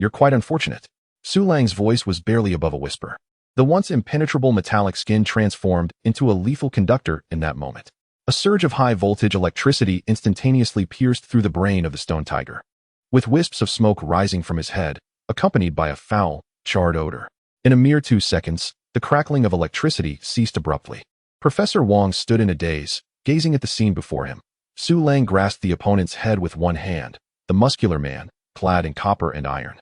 You're quite unfortunate. Su Lang's voice was barely above a whisper. The once impenetrable metallic skin transformed into a lethal conductor in that moment. A surge of high-voltage electricity instantaneously pierced through the brain of the stone tiger, with wisps of smoke rising from his head, accompanied by a foul, charred odor. In a mere 2 seconds, the crackling of electricity ceased abruptly. Professor Wong stood in a daze, gazing at the scene before him. Su Lang grasped the opponent's head with one hand. The muscular man, clad in copper and iron,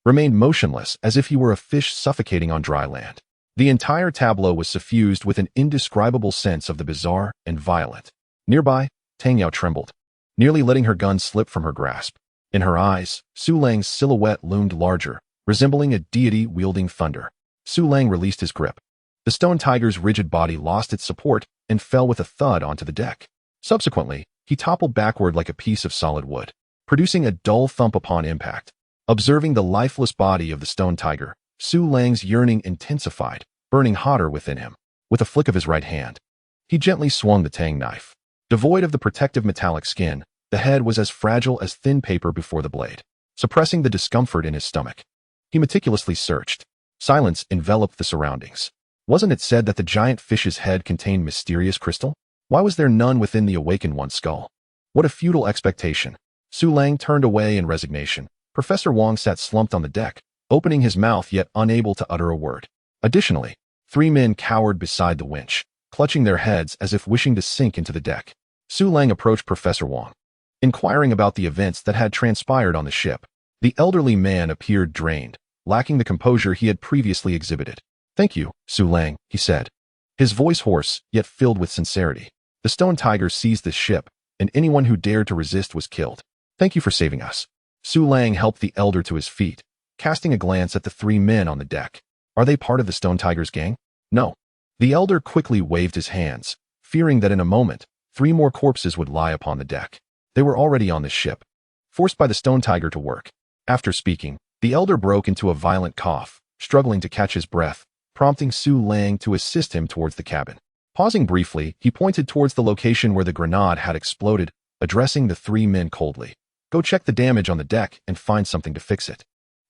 remained motionless as if he were a fish suffocating on dry land. The entire tableau was suffused with an indescribable sense of the bizarre and violent. Nearby, Tang Yao trembled, nearly letting her gun slip from her grasp. In her eyes, Su Lang's silhouette loomed larger, resembling a deity wielding thunder. Su Lang released his grip. The stone tiger's rigid body lost its support and fell with a thud onto the deck. Subsequently, he toppled backward like a piece of solid wood, producing a dull thump upon impact. Observing the lifeless body of the stone tiger, Su Lang's yearning intensified, burning hotter within him. With a flick of his right hand, he gently swung the tang knife. Devoid of the protective metallic skin, the head was as fragile as thin paper before the blade, suppressing the discomfort in his stomach. He meticulously searched. Silence enveloped the surroundings. Wasn't it said that the giant fish's head contained mysterious crystal? Why was there none within the awakened one's skull? What a futile expectation. Su Lang turned away in resignation. Professor Wong sat slumped on the deck, opening his mouth yet unable to utter a word. Additionally, 3 men cowered beside the winch, clutching their heads as if wishing to sink into the deck. Su Lang approached Professor Wong, inquiring about the events that had transpired on the ship. The elderly man appeared drained, lacking the composure he had previously exhibited. "Thank you, Su Lang," he said, his voice hoarse yet filled with sincerity. "The stone tiger seized this ship, and anyone who dared to resist was killed. Thank you for saving us." Su Lang helped the elder to his feet, casting a glance at the 3 men on the deck. "Are they part of the stone tiger's gang?" "No." The elder quickly waved his hands, fearing that in a moment, 3 more corpses would lie upon the deck. They were already on the ship, forced by the stone tiger to work. After speaking, the elder broke into a violent cough, struggling to catch his breath, prompting Su Lang to assist him towards the cabin. Pausing briefly, he pointed towards the location where the grenade had exploded, addressing the 3 men coldly. "Go check the damage on the deck and find something to fix it."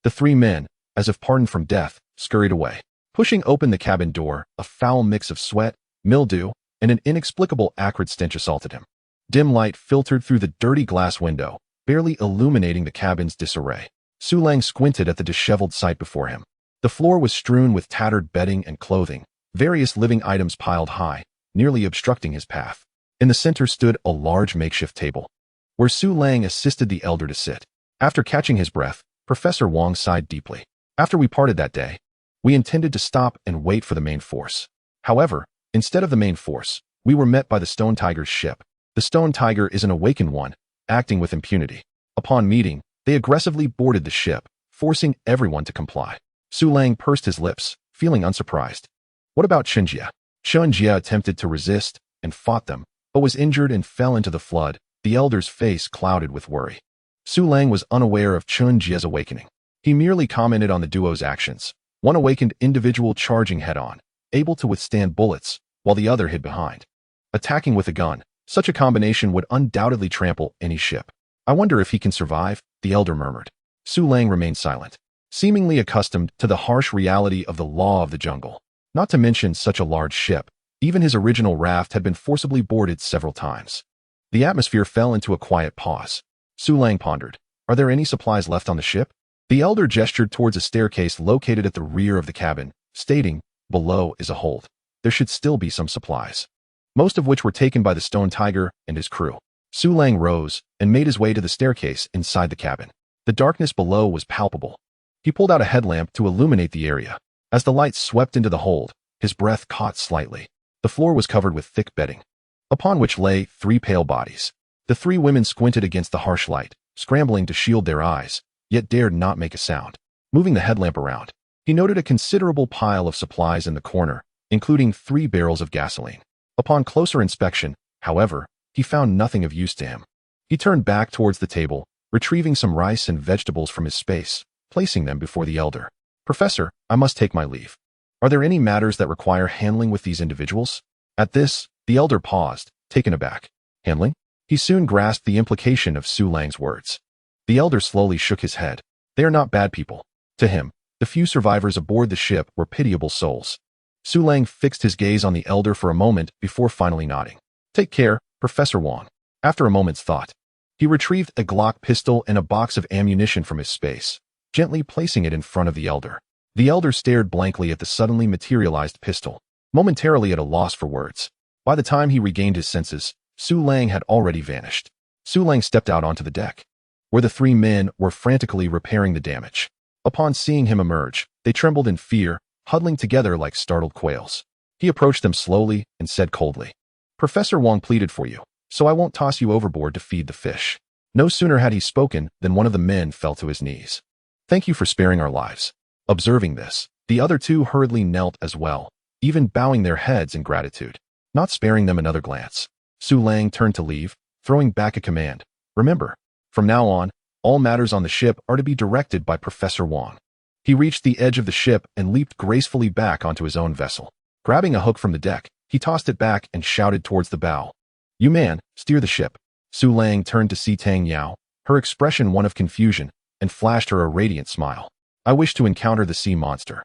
The 3 men, as if pardoned from death, scurried away. Pushing open the cabin door, a foul mix of sweat, mildew, and an inexplicable acrid stench assaulted him. Dim light filtered through the dirty glass window, barely illuminating the cabin's disarray. Su Lang squinted at the disheveled sight before him. The floor was strewn with tattered bedding and clothing, various living items piled high, nearly obstructing his path. In the center stood a large makeshift table, where Su Lang assisted the elder to sit. After catching his breath, Professor Wong sighed deeply. "After we parted that day, we intended to stop and wait for the main force. However, instead of the main force, we were met by the Stone Tiger's ship. The Stone Tiger is an awakened one, acting with impunity. Upon meeting, they aggressively boarded the ship, forcing everyone to comply." Su Lang pursed his lips, feeling unsurprised. "What about Chunjia?" Chunjia attempted to resist and fought them, but was injured and fell into the flood. The elder's face clouded with worry. Su Lang was unaware of Chunjia's awakening. He merely commented on the duo's actions. One awakened individual charging head-on, able to withstand bullets, while the other hid behind, attacking with a gun. Such a combination would undoubtedly trample any ship. "I wonder if he can survive," the elder murmured. Su Lang remained silent, seemingly accustomed to the harsh reality of the law of the jungle. Not to mention such a large ship, even his original raft had been forcibly boarded several times. The atmosphere fell into a quiet pause. Su Lang pondered. "Are there any supplies left on the ship?" The elder gestured towards a staircase located at the rear of the cabin, stating, "Below is a hold. There should still be some supplies, most of which were taken by the Stone Tiger and his crew." Su Lang rose and made his way to the staircase inside the cabin. The darkness below was palpable. He pulled out a headlamp to illuminate the area. As the light swept into the hold, his breath caught slightly. The floor was covered with thick bedding, upon which lay 3 pale bodies. The 3 women squinted against the harsh light, scrambling to shield their eyes, yet dared not make a sound. Moving the headlamp around, he noted a considerable pile of supplies in the corner, including 3 barrels of gasoline. Upon closer inspection, however, he found nothing of use to him. He turned back towards the table, retrieving some rice and vegetables from his space, placing them before the elder. "Professor, I must take my leave. Are there any matters that require handling with these individuals?" At this, the elder paused, taken aback. "Handling?" He soon grasped the implication of Su Lang's words. The elder slowly shook his head. They are not bad people. To him, the few survivors aboard the ship were pitiable souls. Su Lang fixed his gaze on the elder for a moment before finally nodding. Take care, Professor Wang. After a moment's thought, he retrieved a Glock pistol and a box of ammunition from his space, gently placing it in front of the elder. The elder stared blankly at the suddenly materialized pistol, momentarily at a loss for words. By the time he regained his senses, Su Lang had already vanished. Su Lang stepped out onto the deck, where the three men were frantically repairing the damage. Upon seeing him emerge, they trembled in fear, huddling together like startled quails. He approached them slowly and said coldly, Professor Wang pleaded for you, so I won't toss you overboard to feed the fish. No sooner had he spoken than one of the men fell to his knees. Thank you for sparing our lives. Observing this, the other two hurriedly knelt as well, even bowing their heads in gratitude. Not sparing them another glance, Su Lang turned to leave, throwing back a command. Remember, from now on, all matters on the ship are to be directed by Professor Wang. He reached the edge of the ship and leaped gracefully back onto his own vessel. Grabbing a hook from the deck, he tossed it back and shouted towards the bow. You man, steer the ship. Su Lang turned to see Tang Yao, her expression one of confusion, and flashed her a radiant smile. I wish to encounter the sea monster.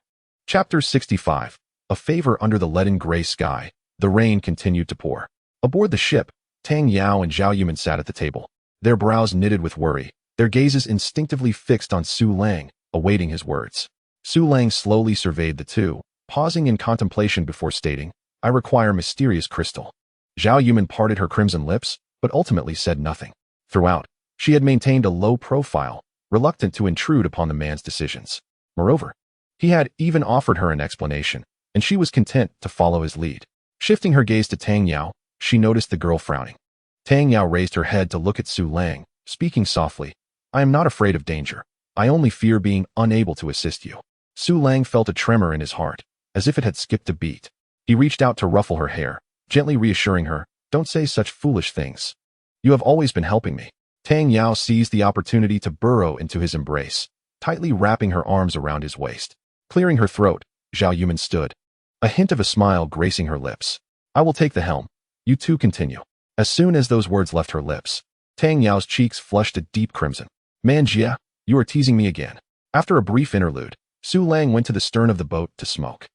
Chapter 65. A favor under the leaden gray sky. The rain continued to pour. Aboard the ship, Tang Yao and Zhao Yuman sat at the table, their brows knitted with worry, their gazes instinctively fixed on Su Lang, awaiting his words. Su Lang slowly surveyed the two, pausing in contemplation before stating, I require mysterious crystal. Zhao Yuman parted her crimson lips, but ultimately said nothing. Throughout, she had maintained a low profile, reluctant to intrude upon the man's decisions. Moreover, he had even offered her an explanation, and she was content to follow his lead. Shifting her gaze to Tang Yao, she noticed the girl frowning. Tang Yao raised her head to look at Su Lang, speaking softly, I am not afraid of danger. I only fear being unable to assist you. Su Lang felt a tremor in his heart, as if it had skipped a beat. He reached out to ruffle her hair, gently reassuring her, don't say such foolish things. You have always been helping me. Tang Yao seized the opportunity to burrow into his embrace, tightly wrapping her arms around his waist. Clearing her throat, Zhao Yuman stood, a hint of a smile gracing her lips. I will take the helm. You two continue. As soon as those words left her lips, Tang Yao's cheeks flushed a deep crimson. Man Jia, you are teasing me again. After a brief interlude, Su Lang went to the stern of the boat to smoke.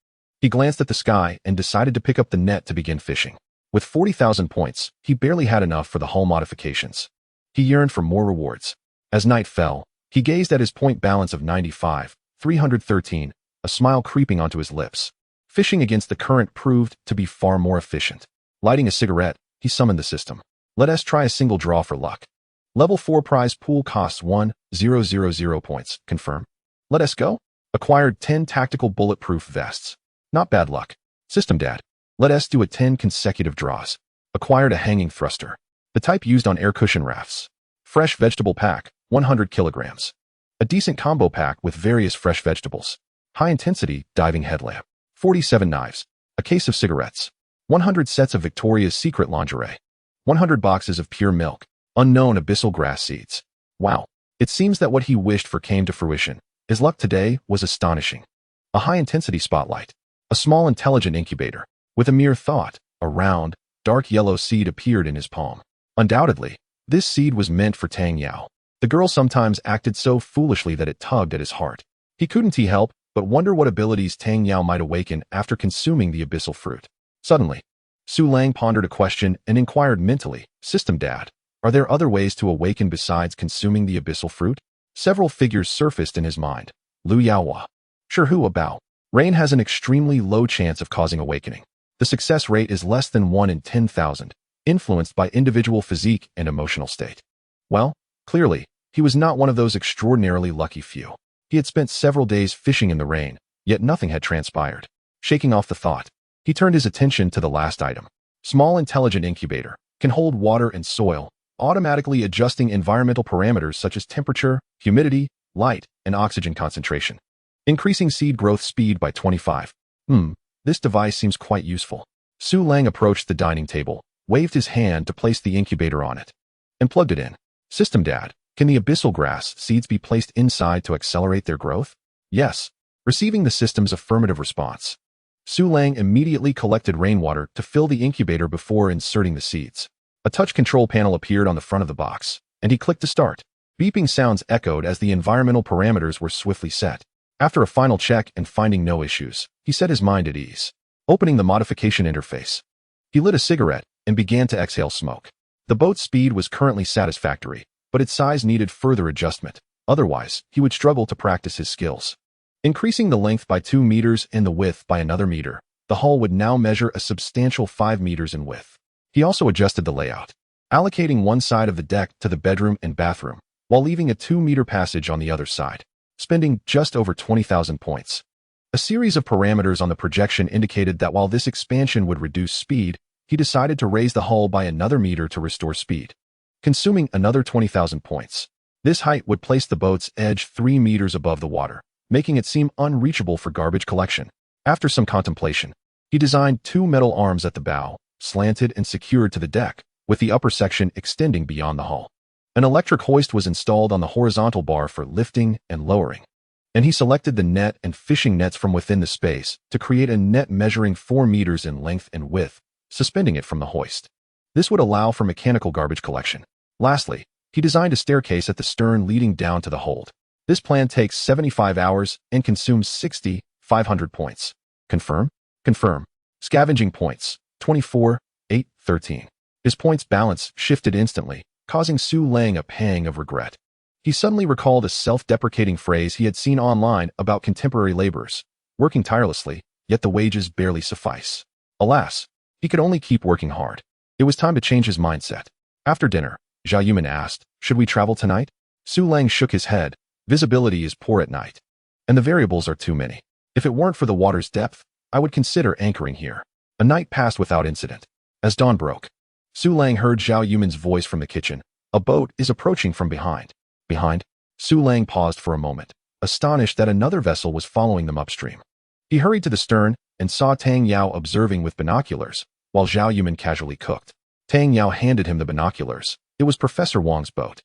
He glanced at the sky and decided to pick up the net to begin fishing. With 40,000 points, he barely had enough for the hull modifications. He yearned for more rewards. As night fell, he gazed at his point balance of 95,313, a smile creeping onto his lips. Fishing against the current proved to be far more efficient. Lighting a cigarette, he summoned the system. Let us try a single draw for luck. Level 4 prize pool costs 1,000 points. Confirm. Let us go. Acquired 10 tactical bulletproof vests. Not bad luck. System dad. Let us do a 10 consecutive draws. Acquired a hanging thruster. The type used on air cushion rafts. Fresh vegetable pack, 100 kilograms. A decent combo pack with various fresh vegetables. High intensity diving headlamp. 47 knives. A case of cigarettes. 100 sets of Victoria's Secret lingerie. 100 boxes of pure milk. Unknown abyssal grass seeds. Wow. It seems that what he wished for came to fruition. His luck today was astonishing. A high-intensity spotlight. A small intelligent incubator. With a mere thought, a round, dark yellow seed appeared in his palm. Undoubtedly, this seed was meant for Tang Yao. The girl sometimes acted so foolishly that it tugged at his heart. He couldn't help but wonder what abilities Tang Yao might awaken after consuming the abyssal fruit. Suddenly, Su Lang pondered a question and inquired mentally, System Dad, are there other ways to awaken besides consuming the abyssal fruit? Several figures surfaced in his mind. Lu Yaohua. Sure Hu Bao. Rain has an extremely low chance of causing awakening. The success rate is less than 1 in 10,000, influenced by individual physique and emotional state. Well, clearly, he was not one of those extraordinarily lucky few. He had spent several days fishing in the rain, yet nothing had transpired. Shaking off the thought, he turned his attention to the last item. Small intelligent incubator, can hold water and soil, automatically adjusting environmental parameters such as temperature, humidity, light, and oxygen concentration. Increasing seed growth speed by 25. This device seems quite useful. Su Lang approached the dining table, waved his hand to place the incubator on it, and plugged it in. System Dad, can the abyssal grass seeds be placed inside to accelerate their growth? Yes. Receiving the system's affirmative response, Su Lang immediately collected rainwater to fill the incubator before inserting the seeds. A touch control panel appeared on the front of the box, and he clicked to start. Beeping sounds echoed as the environmental parameters were swiftly set. After a final check and finding no issues, he set his mind at ease. Opening the modification interface, he lit a cigarette and began to exhale smoke. The boat's speed was currently satisfactory, but its size needed further adjustment. Otherwise, he would struggle to practice his skills. Increasing the length by 2 meters and the width by another meter, the hull would now measure a substantial 5 meters in width. He also adjusted the layout, allocating one side of the deck to the bedroom and bathroom, while leaving a 2-meter passage on the other side, spending just over 20,000 points. A series of parameters on the projection indicated that while this expansion would reduce speed, he decided to raise the hull by another meter to restore speed, consuming another 20,000 points. This height would place the boat's edge 3 meters above the water, making it seem unreachable for garbage collection. After some contemplation, he designed 2 metal arms at the bow, slanted and secured to the deck, with the upper section extending beyond the hull. An electric hoist was installed on the horizontal bar for lifting and lowering, and he selected the net and fishing nets from within the space to create a net measuring 4 meters in length and width, suspending it from the hoist. This would allow for mechanical garbage collection. Lastly, he designed a staircase at the stern leading down to the hold. This plan takes 75 hours and consumes 500 points. Confirm? Confirm. Scavenging points, 24, 8, 13. His points balance shifted instantly, causing Su Lang a pang of regret. He suddenly recalled a self-deprecating phrase he had seen online about contemporary laborers, working tirelessly, yet the wages barely suffice. Alas, he could only keep working hard. It was time to change his mindset. After dinner, Zhao Yuman asked, "Should we travel tonight?" Su Lang shook his head. "Visibility is poor at night, and the variables are too many. If it weren't for the water's depth, I would consider anchoring here." A night passed without incident. As dawn broke, Su Lang heard Zhao Yuman's voice from the kitchen. "A boat is approaching from behind." Behind? Su Lang paused for a moment, astonished that another vessel was following them upstream. He hurried to the stern and saw Tang Yao observing with binoculars, while Zhao Yuman casually cooked. Tang Yao handed him the binoculars. It was Professor Wang's boat.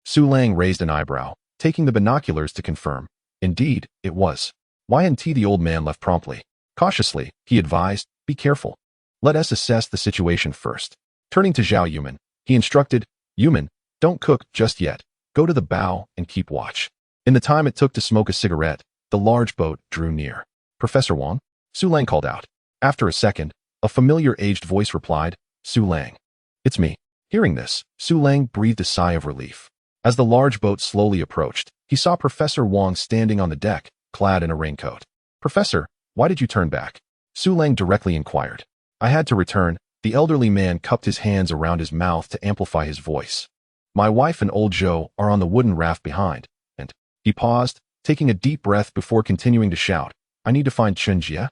Su Lang raised an eyebrow, taking the binoculars to confirm. Indeed, it was. Y&T the old man left promptly. Cautiously, he advised, "Be careful. Let us assess the situation first." Turning to Zhao Yuman, he instructed, "Yuman, don't cook just yet. Go to the bow and keep watch." In the time it took to smoke a cigarette, the large boat drew near. "Professor Wang?" Su Lang called out. After a second, a familiar aged voice replied, "Su Lang." "It's me." Hearing this, Su Lang breathed a sigh of relief. As the large boat slowly approached, he saw Professor Wang standing on the deck, clad in a raincoat. "Professor, why did you turn back?" Su Lang directly inquired. "I had to return." The elderly man cupped his hands around his mouth to amplify his voice. "My wife and old Joe are on the wooden raft behind, and—" He paused, taking a deep breath before continuing to shout, "I need to find Chen Jie.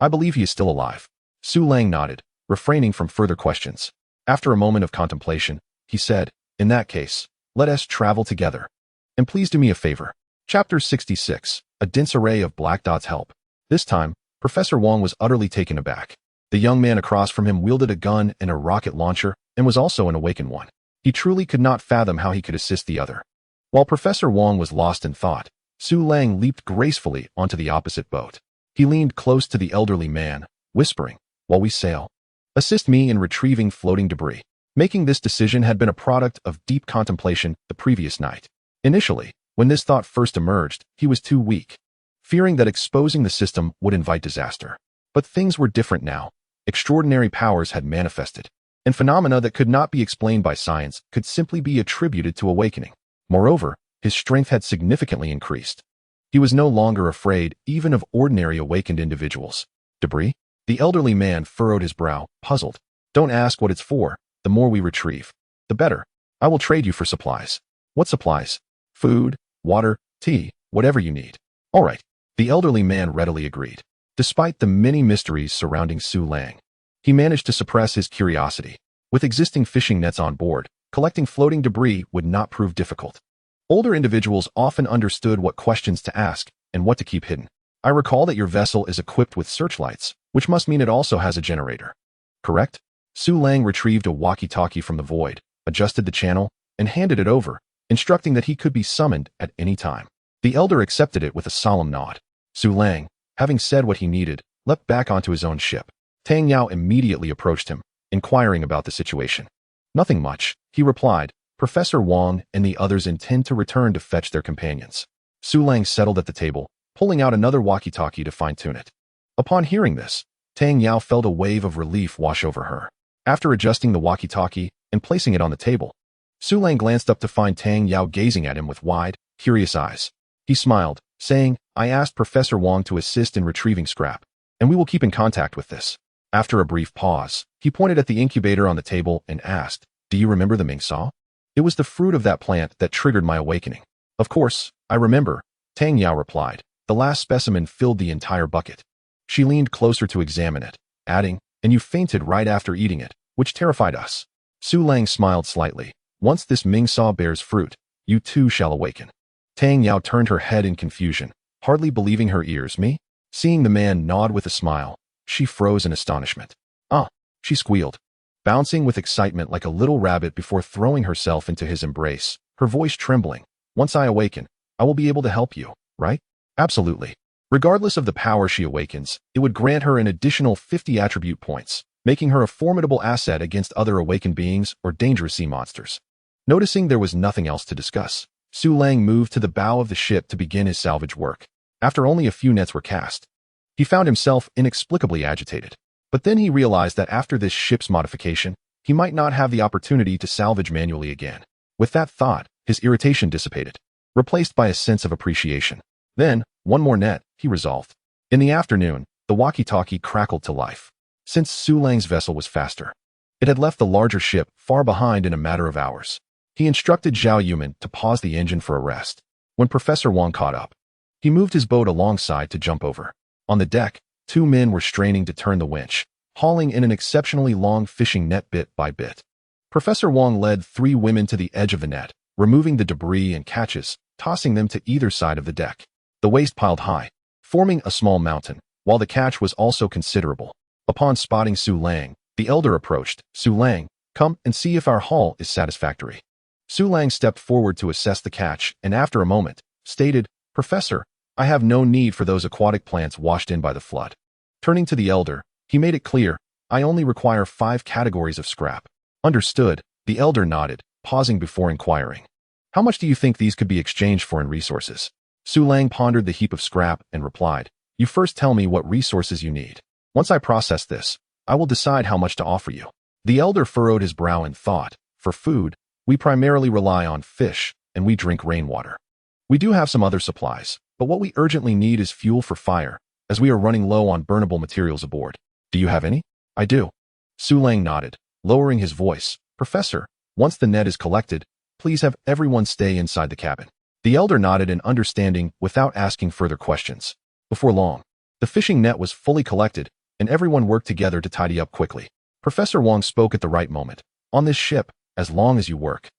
I believe he is still alive." Su Lang nodded, refraining from further questions. After a moment of contemplation, he said, "In that case, let us travel together. And please do me a favor." Chapter 66, A dense array of black dots help. This time, Professor Wang was utterly taken aback. The young man across from him wielded a gun and a rocket launcher and was also an awakened one. He truly could not fathom how he could assist the other. While Professor Wang was lost in thought, Su Lang leaped gracefully onto the opposite boat. He leaned close to the elderly man, whispering, "While we sail, assist me in retrieving floating debris." Making this decision had been a product of deep contemplation the previous night. Initially, when this thought first emerged, he was too weak, fearing that exposing the system would invite disaster. But things were different now. Extraordinary powers had manifested, and phenomena that could not be explained by science could simply be attributed to awakening. Moreover, his strength had significantly increased. He was no longer afraid even of ordinary awakened individuals. "Debris?" The elderly man furrowed his brow, puzzled. "Don't ask what it's for. The more we retrieve, the better. I will trade you for supplies." "What supplies?" "Food, water, tea, whatever you need." "All right." The elderly man readily agreed. Despite the many mysteries surrounding Su Lang, he managed to suppress his curiosity. With existing fishing nets on board, collecting floating debris would not prove difficult. Older individuals often understood what questions to ask and what to keep hidden. "I recall that your vessel is equipped with searchlights, which must mean it also has a generator. Correct?" Su Lang retrieved a walkie-talkie from the void, adjusted the channel, and handed it over, instructing that he could be summoned at any time. The elder accepted it with a solemn nod. Su Lang, having said what he needed, leapt back onto his own ship. Tang Yao immediately approached him, inquiring about the situation. "Nothing much," he replied, Professor Wang and the others intend to return to fetch their companions. Su Lang settled at the table, pulling out another walkie-talkie to fine-tune it. Upon hearing this, Tang Yao felt a wave of relief wash over her. After adjusting the walkie-talkie and placing it on the table, Su Lang glanced up to find Tang Yao gazing at him with wide, curious eyes. He smiled, saying, "I asked Professor Wang to assist in retrieving scrap, and we will keep in contact with this." After a brief pause, he pointed at the incubator on the table and asked, "Do you remember the Ming Saw? It was the fruit of that plant that triggered my awakening." "Of course, I remember," Tang Yao replied. The last specimen filled the entire bucket. She leaned closer to examine it, adding, "And you fainted right after eating it, which terrified us." Su Lang smiled slightly. "Once this Ming Saw bears fruit, you too shall awaken." Tang Yao turned her head in confusion, hardly believing her ears. "Me?" Seeing the man nod with a smile, she froze in astonishment. "Ah," she squealed, bouncing with excitement like a little rabbit before throwing herself into his embrace, her voice trembling. "Once I awaken, I will be able to help you, right?" "Absolutely." Regardless of the power she awakens, it would grant her an additional 50 attribute points, making her a formidable asset against other awakened beings or dangerous sea monsters. Noticing there was nothing else to discuss, Su Lang moved to the bow of the ship to begin his salvage work. After only a few nets were cast, he found himself inexplicably agitated. But then he realized that after this ship's modification, he might not have the opportunity to salvage manually again. With that thought, his irritation dissipated, replaced by a sense of appreciation. Then, one more net, he resolved. In the afternoon, the walkie-talkie crackled to life. Since Su Lang's vessel was faster, it had left the larger ship far behind in a matter of hours. He instructed Zhao Yuman to pause the engine for a rest. When Professor Wang caught up, he moved his boat alongside to jump over. On the deck, 2 men were straining to turn the winch, hauling in an exceptionally long fishing net bit by bit. Professor Wang led 3 women to the edge of the net, removing the debris and catches, tossing them to either side of the deck. The waste piled high, forming a small mountain, while the catch was also considerable. Upon spotting Su Lang, the elder approached. "Su Lang, come and see if our haul is satisfactory." Su Lang stepped forward to assess the catch and after a moment, stated, "Professor, I have no need for those aquatic plants washed in by the flood." Turning to the elder, he made it clear, "I only require 5 categories of scrap." "Understood," the elder nodded, pausing before inquiring. "How much do you think these could be exchanged for in resources?" Su Lang pondered the heap of scrap and replied, "You first tell me what resources you need. Once I process this, I will decide how much to offer you." The elder furrowed his brow in thought. "For food, we primarily rely on fish, and we drink rainwater. We do have some other supplies, but what we urgently need is fuel for fire, as we are running low on burnable materials aboard. Do you have any?" "I do." Su Lang nodded, lowering his voice. "Professor, once the net is collected, please have everyone stay inside the cabin." The elder nodded in understanding without asking further questions. Before long, the fishing net was fully collected, and everyone worked together to tidy up quickly. Professor Wang spoke at the right moment. "On this ship, as long as you work,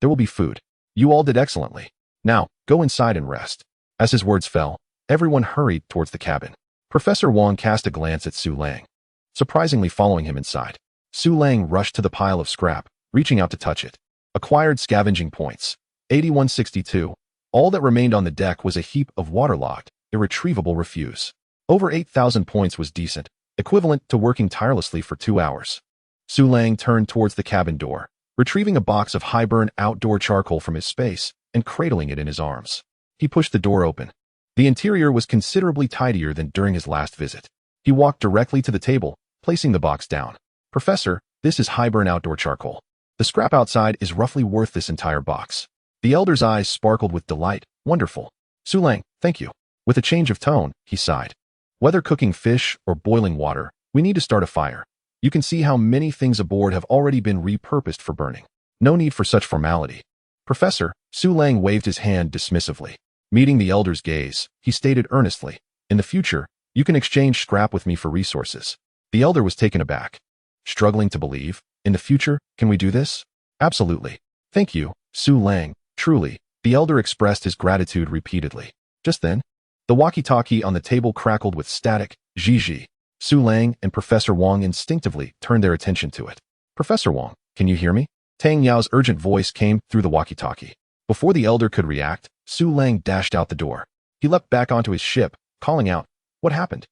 there will be food. You all did excellently. Now, go inside and rest." As his words fell, everyone hurried towards the cabin. Professor Wang cast a glance at Su Lang, surprisingly following him inside. Su Lang rushed to the pile of scrap, reaching out to touch it. Acquired scavenging points, 8162. All that remained on the deck was a heap of waterlogged, irretrievable refuse. Over 8,000 points was decent, equivalent to working tirelessly for 2 hours. Su Lang turned towards the cabin door, retrieving a box of high-burn outdoor charcoal from his space and cradling it in his arms. He pushed the door open. The interior was considerably tidier than during his last visit. He walked directly to the table, placing the box down. "Professor, this is high-burn outdoor charcoal. The scrap outside is roughly worth this entire box." The elder's eyes sparkled with delight. "Wonderful. Su Lang, thank you." With a change of tone, he sighed. "Whether cooking fish or boiling water, we need to start a fire. You can see how many things aboard have already been repurposed for burning. No need for such formality." "Professor," Su Lang waved his hand dismissively. Meeting the elder's gaze, he stated earnestly, "In the future, you can exchange scrap with me for resources." The elder was taken aback, struggling to believe. "In the future, can we do this?" "Absolutely. Thank you, Su Lang. Truly." The elder expressed his gratitude repeatedly. Just then, the walkie-talkie on the table crackled with static. Zhi. Su Lang and Professor Wang instinctively turned their attention to it. "Professor Wang, can you hear me?" Tang Yao's urgent voice came through the walkie-talkie. Before the elder could react, Su Lang dashed out the door. He leapt back onto his ship, calling out, "What happened?"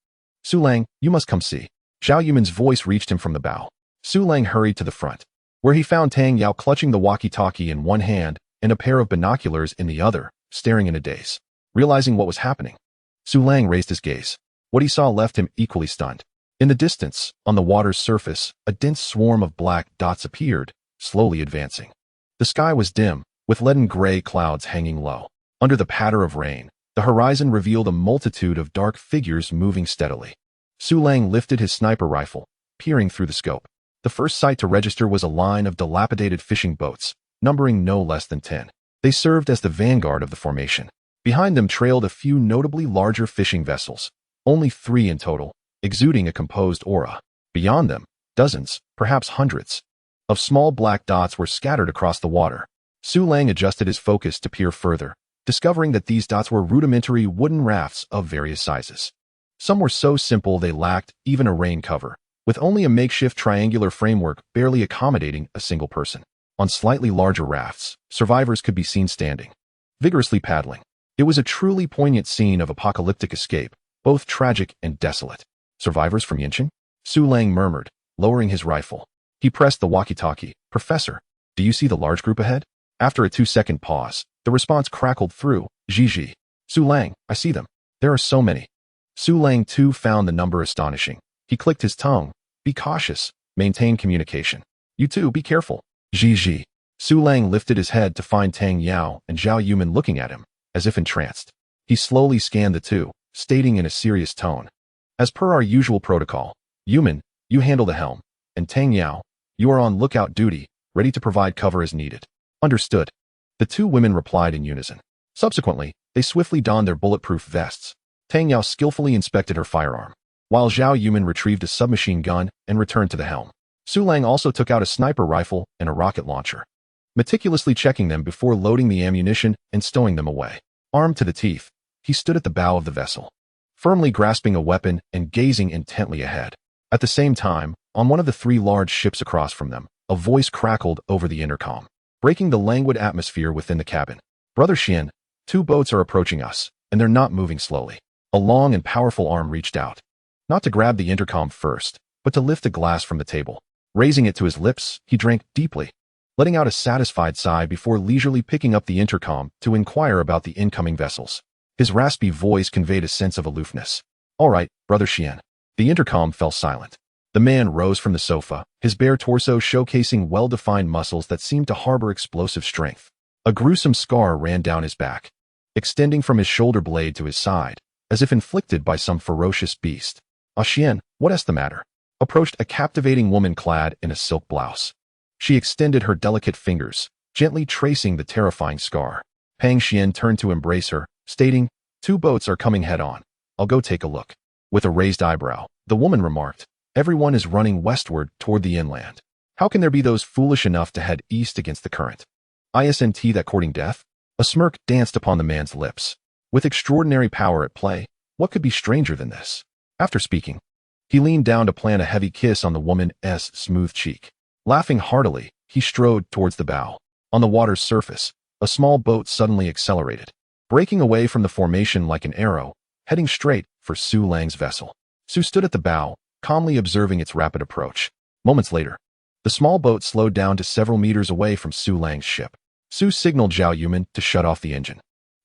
"Su Lang, you must come see." Zhao Yuman's voice reached him from the bow. Su Lang hurried to the front. where he found Tang Yao clutching the walkie-talkie in one hand and a pair of binoculars in the other, staring in a daze. Realizing what was happening, Su Lang raised his gaze. What he saw left him equally stunned. In the distance, on the water's surface, a dense swarm of black dots appeared, slowly advancing. The sky was dim, with leaden gray clouds hanging low. Under the patter of rain, the horizon revealed a multitude of dark figures moving steadily. Su Lang lifted his sniper rifle, peering through the scope. The first sight to register was a line of dilapidated fishing boats, numbering no less than 10. They served as the vanguard of the formation. Behind them trailed a few notably larger fishing vessels, only 3 in total, exuding a composed aura. Beyond them, dozens, perhaps hundreds, of small black dots were scattered across the water. Su Lang adjusted his focus to peer further, discovering that these dots were rudimentary wooden rafts of various sizes. Some were so simple they lacked even a rain cover, with only a makeshift triangular framework barely accommodating a single person. On slightly larger rafts, survivors could be seen standing, vigorously paddling. It was a truly poignant scene of apocalyptic escape, both tragic and desolate. Survivors from Yincheng? Su Lang murmured, lowering his rifle. He pressed the walkie-talkie. Professor, do you see the large group ahead? After a 2-second pause, the response crackled through. Ji. Su Lang, I see them. There are so many. Su Lang too found the number astonishing. He clicked his tongue. Be cautious. Maintain communication. You too, be careful. Ji. Su Lang lifted his head to find Tang Yao and Zhao Yuman looking at him, as if entranced. He slowly scanned the two, stating in a serious tone. As per our usual protocol, Yuman, you handle the helm, and Tang Yao, you are on lookout duty, ready to provide cover as needed. Understood. The 2 women replied in unison. Subsequently, they swiftly donned their bulletproof vests. Tang Yao skillfully inspected her firearm, while Zhao Yuman retrieved a submachine gun and returned to the helm. Su Lang also took out a sniper rifle and a rocket launcher, meticulously checking them before loading the ammunition and stowing them away. Armed to the teeth, he stood at the bow of the vessel, firmly grasping a weapon and gazing intently ahead. At the same time, on one of the 3 large ships across from them, a voice crackled over the intercom, breaking the languid atmosphere within the cabin. Brother Xian, 2 boats are approaching us, and they're not moving slowly. A long and powerful arm reached out, not to grab the intercom first, but to lift a glass from the table. Raising it to his lips, he drank deeply, letting out a satisfied sigh before leisurely picking up the intercom to inquire about the incoming vessels. His raspy voice conveyed a sense of aloofness. All right, Brother Xian. The intercom fell silent. The man rose from the sofa, his bare torso showcasing well-defined muscles that seemed to harbor explosive strength. A gruesome scar ran down his back, extending from his shoulder blade to his side, as if inflicted by some ferocious beast. Xian, what's the matter? Approached a captivating woman clad in a silk blouse. She extended her delicate fingers, gently tracing the terrifying scar. Pang Xian turned to embrace her, stating, 2 boats are coming head-on. I'll go take a look. With a raised eyebrow, the woman remarked, everyone is running westward toward the inland. How can there be those foolish enough to head east against the current? Isn't that courting death? A smirk danced upon the man's lips. With extraordinary power at play, what could be stranger than this? After speaking, he leaned down to plant a heavy kiss on the woman's smooth cheek. Laughing heartily, he strode towards the bow. On the water's surface, a small boat suddenly accelerated, breaking away from the formation like an arrow, heading straight for Su Lang's vessel. Su stood at the bow, calmly observing its rapid approach. Moments later, the small boat slowed down to several meters away from Su Lang's ship. Su signaled Zhao Yuman to shut off the engine,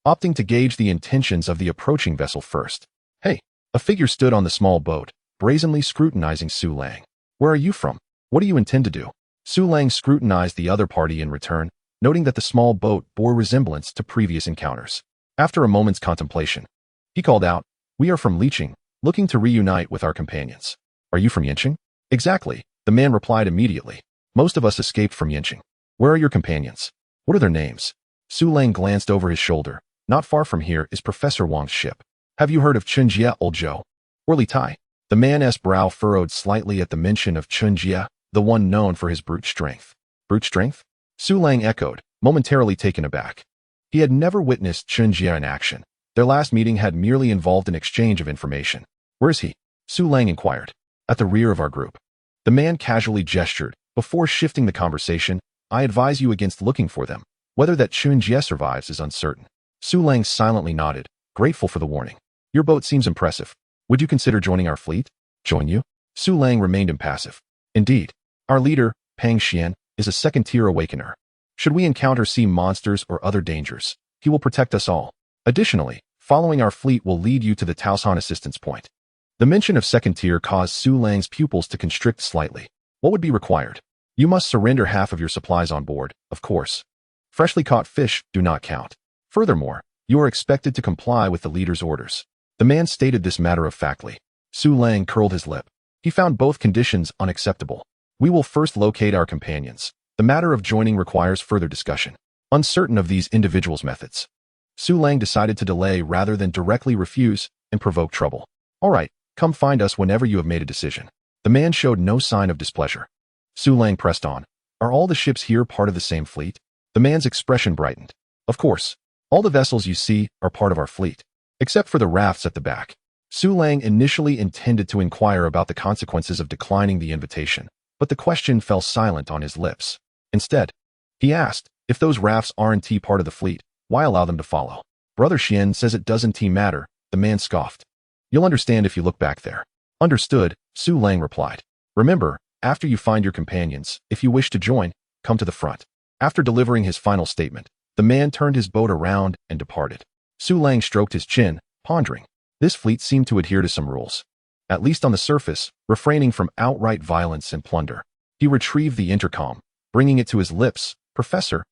opting to gauge the intentions of the approaching vessel first. Hey, a figure stood on the small boat, brazenly scrutinizing Su Lang. Where are you from? What do you intend to do? Su Lang scrutinized the other party in return, noting that the small boat bore resemblance to previous encounters. After a moment's contemplation, he called out, we are from Liqing, looking to reunite with our companions. Are you from Yincheng? Exactly, the man replied immediately. Most of us escaped from Yincheng. Where are your companions? What are their names? Su Lang glanced over his shoulder. Not far from here is Professor Wang's ship. Have you heard of Chunjie Old Zhou? Or Li Tai? The man's brow furrowed slightly at the mention of Chunjie, the one known for his brute strength. Brute strength? Su Lang echoed, momentarily taken aback. He had never witnessed Chunjie in action. Their last meeting had merely involved an exchange of information. Where is he? Su Lang inquired. At the rear of our group. The man casually gestured. Before shifting the conversation, I advise you against looking for them. Whether that Chunjie survives is uncertain. Su Lang silently nodded, grateful for the warning. Your boat seems impressive. Would you consider joining our fleet? Join you? Su Lang remained impassive. Indeed. Our leader, Pang Xian, is a second-tier awakener. Should we encounter sea monsters or other dangers, he will protect us all. Additionally, following our fleet will lead you to the Taosan assistance point. The mention of second tier caused Su Lang's pupils to constrict slightly. What would be required? You must surrender half of your supplies on board, of course. Freshly caught fish do not count. Furthermore, you are expected to comply with the leader's orders. The man stated this matter-of-factly. Su Lang curled his lip. He found both conditions unacceptable. We will first locate our companions. The matter of joining requires further discussion. Uncertain of these individuals' methods, Su Lang decided to delay rather than directly refuse and provoke trouble. All right, come find us whenever you have made a decision. The man showed no sign of displeasure. Su Lang pressed on. Are all the ships here part of the same fleet? The man's expression brightened. Of course. All the vessels you see are part of our fleet, except for the rafts at the back. Su Lang initially intended to inquire about the consequences of declining the invitation, but the question fell silent on his lips. Instead, he asked, if those rafts aren't part of the fleet, why allow them to follow? Brother Xian says it doesn't matter, the man scoffed. You'll understand if you look back there. Understood, Su Lang replied. Remember, after you find your companions, if you wish to join, come to the front. After delivering his final statement, the man turned his boat around and departed. Su Lang stroked his chin, pondering. This fleet seemed to adhere to some rules. At least on the surface, refraining from outright violence and plunder. He retrieved the intercom, bringing it to his lips. Professor,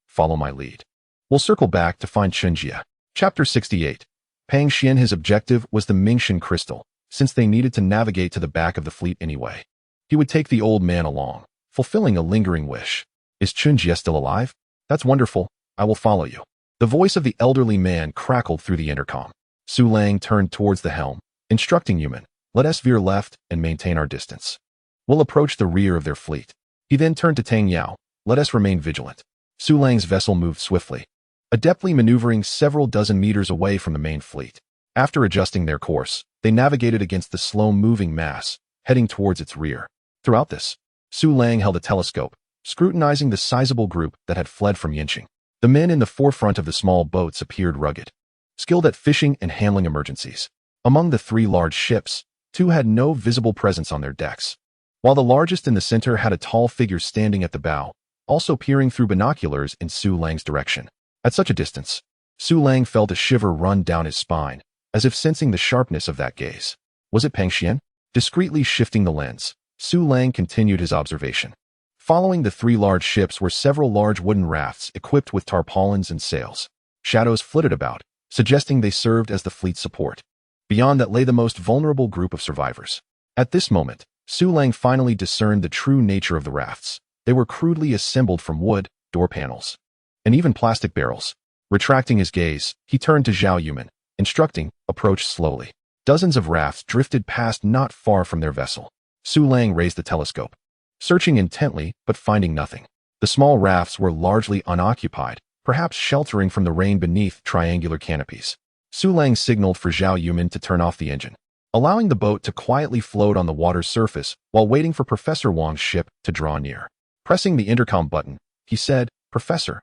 follow my lead. We'll circle back to find Chenjia. Chapter 68. Pang Xian. His objective was the Mingxin crystal, since they needed to navigate to the back of the fleet anyway. He would take the old man along, fulfilling a lingering wish. Is Chenjia still alive? That's wonderful, I will follow you. The voice of the elderly man crackled through the intercom. Su Lang turned towards the helm, instructing Yuman, let us veer left and maintain our distance. We'll approach the rear of their fleet. He then turned to Tang Yao, let us remain vigilant. Su Lang's vessel moved swiftly, adeptly maneuvering several dozen meters away from the main fleet. After adjusting their course, they navigated against the slow-moving mass, heading towards its rear. Throughout this, Su Lang held a telescope, scrutinizing the sizable group that had fled from Yinqing. The men in the forefront of the small boats appeared rugged, skilled at fishing and handling emergencies. Among the three large ships, two had no visible presence on their decks, while the largest in the center had a tall figure standing at the bow, also peering through binoculars in Su Lang's direction. At such a distance, Su Lang felt a shiver run down his spine, as if sensing the sharpness of that gaze. Was it Pang Xian? Discreetly shifting the lens, Su Lang continued his observation. Following the three large ships were several large wooden rafts equipped with tarpaulins and sails. Shadows flitted about, suggesting they served as the fleet's support. Beyond that lay the most vulnerable group of survivors. At this moment, Su Lang finally discerned the true nature of the rafts. They were crudely assembled from wood, door panels, and even plastic barrels. Retracting his gaze, he turned to Zhao Yuman, instructing, approach slowly. Dozens of rafts drifted past not far from their vessel. Su Lang raised the telescope, searching intently but finding nothing. The small rafts were largely unoccupied, perhaps sheltering from the rain beneath triangular canopies. Su Lang signaled for Zhao Yuman to turn off the engine, allowing the boat to quietly float on the water's surface while waiting for Professor Wang's ship to draw near. Pressing the intercom button, he said, Professor,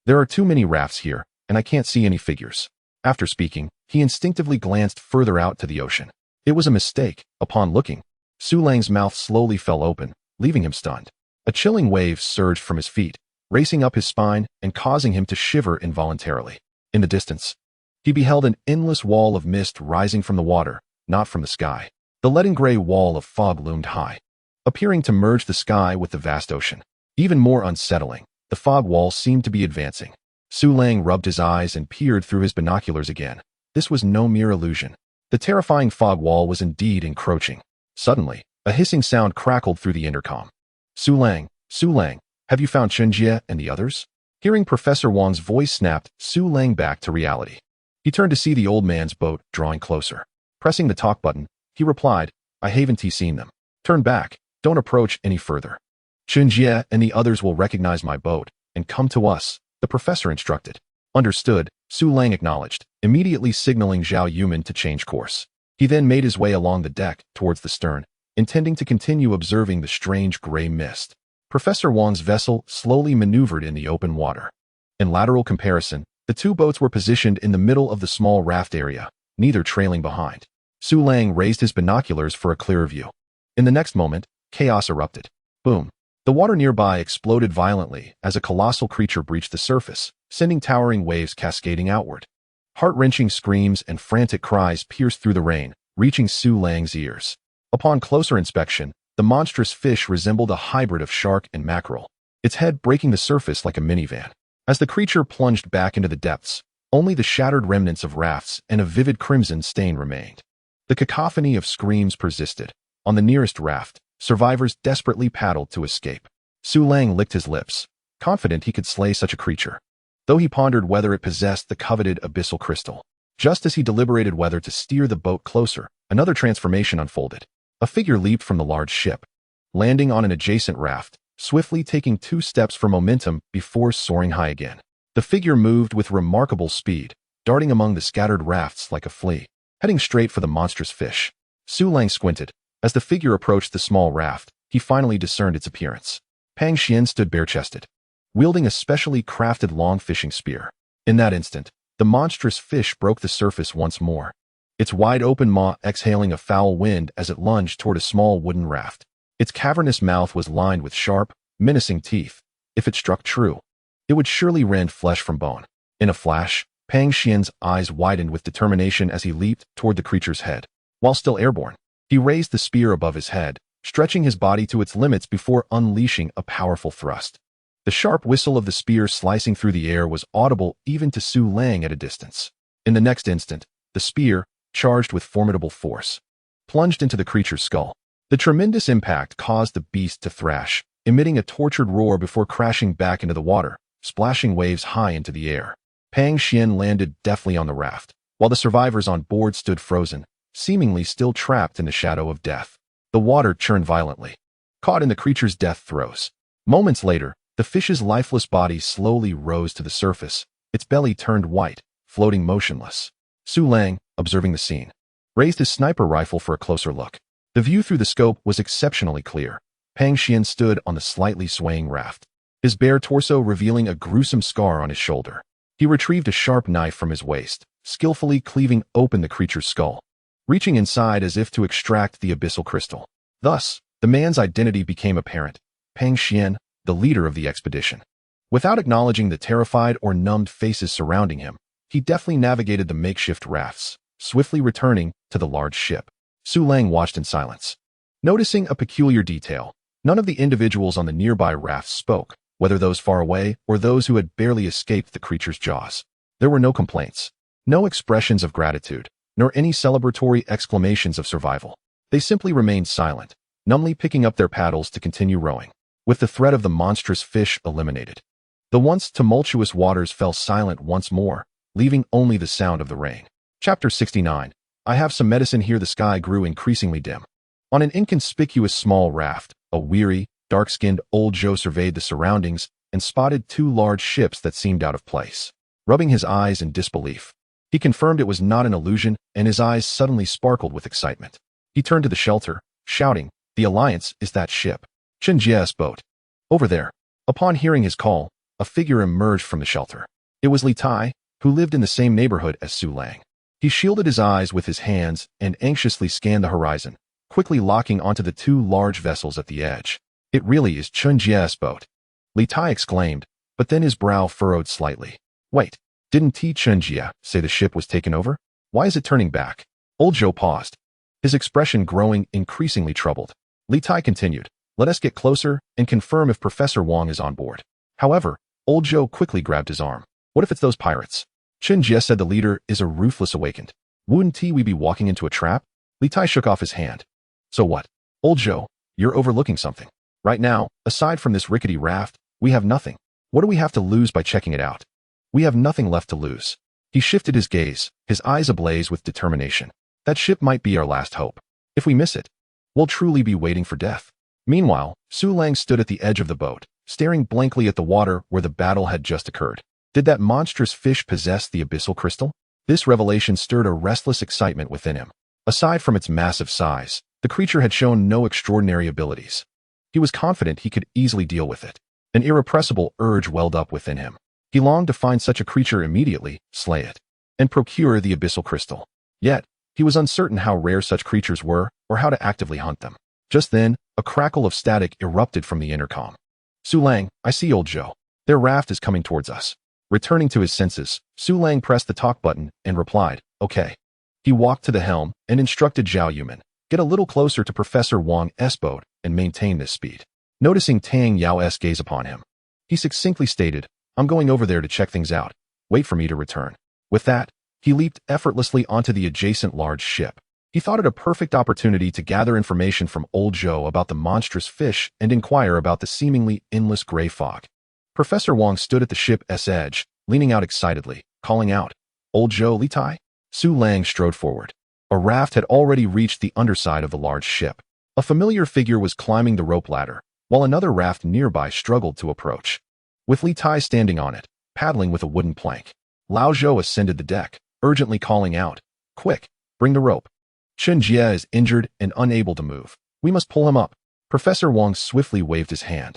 there are too many rafts here, and I can't see any figures. After speaking, he instinctively glanced further out to the ocean. It was a mistake. Upon looking, Su Lang's mouth slowly fell open, leaving him stunned. A chilling wave surged from his feet, racing up his spine and causing him to shiver involuntarily. In the distance, he beheld an endless wall of mist rising from the water, not from the sky. The leaden gray wall of fog loomed high, appearing to merge the sky with the vast ocean. Even more unsettling, the fog wall seemed to be advancing. Su Lang rubbed his eyes and peered through his binoculars again. This was no mere illusion. The terrifying fog wall was indeed encroaching. Suddenly, a hissing sound crackled through the intercom. Su Lang, have you found Chenjia and the others? Hearing Professor Wang's voice snapped Su Lang back to reality. He turned to see the old man's boat drawing closer. Pressing the talk button, he replied, I haven't seen them. Turn back, don't approach any further. Chenjia and the others will recognize my boat and come to us, the professor instructed. Understood, Su Lang acknowledged, immediately signaling Zhao Yuman to change course. He then made his way along the deck towards the stern, intending to continue observing the strange gray mist. Professor Wang's vessel slowly maneuvered in the open water. In lateral comparison, the two boats were positioned in the middle of the small raft area, neither trailing behind. Su Lang raised his binoculars for a clearer view. In the next moment, chaos erupted. Boom. The water nearby exploded violently as a colossal creature breached the surface, sending towering waves cascading outward. Heart-wrenching screams and frantic cries pierced through the rain, reaching Su Lang's ears. Upon closer inspection, the monstrous fish resembled a hybrid of shark and mackerel, its head breaking the surface like a minivan. As the creature plunged back into the depths, only the shattered remnants of rafts and a vivid crimson stain remained. The cacophony of screams persisted. On the nearest raft, survivors desperately paddled to escape. Su Lang licked his lips, confident he could slay such a creature, though he pondered whether it possessed the coveted abyssal crystal. Just as he deliberated whether to steer the boat closer, another transformation unfolded. A figure leaped from the large ship, landing on an adjacent raft, swiftly taking 2 steps for momentum before soaring high again. The figure moved with remarkable speed, darting among the scattered rafts like a flea, heading straight for the monstrous fish. Su Lang squinted. As the figure approached the small raft, he finally discerned its appearance. Pang Xian stood bare-chested, wielding a specially crafted long fishing spear. In that instant, the monstrous fish broke the surface once more, its wide-open maw exhaling a foul wind as it lunged toward a small wooden raft. Its cavernous mouth was lined with sharp, menacing teeth. If it struck true, it would surely rend flesh from bone. In a flash, Pang Xian's eyes widened with determination as he leaped toward the creature's head. While still airborne, he raised the spear above his head, stretching his body to its limits before unleashing a powerful thrust. The sharp whistle of the spear slicing through the air was audible even to Su Lang at a distance. In the next instant, the spear, charged with formidable force, plunged into the creature's skull. The tremendous impact caused the beast to thrash, emitting a tortured roar before crashing back into the water, splashing waves high into the air. Pang Xian landed deftly on the raft, while the survivors on board stood frozen, seemingly still trapped in the shadow of death. The water churned violently, caught in the creature's death throes. Moments later, the fish's lifeless body slowly rose to the surface, its belly turned white, floating motionless. Su Lang, observing the scene, raised his sniper rifle for a closer look. The view through the scope was exceptionally clear. Pang Xian stood on the slightly swaying raft, his bare torso revealing a gruesome scar on his shoulder. He retrieved a sharp knife from his waist, skillfully cleaving open the creature's skull, reaching inside as if to extract the abyssal crystal. Thus, the man's identity became apparent: Pang Xian, the leader of the expedition. Without acknowledging the terrified or numbed faces surrounding him, he deftly navigated the makeshift rafts, swiftly returning to the large ship. Su Lang watched in silence. Noticing a peculiar detail, none of the individuals on the nearby rafts spoke, whether those far away or those who had barely escaped the creature's jaws. There were no complaints, no expressions of gratitude, nor any celebratory exclamations of survival. They simply remained silent, numbly picking up their paddles to continue rowing. With the threat of the monstrous fish eliminated, the once tumultuous waters fell silent once more, leaving only the sound of the rain. Chapter 69. I have some medicine here. The sky grew increasingly dim. On an inconspicuous small raft, a weary, dark-skinned old Joe surveyed the surroundings and spotted 2 large ships that seemed out of place. Rubbing his eyes in disbelief, he confirmed it was not an illusion, and his eyes suddenly sparkled with excitement. He turned to the shelter, shouting, "The Alliance is that ship. Chen Jie's boat. Over there." Upon hearing his call, a figure emerged from the shelter. It was Li Tai, who lived in the same neighborhood as Su Lang. He shielded his eyes with his hands and anxiously scanned the horizon, quickly locking onto the 2 large vessels at the edge. "It really is Chen Jie's boat," Li Tai exclaimed, but then his brow furrowed slightly. "Wait, didn't Chen Jie say the ship was taken over? Why is it turning back?" Old Joe paused, his expression growing increasingly troubled. Li Tai continued, "Let us get closer and confirm if Professor Wang is on board." However, Old Joe quickly grabbed his arm. "What if it's those pirates?" Chen Jie said the leader is a ruthless awakened. "Wouldn't we be walking into a trap?" Li Tai shook off his hand. "So what?" "Old Joe, you're overlooking something. Right now, aside from this rickety raft, we have nothing. What do we have to lose by checking it out? We have nothing left to lose." He shifted his gaze, his eyes ablaze with determination. "That ship might be our last hope. If we miss it, we'll truly be waiting for death." Meanwhile, Su Lang stood at the edge of the boat, staring blankly at the water where the battle had just occurred. Did that monstrous fish possess the abyssal crystal? This revelation stirred a restless excitement within him. Aside from its massive size, the creature had shown no extraordinary abilities. He was confident he could easily deal with it. An irrepressible urge welled up within him. He longed to find such a creature immediately, slay it, and procure the abyssal crystal. Yet, he was uncertain how rare such creatures were or how to actively hunt them. Just then, a crackle of static erupted from the intercom. Su Lang, I see old Zhou. Their raft is coming towards us. Returning to his senses, Su Lang pressed the talk button and replied, okay. He walked to the helm and instructed Zhao Yuman, get a little closer to Professor Wang's boat and maintain this speed. Noticing Tang Yao's gaze upon him, he succinctly stated, I'm going over there to check things out. Wait for me to return. With that, he leaped effortlessly onto the adjacent large ship. He thought it a perfect opportunity to gather information from old Zhou about the monstrous fish and inquire about the seemingly endless gray fog. Professor Wang stood at the ship's edge, leaning out excitedly, calling out, Old Zhou Li Tai? Su Lang strode forward. A raft had already reached the underside of the large ship. A familiar figure was climbing the rope ladder, while another raft nearby struggled to approach. With Li Tai standing on it, paddling with a wooden plank, Lao Zhou ascended the deck, urgently calling out, Quick, bring the rope. Chen Jie is injured and unable to move. We must pull him up. Professor Wang swiftly waved his hand,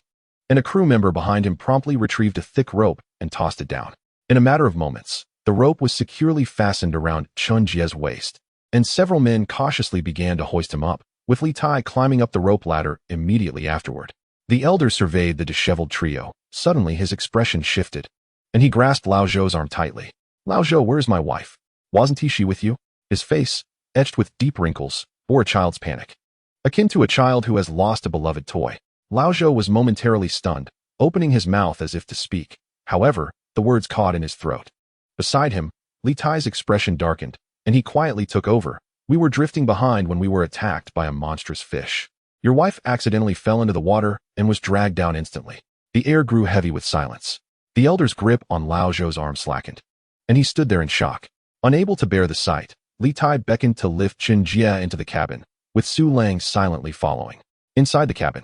and a crew member behind him promptly retrieved a thick rope and tossed it down. In a matter of moments, the rope was securely fastened around Chen Jie's waist, and several men cautiously began to hoist him up, with Li Tai climbing up the rope ladder immediately afterward. The elder surveyed the disheveled trio. Suddenly his expression shifted, and he grasped Lao Zhou's arm tightly. Lao Zhou, where's my wife? Wasn't she with you? His face, etched with deep wrinkles, bore a child's panic. Akin to a child who has lost a beloved toy, Lao Zhou was momentarily stunned, opening his mouth as if to speak. However, the words caught in his throat. Beside him, Li Tai's expression darkened, and he quietly took over. We were drifting behind when we were attacked by a monstrous fish. Your wife accidentally fell into the water and was dragged down instantly. The air grew heavy with silence. The elder's grip on Lao Zhou's arm slackened, and he stood there in shock. Unable to bear the sight, Li Tai beckoned to lift Chen Jie into the cabin, with Su Lang silently following. Inside the cabin,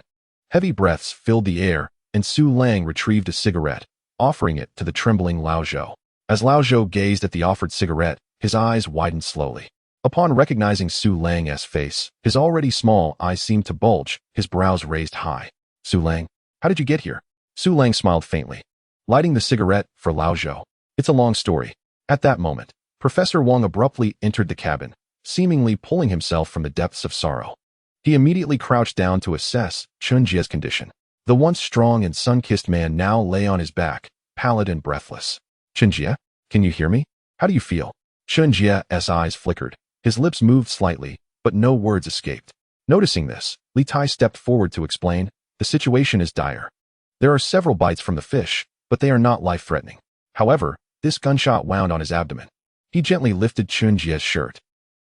heavy breaths filled the air, and Su Lang retrieved a cigarette, offering it to the trembling Lao Zhou. As Lao Zhou gazed at the offered cigarette, his eyes widened slowly. Upon recognizing Su Lang's face, his already small eyes seemed to bulge, his brows raised high. Su Lang, how did you get here? Su Lang smiled faintly, lighting the cigarette for Lao Zhou. It's a long story. At that moment, Professor Wang abruptly entered the cabin, seemingly pulling himself from the depths of sorrow. He immediately crouched down to assess Chen Jie's condition. The once strong and sun-kissed man now lay on his back, pallid and breathless. Chen Jie, can you hear me? How do you feel? Chen Jie's eyes flickered. His lips moved slightly, but no words escaped. Noticing this, Li Tai stepped forward to explain, the situation is dire. There are several bites from the fish, but they are not life-threatening. However, this gunshot wound on his abdomen. He gently lifted Chen Jie's shirt,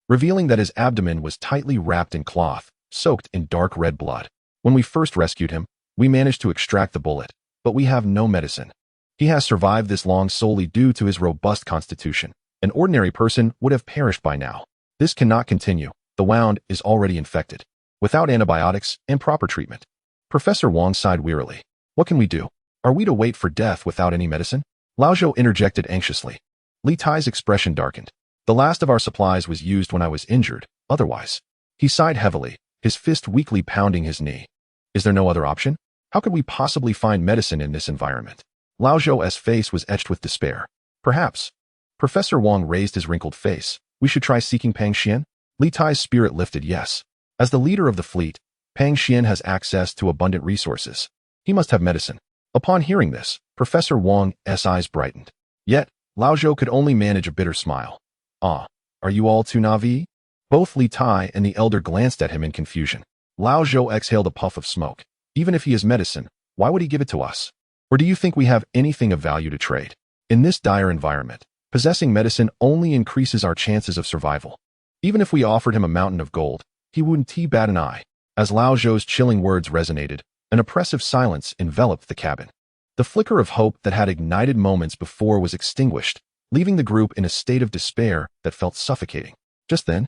revealing that his abdomen was tightly wrapped in cloth, soaked in dark red blood. When we first rescued him, we managed to extract the bullet, but we have no medicine. He has survived this long solely due to his robust constitution. An ordinary person would have perished by now. This cannot continue. The wound is already infected. Without antibiotics and proper treatment. Professor Wang sighed wearily. What can we do? Are we to wait for death without any medicine? Lao Zhou interjected anxiously. Li Tai's expression darkened. The last of our supplies was used when I was injured. Otherwise, he sighed heavily, his fist weakly pounding his knee. Is there no other option? How could we possibly find medicine in this environment? Lao Zhou's face was etched with despair. Perhaps. Professor Wang raised his wrinkled face. We should try seeking Pang Xian? Li Tai's spirit lifted yes. As the leader of the fleet, Pang Xian has access to abundant resources. He must have medicine. Upon hearing this, Professor Wang's eyes brightened. Yet, Lao Zhou could only manage a bitter smile. Ah, are you all too naive? Both Li Tai and the elder glanced at him in confusion. Lao Zhou exhaled a puff of smoke. Even if he has medicine, why would he give it to us? Or do you think we have anything of value to trade? In this dire environment, possessing medicine only increases our chances of survival. Even if we offered him a mountain of gold, he wouldn't bat an eye. As Lao Zhou's chilling words resonated, an oppressive silence enveloped the cabin. The flicker of hope that had ignited moments before was extinguished, leaving the group in a state of despair that felt suffocating. Just then,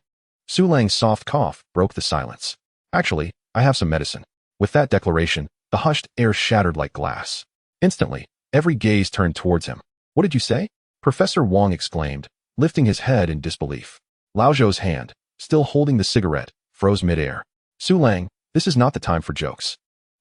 Su Lang's soft cough broke the silence. Actually, I have some medicine. With that declaration, the hushed air shattered like glass. Instantly, every gaze turned towards him. What did you say? Professor Wang exclaimed, lifting his head in disbelief. Lao Zhou's hand, still holding the cigarette, froze midair. Su Lang, this is not the time for jokes.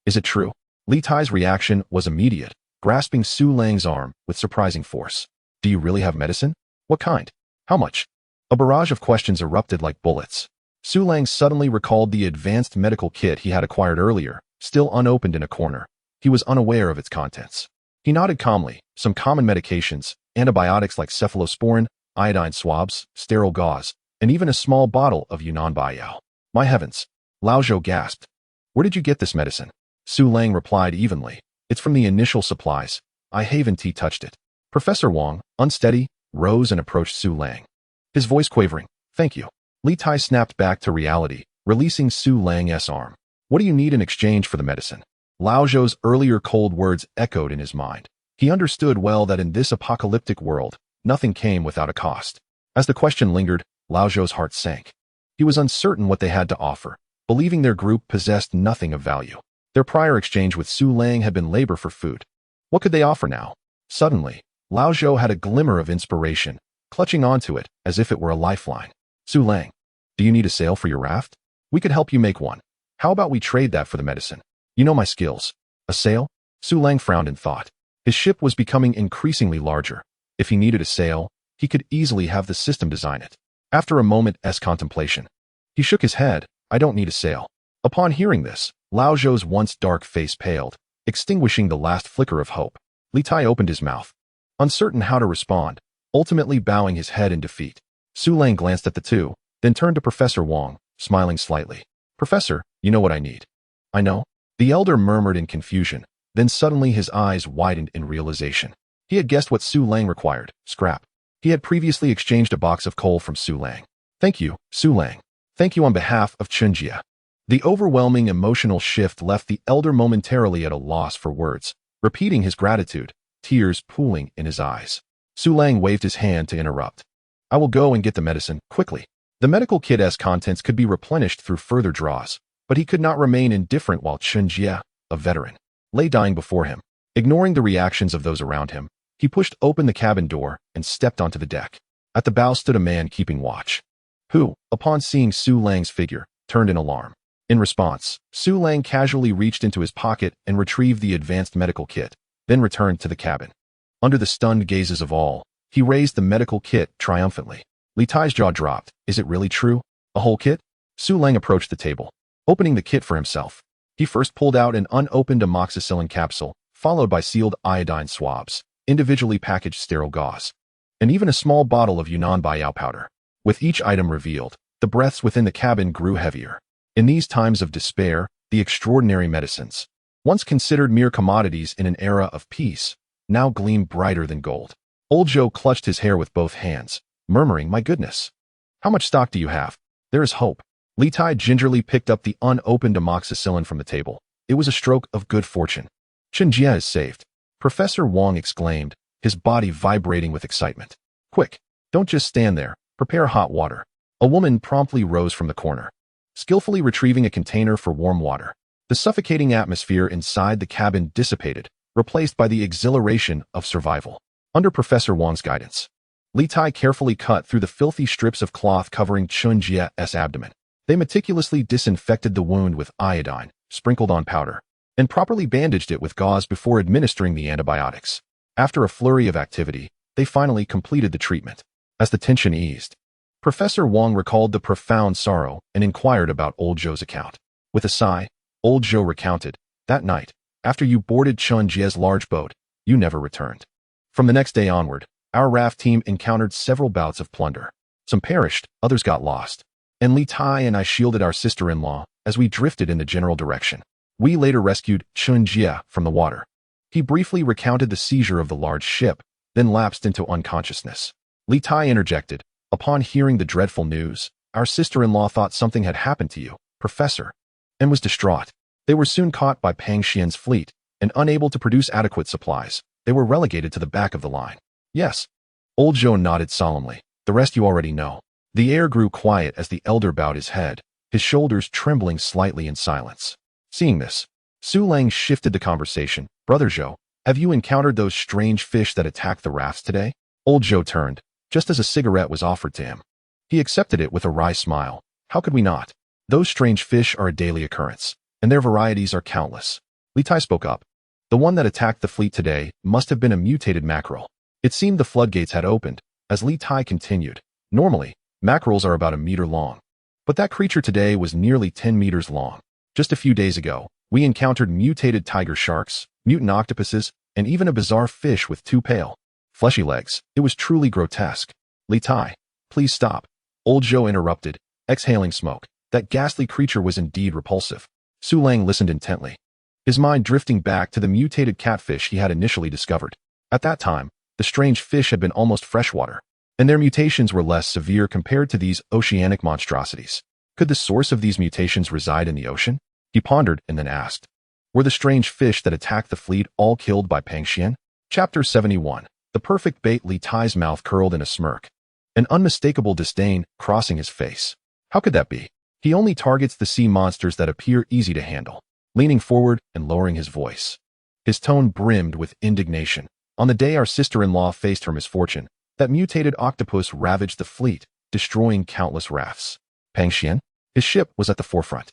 Is it true? Li Tai's reaction was immediate, grasping Su Lang's arm with surprising force. Do you really have medicine? What kind? How much? A barrage of questions erupted like bullets. Su Lang suddenly recalled the advanced medical kit he had acquired earlier, still unopened in a corner. He was unaware of its contents. He nodded calmly. Some common medications, antibiotics like cephalosporin, iodine swabs, sterile gauze, and even a small bottle of Yunnan Baiyao. My heavens! Lao Zhou gasped. Where did you get this medicine? Su Lang replied evenly. It's from the initial supplies. I haven't touched it. Professor Wang, unsteady, rose and approached Su Lang. His voice quavering. Thank you. Li Tai snapped back to reality, releasing Su Lang's arm. What do you need in exchange for the medicine? Lao Zhou's earlier cold words echoed in his mind. He understood well that in this apocalyptic world, nothing came without a cost. As the question lingered, Lao Zhou's heart sank. He was uncertain what they had to offer, believing their group possessed nothing of value. Their prior exchange with Su Lang had been labor for food. What could they offer now? Suddenly, Lao Zhou had a glimmer of inspiration, clutching onto it as if it were a lifeline. Su Lang, do you need a sail for your raft? We could help you make one. How about we trade that for the medicine? You know my skills. A sail? Su Lang frowned in thought. His ship was becoming increasingly larger. If he needed a sail, he could easily have the system design it. After a moment's contemplation, he shook his head. I don't need a sail. Upon hearing this, Lao Zhou's once dark face paled, extinguishing the last flicker of hope. Li Tai opened his mouth, uncertain how to respond, ultimately bowing his head in defeat. Su Lang glanced at the two, then turned to Professor Wang, smiling slightly. Professor, you know what I need. I know. The elder murmured in confusion, then suddenly his eyes widened in realization. He had guessed what Su Lang required, scrap. He had previously exchanged a box of coal from Su Lang. Thank you, Su Lang. Thank you on behalf of Chunjia. The overwhelming emotional shift left the elder momentarily at a loss for words, repeating his gratitude, tears pooling in his eyes. Su Lang waved his hand to interrupt. I will go and get the medicine, quickly. The medical kit's contents could be replenished through further draws, but he could not remain indifferent while Chunjia, a veteran, lay dying before him. Ignoring the reactions of those around him, he pushed open the cabin door and stepped onto the deck. At the bow stood a man keeping watch, who, upon seeing Su Lang's figure, turned in alarm. In response, Su Lang casually reached into his pocket and retrieved the advanced medical kit, then returned to the cabin. Under the stunned gazes of all, he raised the medical kit triumphantly. Li Tai's jaw dropped. Is it really true? A whole kit? Su Lang approached the table, opening the kit for himself. He first pulled out an unopened amoxicillin capsule, followed by sealed iodine swabs, individually packaged sterile gauze, and even a small bottle of Yunnan Baiyao powder. With each item revealed, the breaths within the cabin grew heavier. In these times of despair, the extraordinary medicines, once considered mere commodities in an era of peace, now gleamed brighter than gold. Old Zhou clutched his hair with both hands, murmuring, my goodness. How much stock do you have? There is hope. Li Tai gingerly picked up the unopened amoxicillin from the table. It was a stroke of good fortune. Chunjia is saved. Professor Wang exclaimed, his body vibrating with excitement. Quick, don't just stand there. Prepare hot water. A woman promptly rose from the corner, skillfully retrieving a container for warm water. The suffocating atmosphere inside the cabin dissipated, replaced by the exhilaration of survival. Under Professor Wang's guidance, Li Tai carefully cut through the filthy strips of cloth covering Chunjia's abdomen. They meticulously disinfected the wound with iodine, sprinkled on powder, and properly bandaged it with gauze before administering the antibiotics. After a flurry of activity, they finally completed the treatment. As the tension eased, Professor Wang recalled the profound sorrow and inquired about Old Zhou's account. With a sigh, Old Zhou recounted, that night, after you boarded Chunjia's large boat, you never returned. From the next day onward, our raft team encountered several bouts of plunder. Some perished, others got lost. And Li Tai and I shielded our sister-in-law as we drifted in the general direction. We later rescued Chunjia from the water. He briefly recounted the seizure of the large ship, then lapsed into unconsciousness. Li Tai interjected, upon hearing the dreadful news, our sister-in-law thought something had happened to you, Professor, and was distraught. They were soon caught by Pang Xian's fleet, and unable to produce adequate supplies, they were relegated to the back of the line. Yes. Old Zhou nodded solemnly. The rest you already know. The air grew quiet as the elder bowed his head, his shoulders trembling slightly in silence. Seeing this, Su Lang shifted the conversation. Brother Zhou, have you encountered those strange fish that attacked the rafts today? Old Zhou turned, just as a cigarette was offered to him. He accepted it with a wry smile. How could we not? Those strange fish are a daily occurrence, and their varieties are countless. Li Tai spoke up. The one that attacked the fleet today must have been a mutated mackerel. It seemed the floodgates had opened, as Li Tai continued. Normally, mackerels are about a meter long. But that creature today was nearly 10 meters long. Just a few days ago, we encountered mutated tiger sharks, mutant octopuses, and even a bizarre fish with two pale, fleshy legs. It was truly grotesque. Li Tai, please stop. Old Zhou interrupted, exhaling smoke. That ghastly creature was indeed repulsive. Su Lang listened intently, his mind drifting back to the mutated catfish he had initially discovered. At that time, the strange fish had been almost freshwater, and their mutations were less severe compared to these oceanic monstrosities. Could the source of these mutations reside in the ocean? He pondered and then asked, were the strange fish that attacked the fleet all killed by Pang Xian? Chapter 71. The perfect bait. Li Tai's mouth curled in a smirk, an unmistakable disdain crossing his face. How could that be? He only targets the sea monsters that appear easy to handle. Leaning forward and lowering his voice, his tone brimmed with indignation. On the day our sister-in-law faced her misfortune, that mutated octopus ravaged the fleet, destroying countless rafts. Pang Xian? His ship was at the forefront.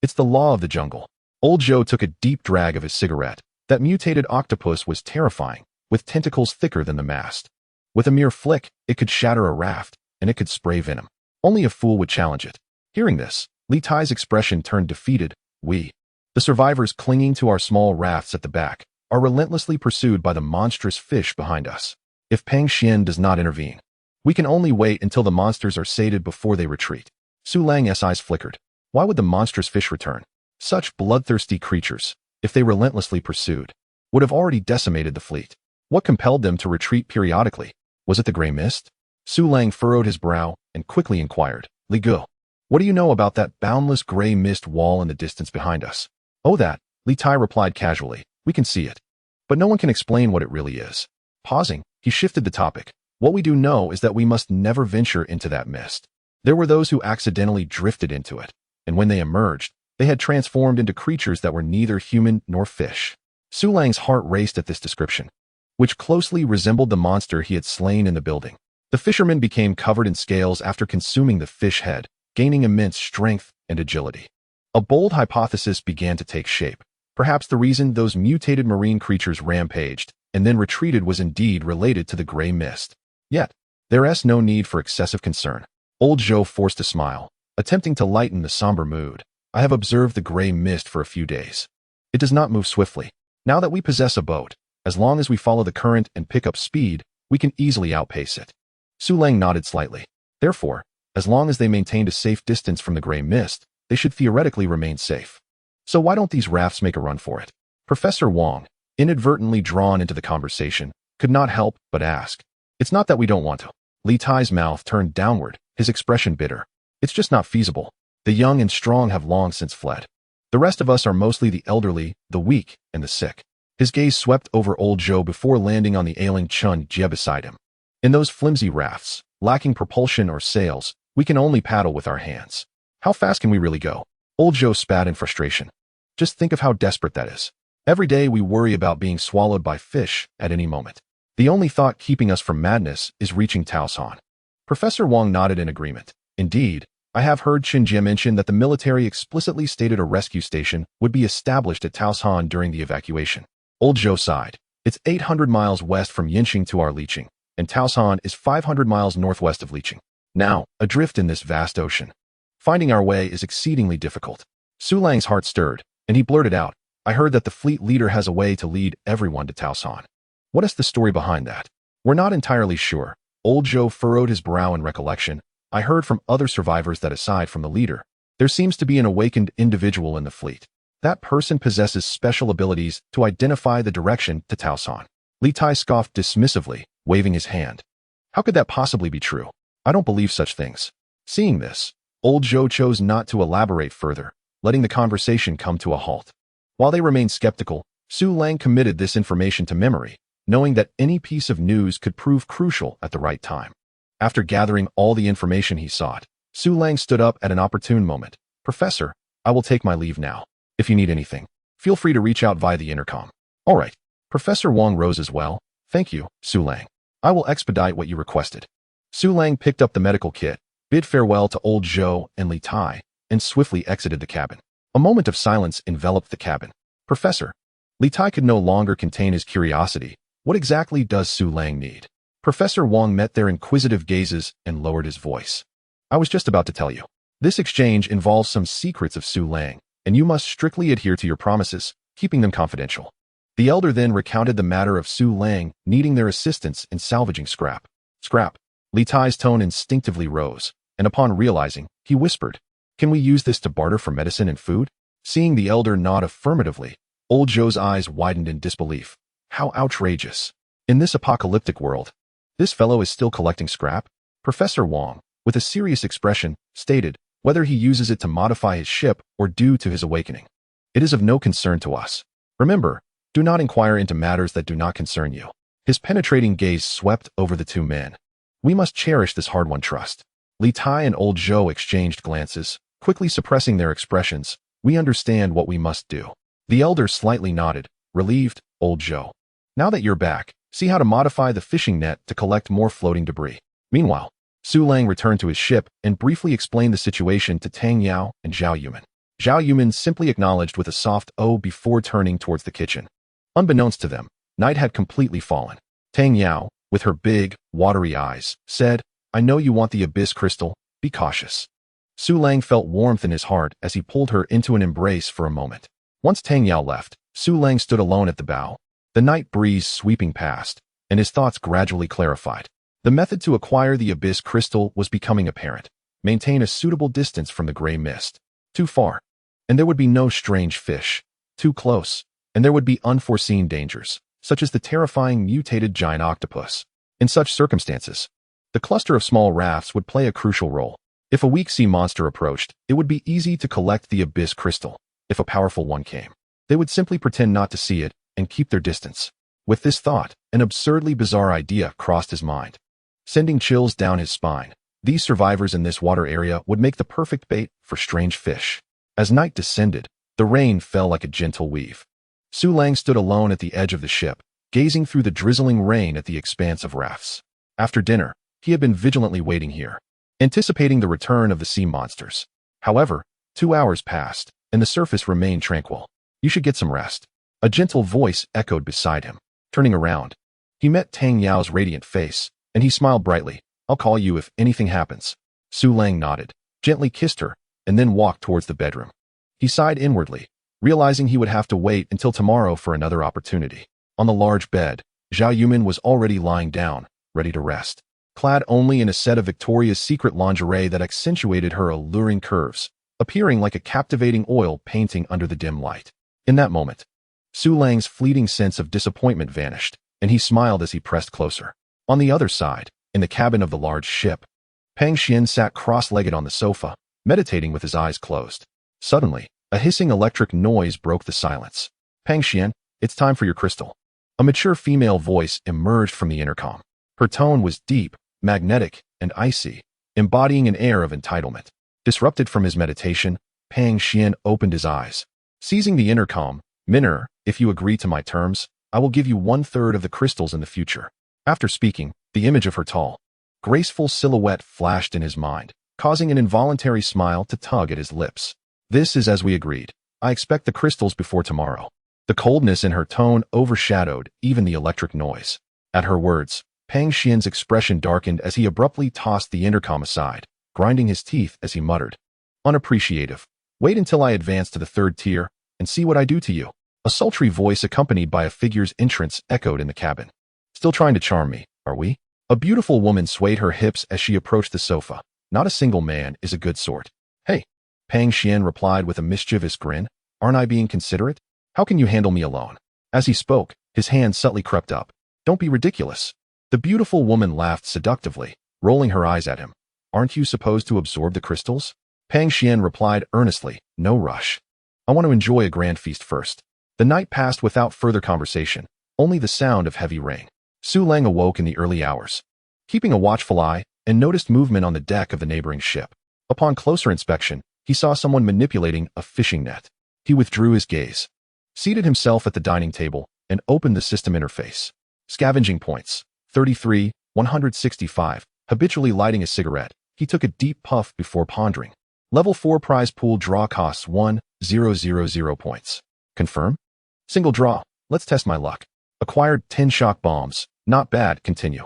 It's the law of the jungle. Old Zhou took a deep drag of his cigarette. That mutated octopus was terrifying, with tentacles thicker than the mast. With a mere flick, it could shatter a raft, and it could spray venom. Only a fool would challenge it. Hearing this, Li Tai's expression turned defeated. We, the survivors clinging to our small rafts at the back, are relentlessly pursued by the monstrous fish behind us. If Pang Xian does not intervene, we can only wait until the monsters are sated before they retreat. Su Lang's eyes flickered. Why would the monstrous fish return? Such bloodthirsty creatures, if they relentlessly pursued, would have already decimated the fleet. What compelled them to retreat periodically? Was it the gray mist? Su Lang furrowed his brow and quickly inquired, Li Gu, what do you know about that boundless gray mist wall in the distance behind us? Oh, that, Li Tai replied casually. We can see it, but no one can explain what it really is. Pausing, he shifted the topic. What we do know is that we must never venture into that mist. There were those who accidentally drifted into it, and when they emerged, they had transformed into creatures that were neither human nor fish. Su Lang's heart raced at this description, which closely resembled the monster he had slain in the building. The fisherman became covered in scales after consuming the fish head, gaining immense strength and agility. A bold hypothesis began to take shape. Perhaps the reason those mutated marine creatures rampaged and then retreated was indeed related to the gray mist. Yet, there is no need for excessive concern. Old Zhou forced a smile, attempting to lighten the somber mood. I have observed the gray mist for a few days. It does not move swiftly. Now that we possess a boat, as long as we follow the current and pick up speed, we can easily outpace it. Su Lang nodded slightly. Therefore, as long as they maintained a safe distance from the gray mist, they should theoretically remain safe. So why don't these rafts make a run for it? Professor Wang, inadvertently drawn into the conversation, could not help but ask. It's not that we don't want to. Li Tai's mouth turned downward, his expression bitter. It's just not feasible. The young and strong have long since fled. The rest of us are mostly the elderly, the weak, and the sick. His gaze swept over Old Zhou before landing on the ailing Chun Jie beside him. In those flimsy rafts, lacking propulsion or sails, we can only paddle with our hands. How fast can we really go? Old Zhou spat in frustration. Just think of how desperate that is. Every day we worry about being swallowed by fish at any moment. The only thought keeping us from madness is reaching Taosan. Professor Wang nodded in agreement. Indeed, I have heard Chen Jie mention that the military explicitly stated a rescue station would be established at Taosan during the evacuation. Old Zhou sighed. It's 800 miles west from Yinqing to our Liqing, and Taosan is 500 miles northwest of Liqing. Now, adrift in this vast ocean, finding our way is exceedingly difficult. Su Lang's heart stirred, and he blurted out, I heard that the fleet leader has a way to lead everyone to Taosan. What is the story behind that? We're not entirely sure. Old Zhou furrowed his brow in recollection. I heard from other survivors that aside from the leader, there seems to be an awakened individual in the fleet. That person possesses special abilities to identify the direction to Taosan. Li Tai scoffed dismissively, waving his hand. How could that possibly be true? I don't believe such things. Seeing this, Old Zhou chose not to elaborate further, letting the conversation come to a halt. While they remained skeptical, Su Lang committed this information to memory, knowing that any piece of news could prove crucial at the right time. After gathering all the information he sought, Su Lang stood up at an opportune moment. Professor, I will take my leave now. If you need anything, feel free to reach out via the intercom. All right. Professor Wang rose as well. Thank you, Su Lang. I will expedite what you requested. Su Lang picked up the medical kit, bid farewell to Old Zhou and Li Tai, and swiftly exited the cabin. A moment of silence enveloped the cabin. Professor, Li Tai could no longer contain his curiosity. What exactly does Su Lang need? Professor Wang met their inquisitive gazes and lowered his voice. I was just about to tell you. This exchange involves some secrets of Su Lang, and you must strictly adhere to your promises, keeping them confidential. The elder then recounted the matter of Su Lang needing their assistance in salvaging scrap. Scrap. Li Tai's tone instinctively rose, and upon realizing, he whispered, "Can we use this to barter for medicine and food?" Seeing the elder nod affirmatively, old Zhou's eyes widened in disbelief. How outrageous. In this apocalyptic world, this fellow is still collecting scrap? Professor Wang, with a serious expression, stated, whether he uses it to modify his ship or due to his awakening. It is of no concern to us. Remember, do not inquire into matters that do not concern you. His penetrating gaze swept over the two men. We must cherish this hard-won trust. Li Tai and old Zhou exchanged glances, quickly suppressing their expressions. We understand what we must do. The elder slightly nodded, relieved. Old Zhou. Now that you're back, see how to modify the fishing net to collect more floating debris. Meanwhile, Su Lang returned to his ship and briefly explained the situation to Tang Yao and Zhao Yuman. Zhao Yuman simply acknowledged with a soft "oh" before turning towards the kitchen. Unbeknownst to them, night had completely fallen. Tang Yao, with her big, watery eyes, said, "I know you want the abyss crystal, be cautious." Su Lang felt warmth in his heart as he pulled her into an embrace for a moment. Once Tang Yao left, Su Lang stood alone at the bow, the night breeze sweeping past, and his thoughts gradually clarified. The method to acquire the abyss crystal was becoming apparent. Maintain a suitable distance from the gray mist. Too far, and there would be no strange fish. Too close, and there would be unforeseen dangers, such as the terrifying mutated giant octopus. In such circumstances, the cluster of small rafts would play a crucial role. If a weak sea monster approached, it would be easy to collect the abyss crystal. If a powerful one came, they would simply pretend not to see it and keep their distance. With this thought, an absurdly bizarre idea crossed his mind, sending chills down his spine. These survivors in this water area would make the perfect bait for strange fish. As night descended, the rain fell like a gentle weave. Su Lang stood alone at the edge of the ship, gazing through the drizzling rain at the expanse of rafts. After dinner, he had been vigilantly waiting here, anticipating the return of the sea monsters. However, 2 hours passed, and the surface remained tranquil. You should get some rest. A gentle voice echoed beside him. Turning around, he met Tang Yao's radiant face, and he smiled brightly. I'll call you if anything happens. Su Lang nodded, gently kissed her, and then walked towards the bedroom. He sighed inwardly, realizing he would have to wait until tomorrow for another opportunity. On the large bed, Zhao Yuman was already lying down, ready to rest, clad only in a set of Victoria's Secret lingerie that accentuated her alluring curves, appearing like a captivating oil painting under the dim light. In that moment, Su Lang's fleeting sense of disappointment vanished, and he smiled as he pressed closer. On the other side, in the cabin of the large ship, Pang Xian sat cross-legged on the sofa, meditating with his eyes closed. Suddenly, a hissing electric noise broke the silence. Pang Xian, it's time for your crystal. A mature female voice emerged from the intercom. Her tone was deep, magnetic, and icy, embodying an air of entitlement. Disrupted from his meditation, Pang Xian opened his eyes. Seizing the intercom, Minner, if you agree to my terms, I will give you 1/3 of the crystals in the future. After speaking, the image of her tall, graceful silhouette flashed in his mind, causing an involuntary smile to tug at his lips. This is as we agreed. I expect the crystals before tomorrow. The coldness in her tone overshadowed even the electric noise. At her words, Pang Xian's expression darkened as he abruptly tossed the intercom aside, grinding his teeth as he muttered, "Unappreciative. Wait until I advance to the 3rd tier and see what I do to you." A sultry voice accompanied by a figure's entrance echoed in the cabin. "Still trying to charm me, are we?" A beautiful woman swayed her hips as she approached the sofa. "Not a single man is a good sort." "Hey," Pang Xian replied with a mischievous grin. "Aren't I being considerate? How can you handle me alone?" As he spoke, his hand subtly crept up. "Don't be ridiculous." The beautiful woman laughed seductively, rolling her eyes at him. "Aren't you supposed to absorb the crystals?" Pang Xian replied earnestly, "No rush. I want to enjoy a grand feast first." The night passed without further conversation, only the sound of heavy rain. Su Lang awoke in the early hours, keeping a watchful eye, and noticed movement on the deck of the neighboring ship. Upon closer inspection, he saw someone manipulating a fishing net. He withdrew his gaze, seated himself at the dining table, and opened the system interface. Scavenging points, 33, 165. Habitually lighting a cigarette, he took a deep puff before pondering. Level 4 prize pool draw costs 1,000 points. Confirm? Single draw. Let's test my luck. Acquired 10 shock bombs. Not bad. Continue.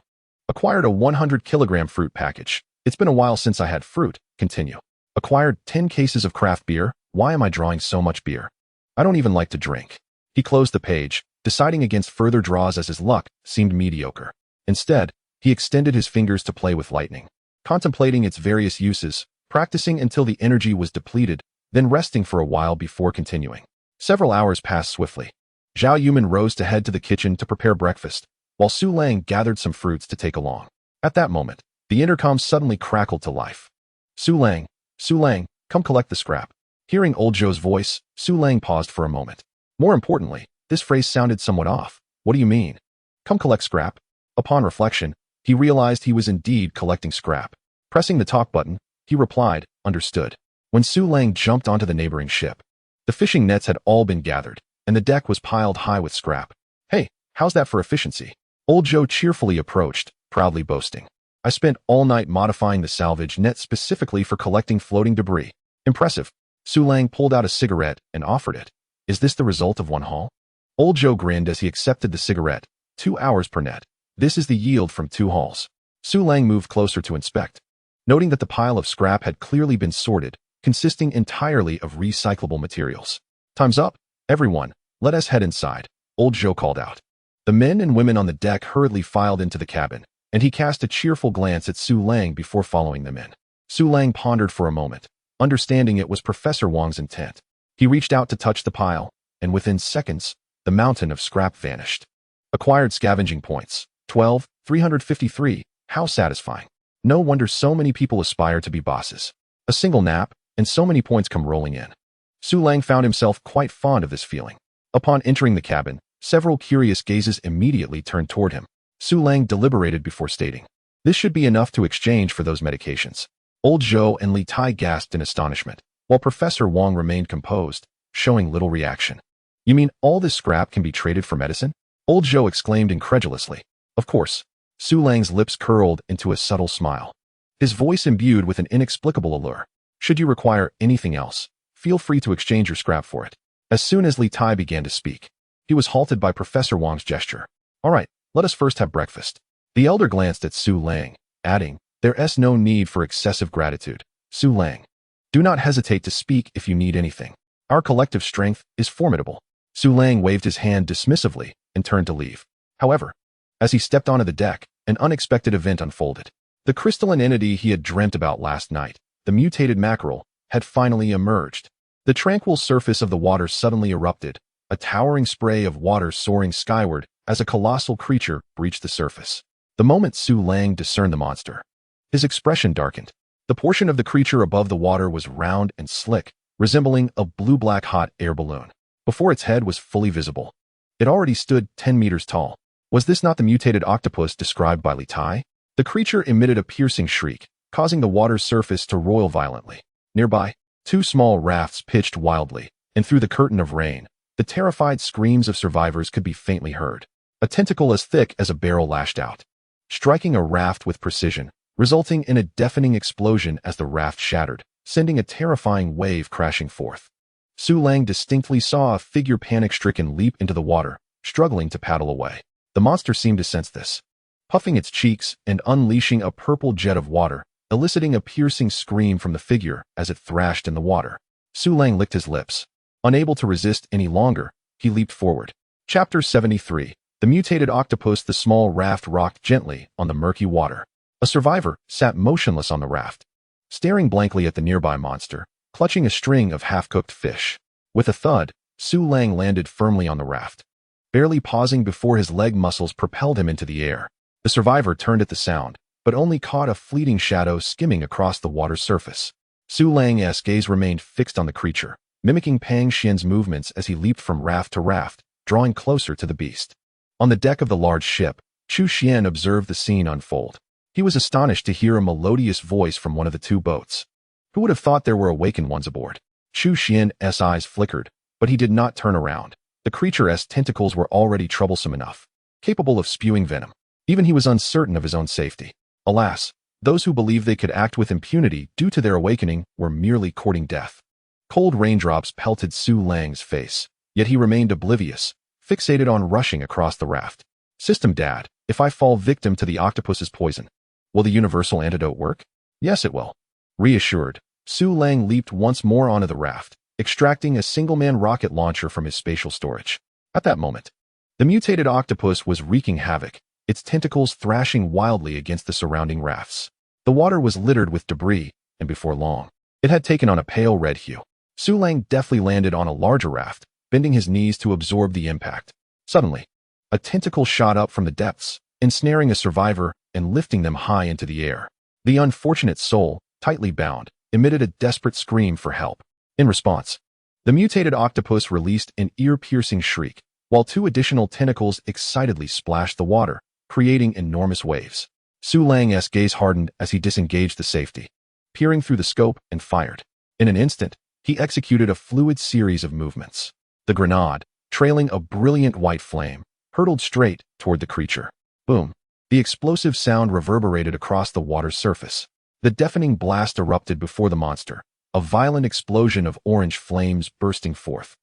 Acquired a 100 kilogram fruit package. It's been a while since I had fruit. Continue. Acquired 10 cases of craft beer. Why am I drawing so much beer? I don't even like to drink. He closed the page, deciding against further draws as his luck seemed mediocre. Instead, he extended his fingers to play with lightning, contemplating its various uses, practicing until the energy was depleted, then resting for a while before continuing. Several hours passed swiftly. Zhao Yuman rose to head to the kitchen to prepare breakfast, while Su Lang gathered some fruits to take along. At that moment, the intercom suddenly crackled to life. Su Lang, come collect the scrap. Hearing old Zhou's voice, Su Lang paused for a moment. More importantly, this phrase sounded somewhat off. What do you mean? Come collect scrap? Upon reflection, he realized he was indeed collecting scrap. Pressing the talk button, he replied, understood. When Su Lang jumped onto the neighboring ship, the fishing nets had all been gathered, and the deck was piled high with scrap. Hey, how's that for efficiency? Old Zhou cheerfully approached, proudly boasting. I spent all night modifying the salvage net specifically for collecting floating debris. Impressive. Su Lang pulled out a cigarette and offered it. Is this the result of one haul? Old Zhou grinned as he accepted the cigarette. 2 hours per net. This is the yield from 2 hauls. Su Lang moved closer to inspect. Noting that the pile of scrap had clearly been sorted, consisting entirely of recyclable materials. Time's up, everyone. Let us head inside, Old Zhou called out. The men and women on the deck hurriedly filed into the cabin, and he cast a cheerful glance at Su Lang before following them in. Su Lang pondered for a moment, understanding it was Professor Wang's intent. He reached out to touch the pile, and within seconds, the mountain of scrap vanished. Acquired scavenging points. 12, 353. How satisfying. No wonder so many people aspire to be bosses. A single nap, and so many points come rolling in. Su Lang found himself quite fond of this feeling. Upon entering the cabin, several curious gazes immediately turned toward him. Su Lang deliberated before stating, this should be enough to exchange for those medications. Old Zhou and Li Tai gasped in astonishment, while Professor Wang remained composed, showing little reaction. You mean all this scrap can be traded for medicine? Old Zhou exclaimed incredulously. Of course. Su Lang's lips curled into a subtle smile, his voice imbued with an inexplicable allure. Should you require anything else, feel free to exchange your scrap for it. As soon as Li Tai began to speak, he was halted by Professor Wang's gesture. All right, let us first have breakfast. The elder glanced at Su Lang, adding, there's no need for excessive gratitude. Su Lang, do not hesitate to speak if you need anything. Our collective strength is formidable. Su Lang waved his hand dismissively and turned to leave. However, as he stepped onto the deck, an unexpected event unfolded. The crystalline entity he had dreamt about last night, the mutated mackerel, had finally emerged. The tranquil surface of the water suddenly erupted, a towering spray of water soaring skyward as a colossal creature breached the surface. The moment Su Lang discerned the monster, his expression darkened. The portion of the creature above the water was round and slick, resembling a blue-black hot air balloon. Before its head was fully visible, it already stood 10 meters tall. Was this not the mutated octopus described by Li Tai? The creature emitted a piercing shriek, causing the water's surface to roil violently. Nearby, 2 small rafts pitched wildly, and through the curtain of rain, the terrified screams of survivors could be faintly heard. A tentacle as thick as a barrel lashed out, striking a raft with precision, resulting in a deafening explosion as the raft shattered, sending a terrifying wave crashing forth. Su Lang distinctly saw a figure panic-stricken leap into the water, struggling to paddle away. The monster seemed to sense this, puffing its cheeks and unleashing a purple jet of water, eliciting a piercing scream from the figure as it thrashed in the water. Su Lang licked his lips. Unable to resist any longer, he leaped forward. Chapter 73. The mutated octopus. The small raft rocked gently on the murky water. A survivor sat motionless on the raft, staring blankly at the nearby monster, clutching a string of half-cooked fish. With a thud, Su Lang landed firmly on the raft, barely pausing before his leg muscles propelled him into the air. The survivor turned at the sound, but only caught a fleeting shadow skimming across the water's surface. Su Lang's gaze remained fixed on the creature, mimicking Pang Xian's movements as he leaped from raft to raft, drawing closer to the beast. On the deck of the large ship, Chu Xian observed the scene unfold. He was astonished to hear a melodious voice from one of the 2 boats. Who would have thought there were awakened ones aboard? Chu Xian's eyes flickered, but he did not turn around. The creature's tentacles were already troublesome enough, capable of spewing venom. Even he was uncertain of his own safety. Alas, those who believed they could act with impunity due to their awakening were merely courting death. Cold raindrops pelted Su Lang's face, yet he remained oblivious, fixated on rushing across the raft. System Dad, if I fall victim to the octopus's poison, will the universal antidote work? Yes, it will. Reassured, Su Lang leaped once more onto the raft, extracting a single-man rocket launcher from his spatial storage. At that moment, the mutated octopus was wreaking havoc, its tentacles thrashing wildly against the surrounding rafts. The water was littered with debris, and before long, it had taken on a pale red hue. Su Lang deftly landed on a larger raft, bending his knees to absorb the impact. Suddenly, a tentacle shot up from the depths, ensnaring a survivor and lifting them high into the air. The unfortunate soul, tightly bound, emitted a desperate scream for help. In response, the mutated octopus released an ear-piercing shriek, while two additional tentacles excitedly splashed the water, creating enormous waves. Su Lang's gaze hardened as he disengaged the safety, peering through the scope and fired. In an instant, he executed a fluid series of movements. The grenade, trailing a brilliant white flame, hurtled straight toward the creature. Boom! The explosive sound reverberated across the water's surface. The deafening blast erupted before the monster, a violent explosion of orange flames bursting forth.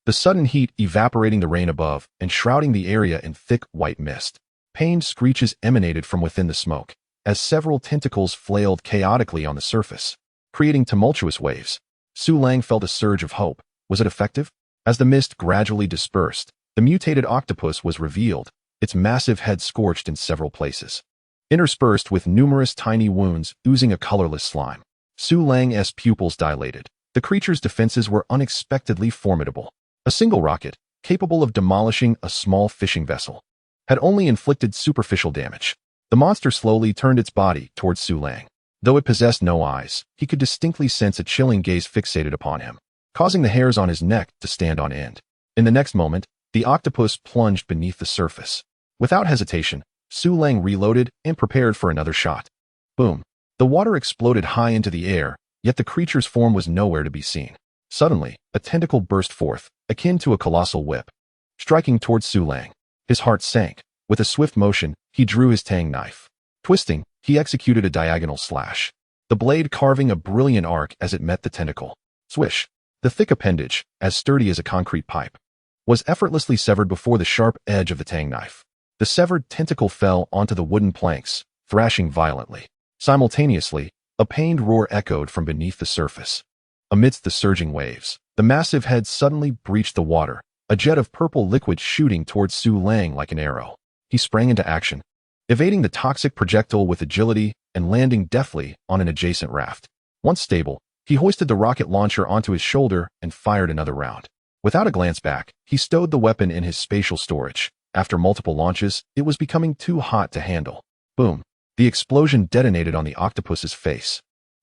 The sudden heat evaporating the rain above and shrouding the area in thick white mist. Pained screeches emanated from within the smoke, as several tentacles flailed chaotically on the surface, creating tumultuous waves. Su Lang felt a surge of hope. Was it effective? As the mist gradually dispersed, the mutated octopus was revealed, its massive head scorched in several places, interspersed with numerous tiny wounds oozing a colorless slime. Su Lang's pupils dilated. The creature's defenses were unexpectedly formidable. A single rocket, capable of demolishing a small fishing vessel, had only inflicted superficial damage. The monster slowly turned its body towards Su Lang. Though it possessed no eyes, he could distinctly sense a chilling gaze fixated upon him, causing the hairs on his neck to stand on end. In the next moment, the octopus plunged beneath the surface. Without hesitation, Su Lang reloaded and prepared for another shot. Boom! The water exploded high into the air, yet the creature's form was nowhere to be seen. Suddenly, a tentacle burst forth, akin to a colossal whip, striking towards Su Lang. His heart sank. With a swift motion, he drew his tang knife. Twisting, he executed a diagonal slash, the blade carving a brilliant arc as it met the tentacle. Swish! The thick appendage, as sturdy as a concrete pipe, was effortlessly severed before the sharp edge of the tang knife. The severed tentacle fell onto the wooden planks, thrashing violently. Simultaneously, a pained roar echoed from beneath the surface. Amidst the surging waves, the massive head suddenly breached the water, a jet of purple liquid shooting towards Su Lang like an arrow. He sprang into action, evading the toxic projectile with agility and landing deftly on an adjacent raft. Once stable, he hoisted the rocket launcher onto his shoulder and fired another round. Without a glance back, he stowed the weapon in his spatial storage. After multiple launches, it was becoming too hot to handle. Boom! The explosion detonated on the octopus's face.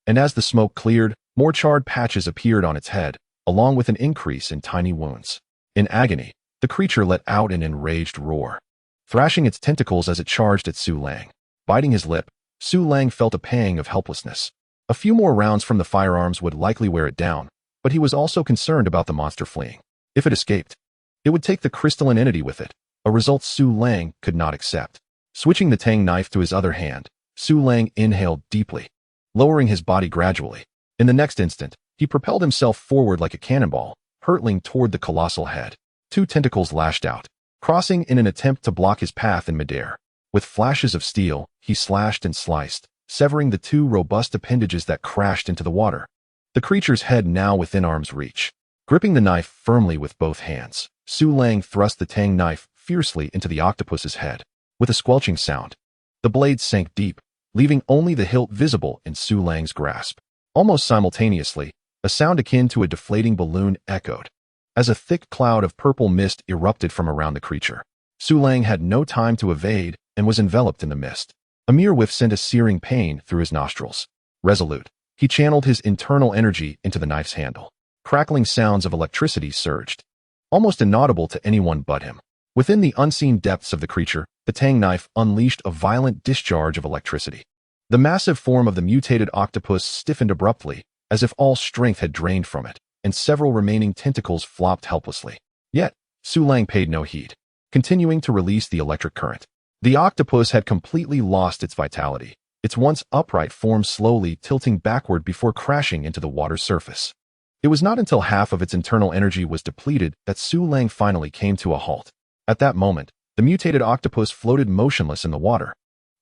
And as the smoke cleared, more charred patches appeared on its head, along with an increase in tiny wounds. In agony, the creature let out an enraged roar, thrashing its tentacles as it charged at Su Lang. Biting his lip, Su Lang felt a pang of helplessness. A few more rounds from the firearms would likely wear it down, but he was also concerned about the monster fleeing. If it escaped, it would take the crystalline entity with it, a result Su Lang could not accept. Switching the tang knife to his other hand, Su Lang inhaled deeply, lowering his body gradually. In the next instant, he propelled himself forward like a cannonball, hurtling toward the colossal head. Two tentacles lashed out, crossing in an attempt to block his path in midair. With flashes of steel, he slashed and sliced, severing the two robust appendages that crashed into the water. The creature's head now within arm's reach. Gripping the knife firmly with both hands, Su Lang thrust the tang knife fiercely into the octopus's head. With a squelching sound, the blade sank deep, leaving only the hilt visible in Su Lang's grasp. Almost simultaneously, a sound akin to a deflating balloon echoed, as a thick cloud of purple mist erupted from around the creature. Su Lang had no time to evade and was enveloped in the mist. A mere whiff sent a searing pain through his nostrils. Resolute, he channeled his internal energy into the knife's handle. Crackling sounds of electricity surged, almost inaudible to anyone but him. Within the unseen depths of the creature, the tang knife unleashed a violent discharge of electricity. The massive form of the mutated octopus stiffened abruptly, as if all strength had drained from it, and several remaining tentacles flopped helplessly. Yet, Su Lang paid no heed, continuing to release the electric current. The octopus had completely lost its vitality, its once upright form slowly tilting backward before crashing into the water's surface. It was not until half of its internal energy was depleted that Su Lang finally came to a halt. At that moment, the mutated octopus floated motionless in the water,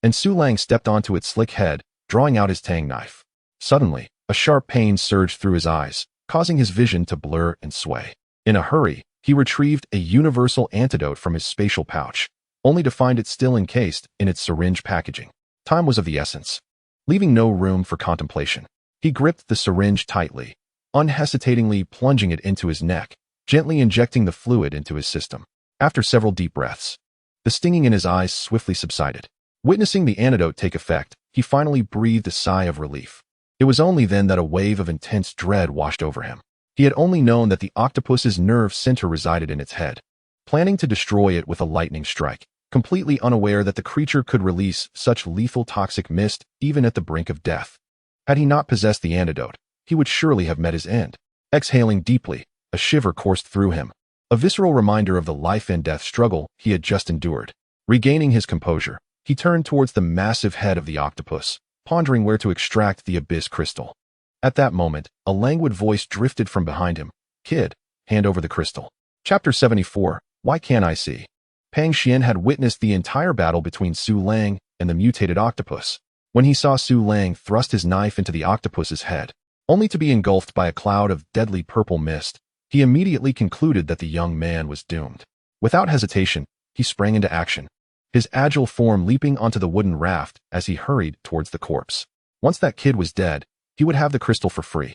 and Su Lang stepped onto its slick head, drawing out his tang knife. Suddenly, A sharp pain surged through his eyes, causing his vision to blur and sway. In a hurry, he retrieved a universal antidote from his spatial pouch, only to find it still encased in its syringe packaging. Time was of the essence. Leaving no room for contemplation, he gripped the syringe tightly, unhesitatingly plunging it into his neck, gently injecting the fluid into his system. After several deep breaths, the stinging in his eyes swiftly subsided. Witnessing the antidote take effect, he finally breathed a sigh of relief. It was only then that a wave of intense dread washed over him. He had only known that the octopus's nerve center resided in its head, planning to destroy it with a lightning strike, completely unaware that the creature could release such lethal toxic mist even at the brink of death. Had he not possessed the antidote, he would surely have met his end. Exhaling deeply, a shiver coursed through him, a visceral reminder of the life and death struggle he had just endured. Regaining his composure, he turned towards the massive head of the octopus, pondering where to extract the abyss crystal. At that moment, a languid voice drifted from behind him. "Kid, hand over the crystal." Chapter 74, Why Can't I See? Pang Xian had witnessed the entire battle between Su Lang and the mutated octopus. When he saw Su Lang thrust his knife into the octopus's head, only to be engulfed by a cloud of deadly purple mist, he immediately concluded that the young man was doomed. Without hesitation, he sprang into action, his agile form leaping onto the wooden raft as he hurried towards the corpse. Once that kid was dead, he would have the crystal for free.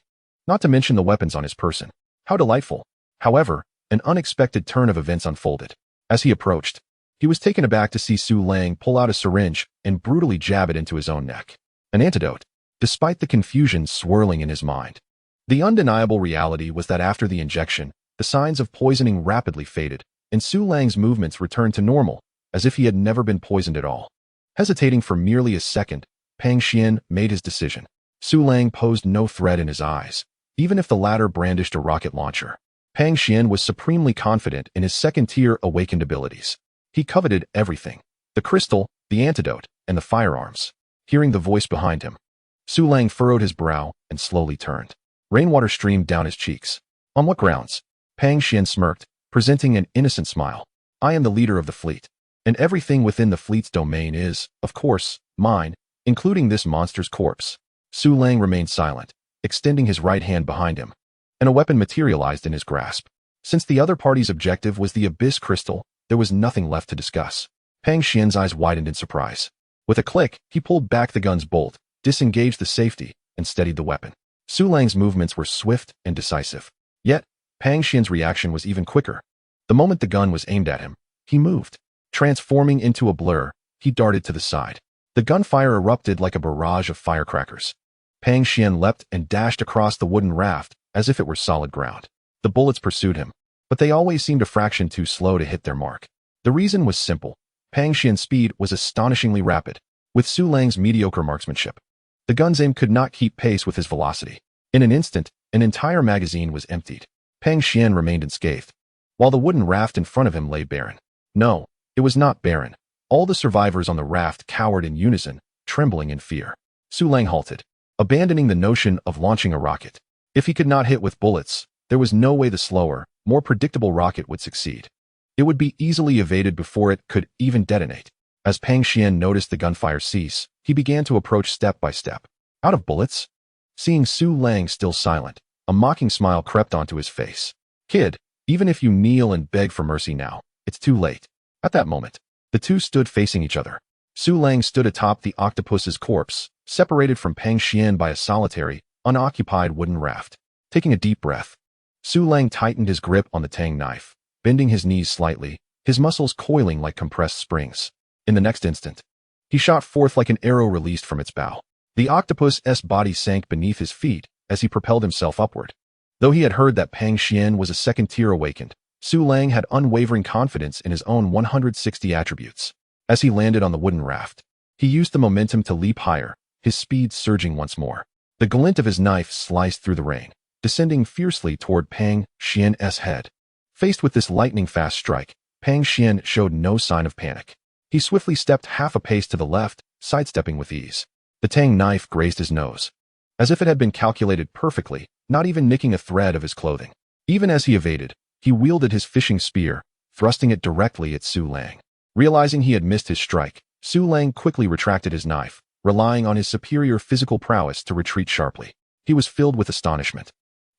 Not to mention the weapons on his person. How delightful. However, an unexpected turn of events unfolded. As he approached, he was taken aback to see Su Lang pull out a syringe and brutally jab it into his own neck. An antidote, despite the confusion swirling in his mind. The undeniable reality was that after the injection, the signs of poisoning rapidly faded, and Su Lang's movements returned to normal, as if he had never been poisoned at all. Hesitating for merely a second, Pang Xian made his decision. Su Lang posed no threat in his eyes, even if the latter brandished a rocket launcher. Pang Xian was supremely confident in his second-tier awakened abilities. He coveted everything: the crystal, the antidote, and the firearms. Hearing the voice behind him, Su Lang furrowed his brow and slowly turned. Rainwater streamed down his cheeks. On what grounds? Pang Xian smirked, presenting an innocent smile. I am the leader of the fleet, and everything within the fleet's domain is, of course, mine, including this monster's corpse. Su Lang remained silent, extending his right hand behind him, and a weapon materialized in his grasp. Since the other party's objective was the abyss crystal, there was nothing left to discuss. Pang Xian's eyes widened in surprise. With a click, he pulled back the gun's bolt, disengaged the safety, and steadied the weapon. Su Lang's movements were swift and decisive. Yet, Pang Xian's reaction was even quicker. The moment the gun was aimed at him, he moved. Transforming into a blur, he darted to the side. The gunfire erupted like a barrage of firecrackers. Pang Xian leapt and dashed across the wooden raft as if it were solid ground. The bullets pursued him, but they always seemed a fraction too slow to hit their mark. The reason was simple. Pang Xian's speed was astonishingly rapid, with Su Lang's mediocre marksmanship. The gun's aim could not keep pace with his velocity. In an instant, an entire magazine was emptied. Pang Xian remained unscathed, while the wooden raft in front of him lay barren. No, it was not barren. All the survivors on the raft cowered in unison, trembling in fear. Su Lang halted, abandoning the notion of launching a rocket. If he could not hit with bullets, there was no way the slower, more predictable rocket would succeed. It would be easily evaded before it could even detonate. As Pang Xian noticed the gunfire cease, he began to approach step by step. Out of bullets? Seeing Su Lang still silent, a mocking smile crept onto his face. Kid, even if you kneel and beg for mercy now, it's too late. At that moment, the two stood facing each other. Su Lang stood atop the octopus's corpse, separated from Pang Xian by a solitary, unoccupied wooden raft. Taking a deep breath, Su Lang tightened his grip on the tang knife, bending his knees slightly, his muscles coiling like compressed springs. In the next instant, he shot forth like an arrow released from its bow. The octopus's body sank beneath his feet as he propelled himself upward. Though he had heard that Pang Xian was a second-tier awakened, Su Lang had unwavering confidence in his own 160 attributes. As he landed on the wooden raft, he used the momentum to leap higher, his speed surging once more. The glint of his knife sliced through the rain, descending fiercely toward Pang Xian's head. Faced with this lightning-fast strike, Pang Xian showed no sign of panic. He swiftly stepped half a pace to the left, sidestepping with ease. The tang knife grazed his nose, as if it had been calculated perfectly, not even nicking a thread of his clothing. Even as he evaded, he wielded his fishing spear, thrusting it directly at Su Lang. Realizing he had missed his strike, Su Lang quickly retracted his knife, relying on his superior physical prowess to retreat sharply. he was filled with astonishment.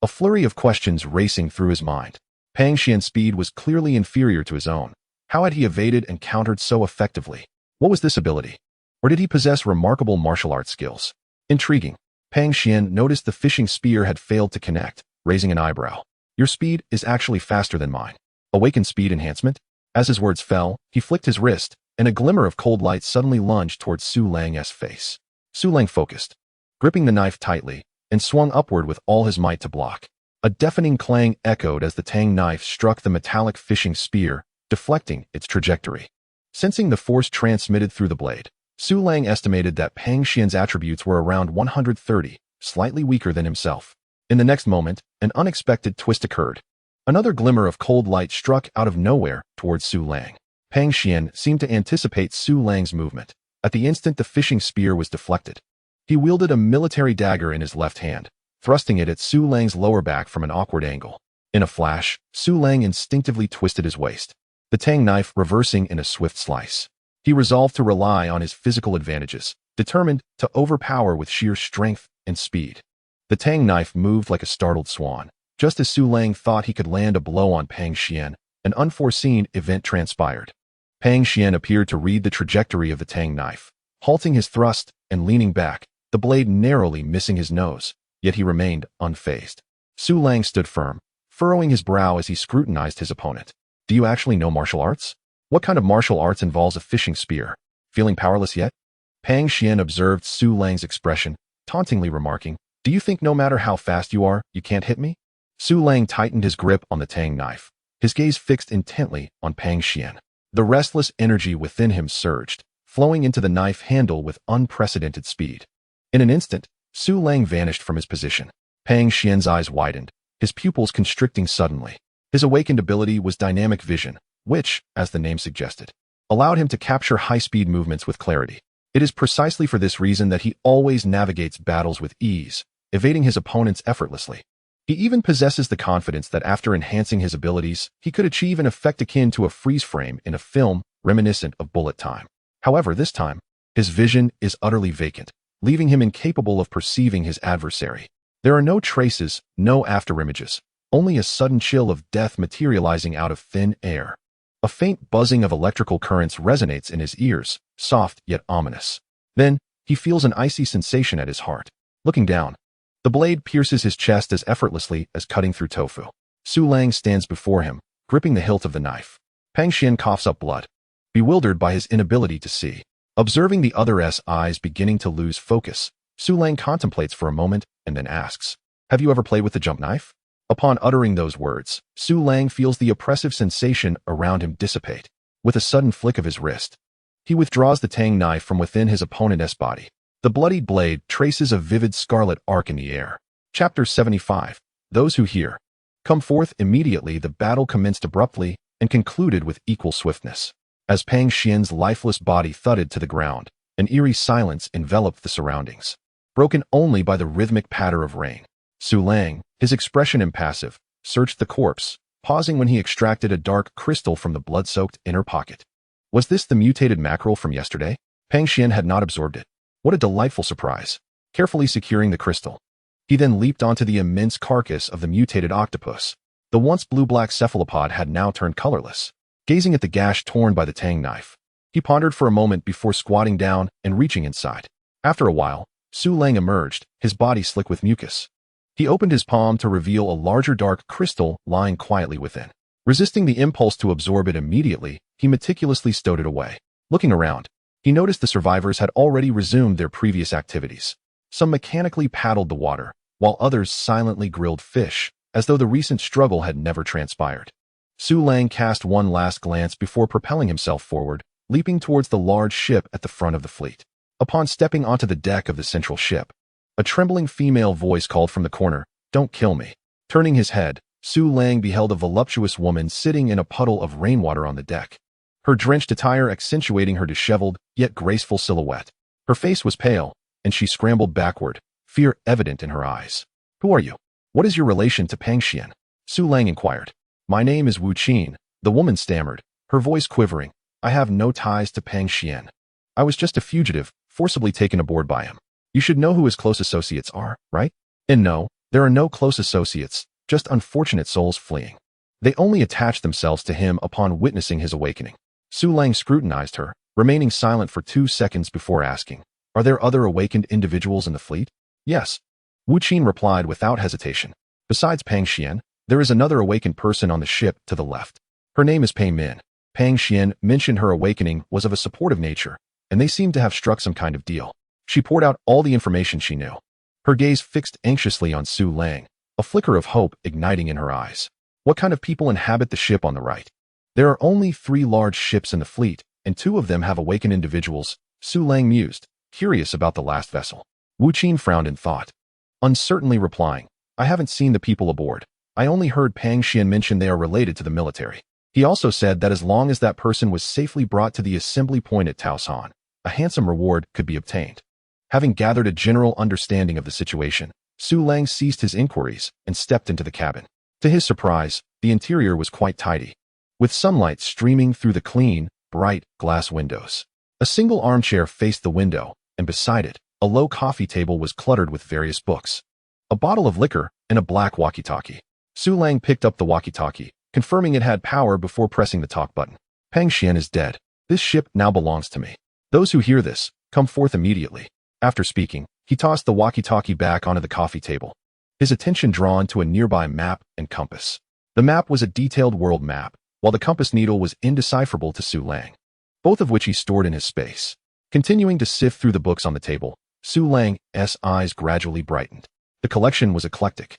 A flurry of questions racing through his mind. Pang Xian's speed was clearly inferior to his own. How had he evaded and countered so effectively? What was this ability? Or did he possess remarkable martial arts skills? Intriguing. Pang Xian noticed the fishing spear had failed to connect, raising an eyebrow. Your speed is actually faster than mine. Awakened speed enhancement? As his words fell, he flicked his wrist, and a glimmer of cold light suddenly lunged towards Su Lang's face. Su Lang focused, gripping the knife tightly, and swung upward with all his might to block. A deafening clang echoed as the tang knife struck the metallic fishing spear, deflecting its trajectory. Sensing the force transmitted through the blade, Su Lang estimated that Pang Xian's attributes were around 130, slightly weaker than himself. In the next moment, an unexpected twist occurred. Another glimmer of cold light struck out of nowhere towards Su Lang. Pang Xian seemed to anticipate Su Lang's movement. At the instant the fishing spear was deflected, he wielded a military dagger in his left hand, thrusting it at Su Lang's lower back from an awkward angle. In a flash, Su Lang instinctively twisted his waist, the tang knife reversing in a swift slice. He resolved to rely on his physical advantages, determined to overpower with sheer strength and speed. The tang knife moved like a startled swan. Just as Su Lang thought he could land a blow on Pang Xian, an unforeseen event transpired. Pang Xian appeared to read the trajectory of the tang knife, halting his thrust and leaning back, the blade narrowly missing his nose, yet he remained unfazed. Su Lang stood firm, furrowing his brow as he scrutinized his opponent. Do you actually know martial arts? What kind of martial arts involves a fishing spear? Feeling powerless yet? Pang Xian observed Su Lang's expression, tauntingly remarking, do you think no matter how fast you are, you can't hit me? Su Lang tightened his grip on the tang knife, his gaze fixed intently on Pang Xian. The restless energy within him surged, flowing into the knife handle with unprecedented speed. In an instant, Su Lang vanished from his position. Pang Xian's eyes widened, his pupils constricting suddenly. His awakened ability was dynamic vision, which, as the name suggested, allowed him to capture high-speed movements with clarity. It is precisely for this reason that he always navigates battles with ease, evading his opponents effortlessly. He even possesses the confidence that after enhancing his abilities, he could achieve an effect akin to a freeze frame in a film reminiscent of bullet time. However, this time, his vision is utterly vacant, leaving him incapable of perceiving his adversary. There are no traces, no afterimages, only a sudden chill of death materializing out of thin air. A faint buzzing of electrical currents resonates in his ears, soft yet ominous. Then, he feels an icy sensation at his heart. Looking down, the blade pierces his chest as effortlessly as cutting through tofu. Su Lang stands before him, gripping the hilt of the knife. Pang Xian coughs up blood, bewildered by his inability to see. Observing the other's eyes beginning to lose focus, Su Lang contemplates for a moment and then asks, have you ever played with the jump knife? Upon uttering those words, Su Lang feels the oppressive sensation around him dissipate. With a sudden flick of his wrist, he withdraws the tang knife from within his opponent's body. The bloodied blade traces a vivid scarlet arc in the air. Chapter 75. Those who hear. Come forth immediately. The battle commenced abruptly and concluded with equal swiftness. As Pang Xian's lifeless body thudded to the ground, an eerie silence enveloped the surroundings, broken only by the rhythmic patter of rain. Su Lang, his expression impassive, searched the corpse, pausing when he extracted a dark crystal from the blood-soaked inner pocket. Was this the mutated mackerel from yesterday? Pang Xian had not absorbed it. What a delightful surprise. Carefully securing the crystal, he then leaped onto the immense carcass of the mutated octopus. The once blue-black cephalopod had now turned colorless. Gazing at the gash torn by the tang knife, he pondered for a moment before squatting down and reaching inside. After a while, Su Lang emerged, his body slick with mucus. He opened his palm to reveal a larger dark crystal lying quietly within. Resisting the impulse to absorb it immediately, he meticulously stowed it away. Looking around, he noticed the survivors had already resumed their previous activities. Some mechanically paddled the water, while others silently grilled fish, as though the recent struggle had never transpired. Su Lang cast one last glance before propelling himself forward, leaping towards the large ship at the front of the fleet. Upon stepping onto the deck of the central ship, a trembling female voice called from the corner, "Don't kill me." Turning his head, Su Lang beheld a voluptuous woman sitting in a puddle of rainwater on the deck, her drenched attire accentuating her disheveled yet graceful silhouette. Her face was pale, and she scrambled backward, fear evident in her eyes. "Who are you? What is your relation to Pang Xian?" Su Lang inquired. "My name is Wu Qin," the woman stammered, her voice quivering. "I have no ties to Pang Xian. I was just a fugitive, forcibly taken aboard by him. You should know who his close associates are, right?" And no, there are no close associates, just unfortunate souls fleeing. They only attached themselves to him upon witnessing his awakening. Su Lang scrutinized her, remaining silent for 2 seconds before asking, "Are there other awakened individuals in the fleet?" "Yes," Wu Qin replied without hesitation. "Besides Pang Xian, there is another awakened person on the ship to the left. Her name is Pei Min." Pang Xian mentioned her awakening was of a supportive nature, and they seemed to have struck some kind of deal. She poured out all the information she knew. Her gaze fixed anxiously on Su Lang, a flicker of hope igniting in her eyes. "What kind of people inhabit the ship on the right?" "There are only 3 large ships in the fleet, and 2 of them have awakened individuals," Su Lang mused, curious about the last vessel. Wu Qin frowned in thought, uncertainly replying, "I haven't seen the people aboard. I only heard Pang Xian mention they are related to the military. He also said that as long as that person was safely brought to the assembly point at Taosan, a handsome reward could be obtained." Having gathered a general understanding of the situation, Su Lang ceased his inquiries and stepped into the cabin. To his surprise, the interior was quite tidy, with sunlight streaming through the clean, bright glass windows. A single armchair faced the window, and beside it, a low coffee table was cluttered with various books, a bottle of liquor, and a black walkie-talkie. Su Lang picked up the walkie-talkie, confirming it had power before pressing the talk button. "Pang Xian is dead. This ship now belongs to me. Those who hear this, come forth immediately." After speaking, he tossed the walkie-talkie back onto the coffee table, his attention drawn to a nearby map and compass. The map was a detailed world map, while the compass needle was indecipherable to Su Lang, both of which he stored in his space. Continuing to sift through the books on the table, Su Lang's eyes gradually brightened. The collection was eclectic,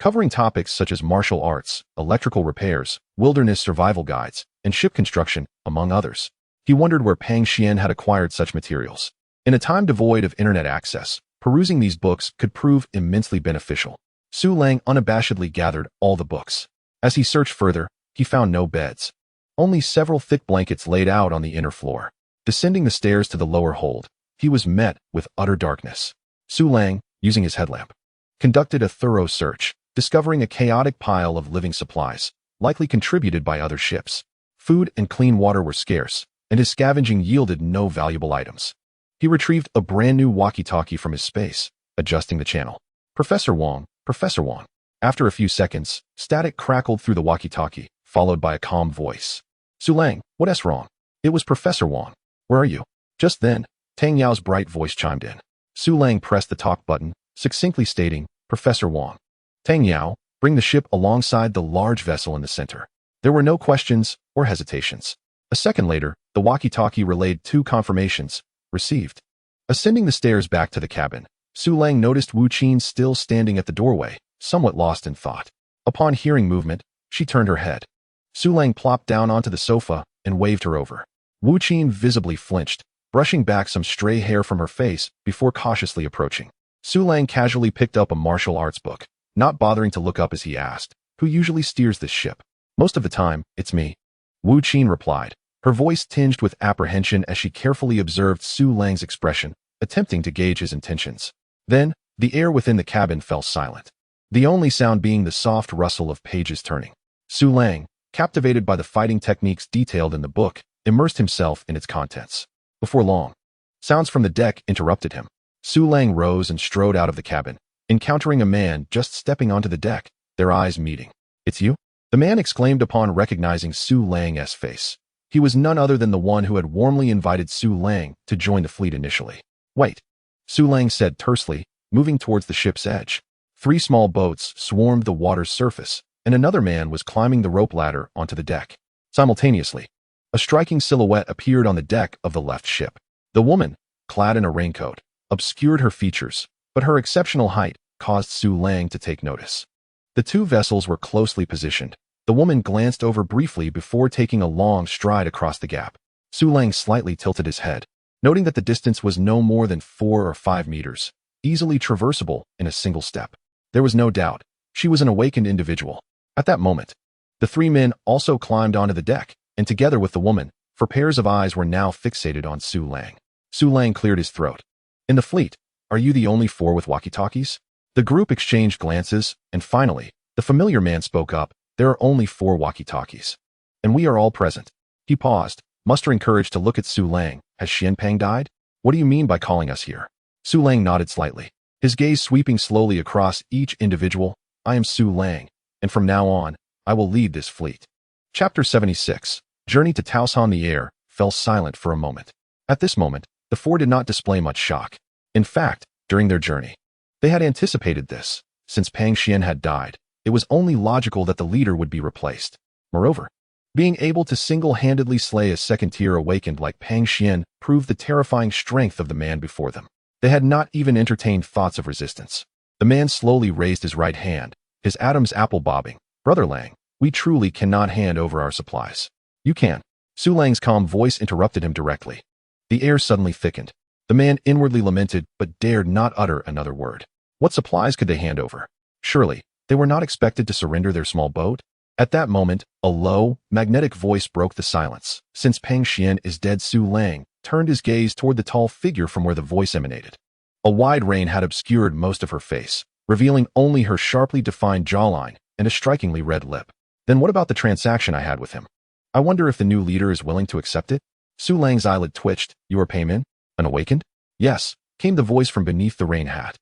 covering topics such as martial arts, electrical repairs, wilderness survival guides, and ship construction, among others. He wondered where Pang Xian had acquired such materials. In a time devoid of internet access, perusing these books could prove immensely beneficial. Su Lang unabashedly gathered all the books. As he searched further, he found no beds, only several thick blankets laid out on the inner floor. Descending the stairs to the lower hold, he was met with utter darkness. Su Lang, using his headlamp, conducted a thorough search, discovering a chaotic pile of living supplies, likely contributed by other ships. Food and clean water were scarce, and his scavenging yielded no valuable items. He retrieved a brand new walkie-talkie from his space, adjusting the channel. "Professor Wong, Professor Wong." After a few seconds, static crackled through the walkie-talkie, followed by a calm voice. "Su Lang, what's wrong?" It was Professor Wong. "Where are you?" Just then, Tang Yao's bright voice chimed in. Su Lang pressed the talk button, succinctly stating, "Professor Wong." "Tang Yao, bring the ship alongside the large vessel in the center." There were no questions or hesitations. A second later, the walkie-talkie relayed 2 confirmations. Received. Ascending the stairs back to the cabin, Su Lang noticed Wu Qin still standing at the doorway, somewhat lost in thought. Upon hearing movement, she turned her head. Su Lang plopped down onto the sofa and waved her over. Wu Qin visibly flinched, brushing back some stray hair from her face before cautiously approaching. Su Lang casually picked up a martial arts book, not bothering to look up as he asked, "Who usually steers this ship?" "Most of the time, it's me," Wu Qin replied, her voice tinged with apprehension as she carefully observed Su Lang's expression, attempting to gauge his intentions. Then, the air within the cabin fell silent, the only sound being the soft rustle of pages turning. Su Lang, captivated by the fighting techniques detailed in the book, immersed himself in its contents. Before long, sounds from the deck interrupted him. Su Lang rose and strode out of the cabin, encountering a man just stepping onto the deck, their eyes meeting. "It's you?" the man exclaimed upon recognizing Su Lang's face. He was none other than the one who had warmly invited Su Lang to join the fleet initially. "Wait," Su Lang said tersely, moving towards the ship's edge. 3 small boats swarmed the water's surface, and another man was climbing the rope ladder onto the deck. Simultaneously, a striking silhouette appeared on the deck of the left ship. The woman, clad in a raincoat, obscured her features, but her exceptional height caused Su Lang to take notice. The 2 vessels were closely positioned. The woman glanced over briefly before taking a long stride across the gap. Su Lang slightly tilted his head, noting that the distance was no more than 4 or 5 meters, easily traversable in a single step. There was no doubt, she was an awakened individual. At that moment, the 3 men also climbed onto the deck, and together with the woman, for pairs of eyes were now fixated on Su Lang. Su Lang cleared his throat. "In the fleet, are you the only 4 with walkie-talkies?" The group exchanged glances, and finally, the familiar man spoke up. "There are only 4 walkie-talkies, and we are all present." He paused, mustering courage to look at Su Lang. "Has Xianpeng died? What do you mean by calling us here?" Su Lang nodded slightly. his gaze sweeping slowly across each individual. I am Su Lang, and from now on, I will lead this fleet. Chapter 76. Journey to Taosan. The air fell silent for a moment. At this moment, the four did not display much shock. In fact, during their journey, they had anticipated this. Since Pang Xian had died, it was only logical that the leader would be replaced. Moreover, being able to single-handedly slay a second-tier awakened like Pang Xian proved the terrifying strength of the man before them. They had not even entertained thoughts of resistance. The man slowly raised his right hand, his Adam's apple bobbing. Brother Lang, we truly cannot hand over our supplies. You can. Su Lang's calm voice interrupted him directly. The air suddenly thickened. The man inwardly lamented but dared not utter another word. What supplies could they hand over? Surely, they were not expected to surrender their small boat? At that moment, a low, magnetic voice broke the silence. Since Pang Xian is dead, Su Lang turned his gaze toward the tall figure from where the voice emanated. A wide rain had obscured most of her face, revealing only her sharply defined jawline and a strikingly red lip. Then what about the transaction I had with him? I wonder if the new leader is willing to accept it? Su Lang's eyelid twitched. You are Paymin? An awakened? Yes, came the voice from beneath the rain hat.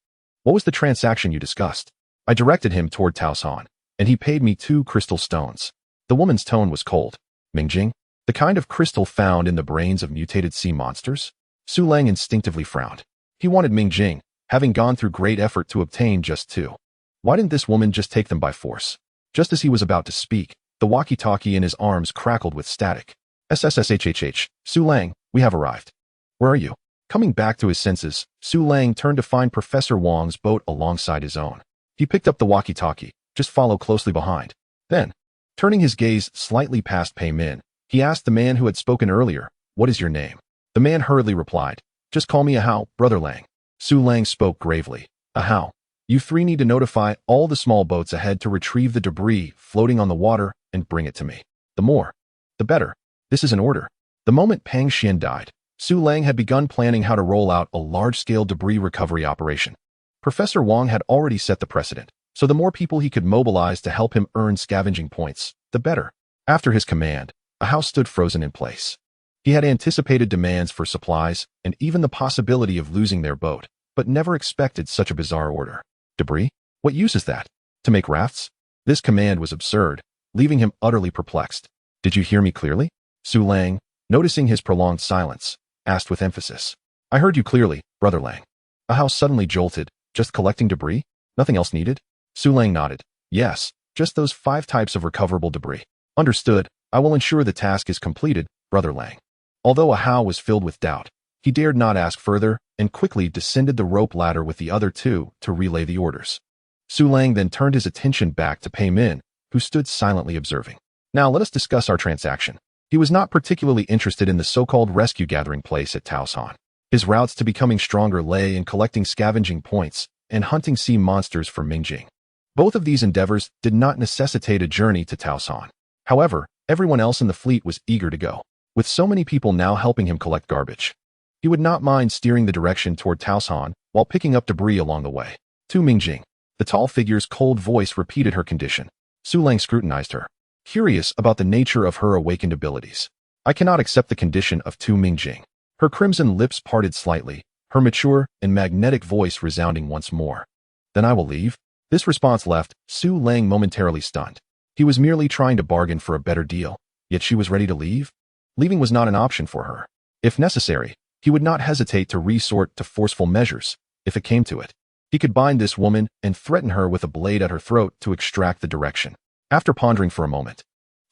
What was the transaction you discussed? I directed him toward Taosan, and he paid me 2 crystal stones. The woman's tone was cold. Mingjing? The kind of crystal found in the brains of mutated sea monsters? Su Lang instinctively frowned. He wanted Mingjing, having gone through great effort to obtain just 2. Why didn't this woman just take them by force? Just as he was about to speak, the walkie-talkie in his arms crackled with static. SSSHHH, Su Lang, we have arrived. Where are you? Coming back to his senses, Su Lang turned to find Professor Wang's boat alongside his own. He picked up the walkie-talkie, just follow closely behind. Then, turning his gaze slightly past Paymin, he asked the man who had spoken earlier, what is your name? The man hurriedly replied, just call me Ahao, Brother Lang. Su Lang spoke gravely. Ahao, you 3 need to notify all the small boats ahead to retrieve the debris floating on the water and bring it to me. The more, the better. This is an order. The moment Pang Xian died, Su Lang had begun planning how to roll out a large-scale debris recovery operation. Professor Wang had already set the precedent, so the more people he could mobilize to help him earn scavenging points, the better. After his command, Ahao stood frozen in place. He had anticipated demands for supplies and even the possibility of losing their boat, but never expected such a bizarre order. Debris? What use is that? To make rafts? This command was absurd, leaving him utterly perplexed. Did you hear me clearly? Su Lang, noticing his prolonged silence, asked with emphasis. I heard you clearly, Brother Lang. Ahao suddenly jolted. Just collecting debris? Nothing else needed? Su Lang nodded. Yes, just those 5 types of recoverable debris. Understood. I will ensure the task is completed, Brother Lang. Although Ahao was filled with doubt, he dared not ask further and quickly descended the rope ladder with the other 2 to relay the orders. Su Lang then turned his attention back to Paymin, who stood silently observing. Now let us discuss our transaction. He was not particularly interested in the so-called rescue gathering place at Taosan. His routes to becoming stronger lay in collecting scavenging points and hunting sea monsters for Mingjing. Both of these endeavors did not necessitate a journey to Taosan. However, everyone else in the fleet was eager to go. With so many people now helping him collect garbage, he would not mind steering the direction toward Taosan while picking up debris along the way. To Mingjing, the tall figure's cold voice repeated her condition. Su Lang scrutinized her, curious about the nature of her awakened abilities. I cannot accept the condition of Tu Mingjing. Her crimson lips parted slightly, her mature and magnetic voice resounding once more. Then I will leave. This response left Su Lang momentarily stunned. He was merely trying to bargain for a better deal, yet she was ready to leave? Leaving was not an option for her. If necessary, he would not hesitate to resort to forceful measures, if it came to it. He could bind this woman and threaten her with a blade at her throat to extract the direction. After pondering for a moment,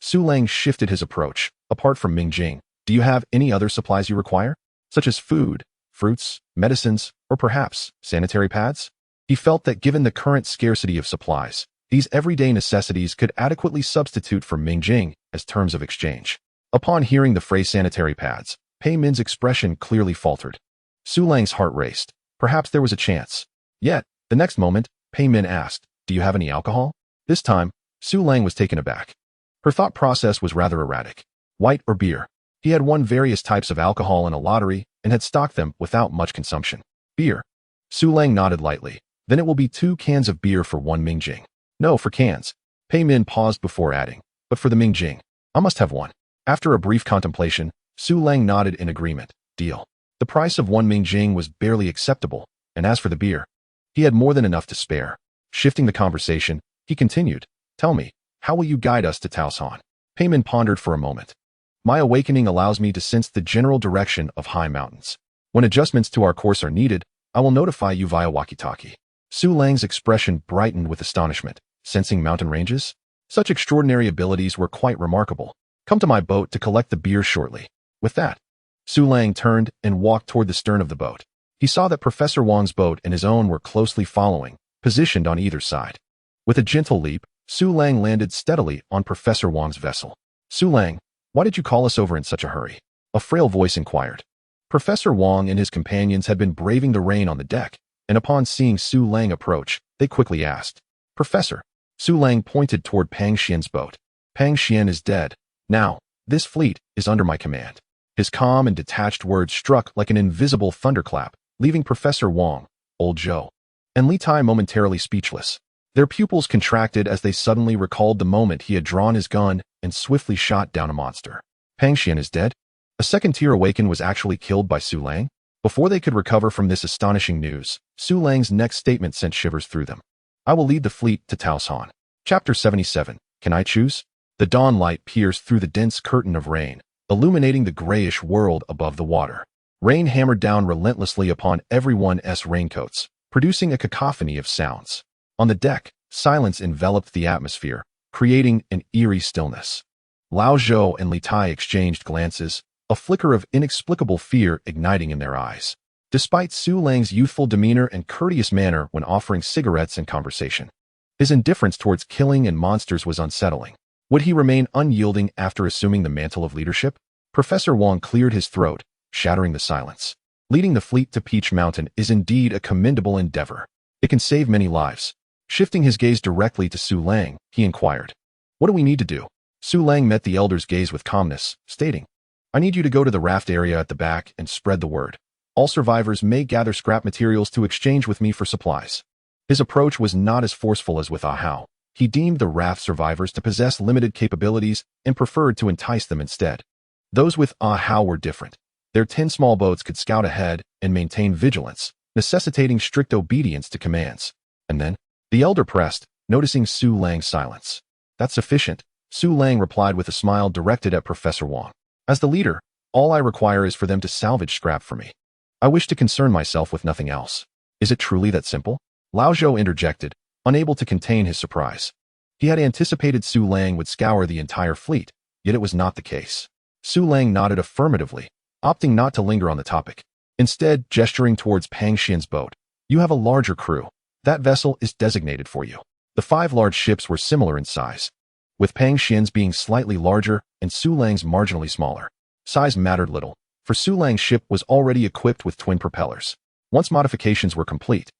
Su Lang shifted his approach. Apart from Mingjing, do you have any other supplies you require? Such as food, fruits, medicines, or perhaps sanitary pads? He felt that given the current scarcity of supplies, these everyday necessities could adequately substitute for Mingjing as terms of exchange. Upon hearing the phrase sanitary pads, Paymin's expression clearly faltered. Su Lang's heart raced. Perhaps there was a chance. Yet, the next moment, Paymin asked, do you have any alcohol? This time, Su Lang was taken aback. Her thought process was rather erratic. White or beer? He had won various types of alcohol in a lottery and had stocked them without much consumption. Beer. Su Lang nodded lightly. Then it will be 2 cans of beer for 1 Mingjing. No, for cans. Paymin paused before adding. But for the Mingjing, I must have 1. After a brief contemplation, Su Lang nodded in agreement. Deal. The price of 1 Mingjing was barely acceptable, and as for the beer, He had more than enough to spare. Shifting the conversation, he continued, "Tell me, how will you guide us to Taosan?" Payman pondered for a moment. "My awakening allows me to sense the general direction of high mountains. When adjustments to our course are needed, I will notify you via walkie-talkie." Su Lang's expression brightened with astonishment. Sensing mountain ranges? Such extraordinary abilities were quite remarkable. "Come to my boat to collect the beer shortly." With that, Su Lang turned and walked toward the stern of the boat. He saw that Professor Wang's boat and his own were closely following, positioned on either side. With a gentle leap, Su Lang landed steadily on Professor Wang's vessel. "Su Lang, why did you call us over in such a hurry?" a frail voice inquired. Professor Wang and his companions had been braving the rain on the deck, and upon seeing Su Lang approach, they quickly asked, "Professor?" Su Lang pointed toward Pang Xian's boat. "Pang Xian is dead. Now, this fleet is under my command." His calm and detached words struck like an invisible thunderclap, leaving Professor Wang, Old Zhou, and Li Tai momentarily speechless. Their pupils contracted as they suddenly recalled the moment he had drawn his gun and swiftly shot down a monster. Pang Xian is dead? A second-tier awakened was actually killed by Su Lang? Before they could recover from this astonishing news, Su Lang's next statement sent shivers through them. "I will lead the fleet to Taosan." Chapter 77. Can I choose? The dawn light pierced through the dense curtain of rain, illuminating the grayish world above the water. Rain hammered down relentlessly upon everyone's raincoats, producing a cacophony of sounds. On the deck, silence enveloped the atmosphere, creating an eerie stillness. Lao Zhou and Li Tai exchanged glances, a flicker of inexplicable fear igniting in their eyes. Despite Su Lang's youthful demeanor and courteous manner when offering cigarettes and conversation, his indifference towards killing and monsters was unsettling. Would he remain unyielding after assuming the mantle of leadership? Professor Wang cleared his throat, shattering the silence. Leading the fleet to Peach Mountain is indeed a commendable endeavor. It can save many lives. Shifting his gaze directly to Su Lang, he inquired, "What do we need to do?" Su Lang met the elder's gaze with calmness, stating, "I need you to go to the raft area at the back and spread the word. All survivors may gather scrap materials to exchange with me for supplies." His approach was not as forceful as with Ahau. He deemed the raft survivors to possess limited capabilities and preferred to entice them instead. Those with Ahau were different. Their 10 small boats could scout ahead and maintain vigilance, necessitating strict obedience to commands. And then, the elder pressed, noticing Su Lang's silence. "That's sufficient," Su Lang replied with a smile directed at Professor Wang. "As the leader, all I require is for them to salvage scrap for me. I wish to concern myself with nothing else." "Is it truly that simple?" Lao Zhou interjected, unable to contain his surprise. He had anticipated Su Lang would scour the entire fleet, yet it was not the case. Su Lang nodded affirmatively, opting not to linger on the topic. Instead, gesturing towards Pang Xian's boat, "You have a larger crew. That vessel is designated for you." The 5 large ships were similar in size, with Pang Xian's being slightly larger and Su Lang's marginally smaller. Size mattered little, for Su Lang's ship was already equipped with twin propellers. Once modifications were complete,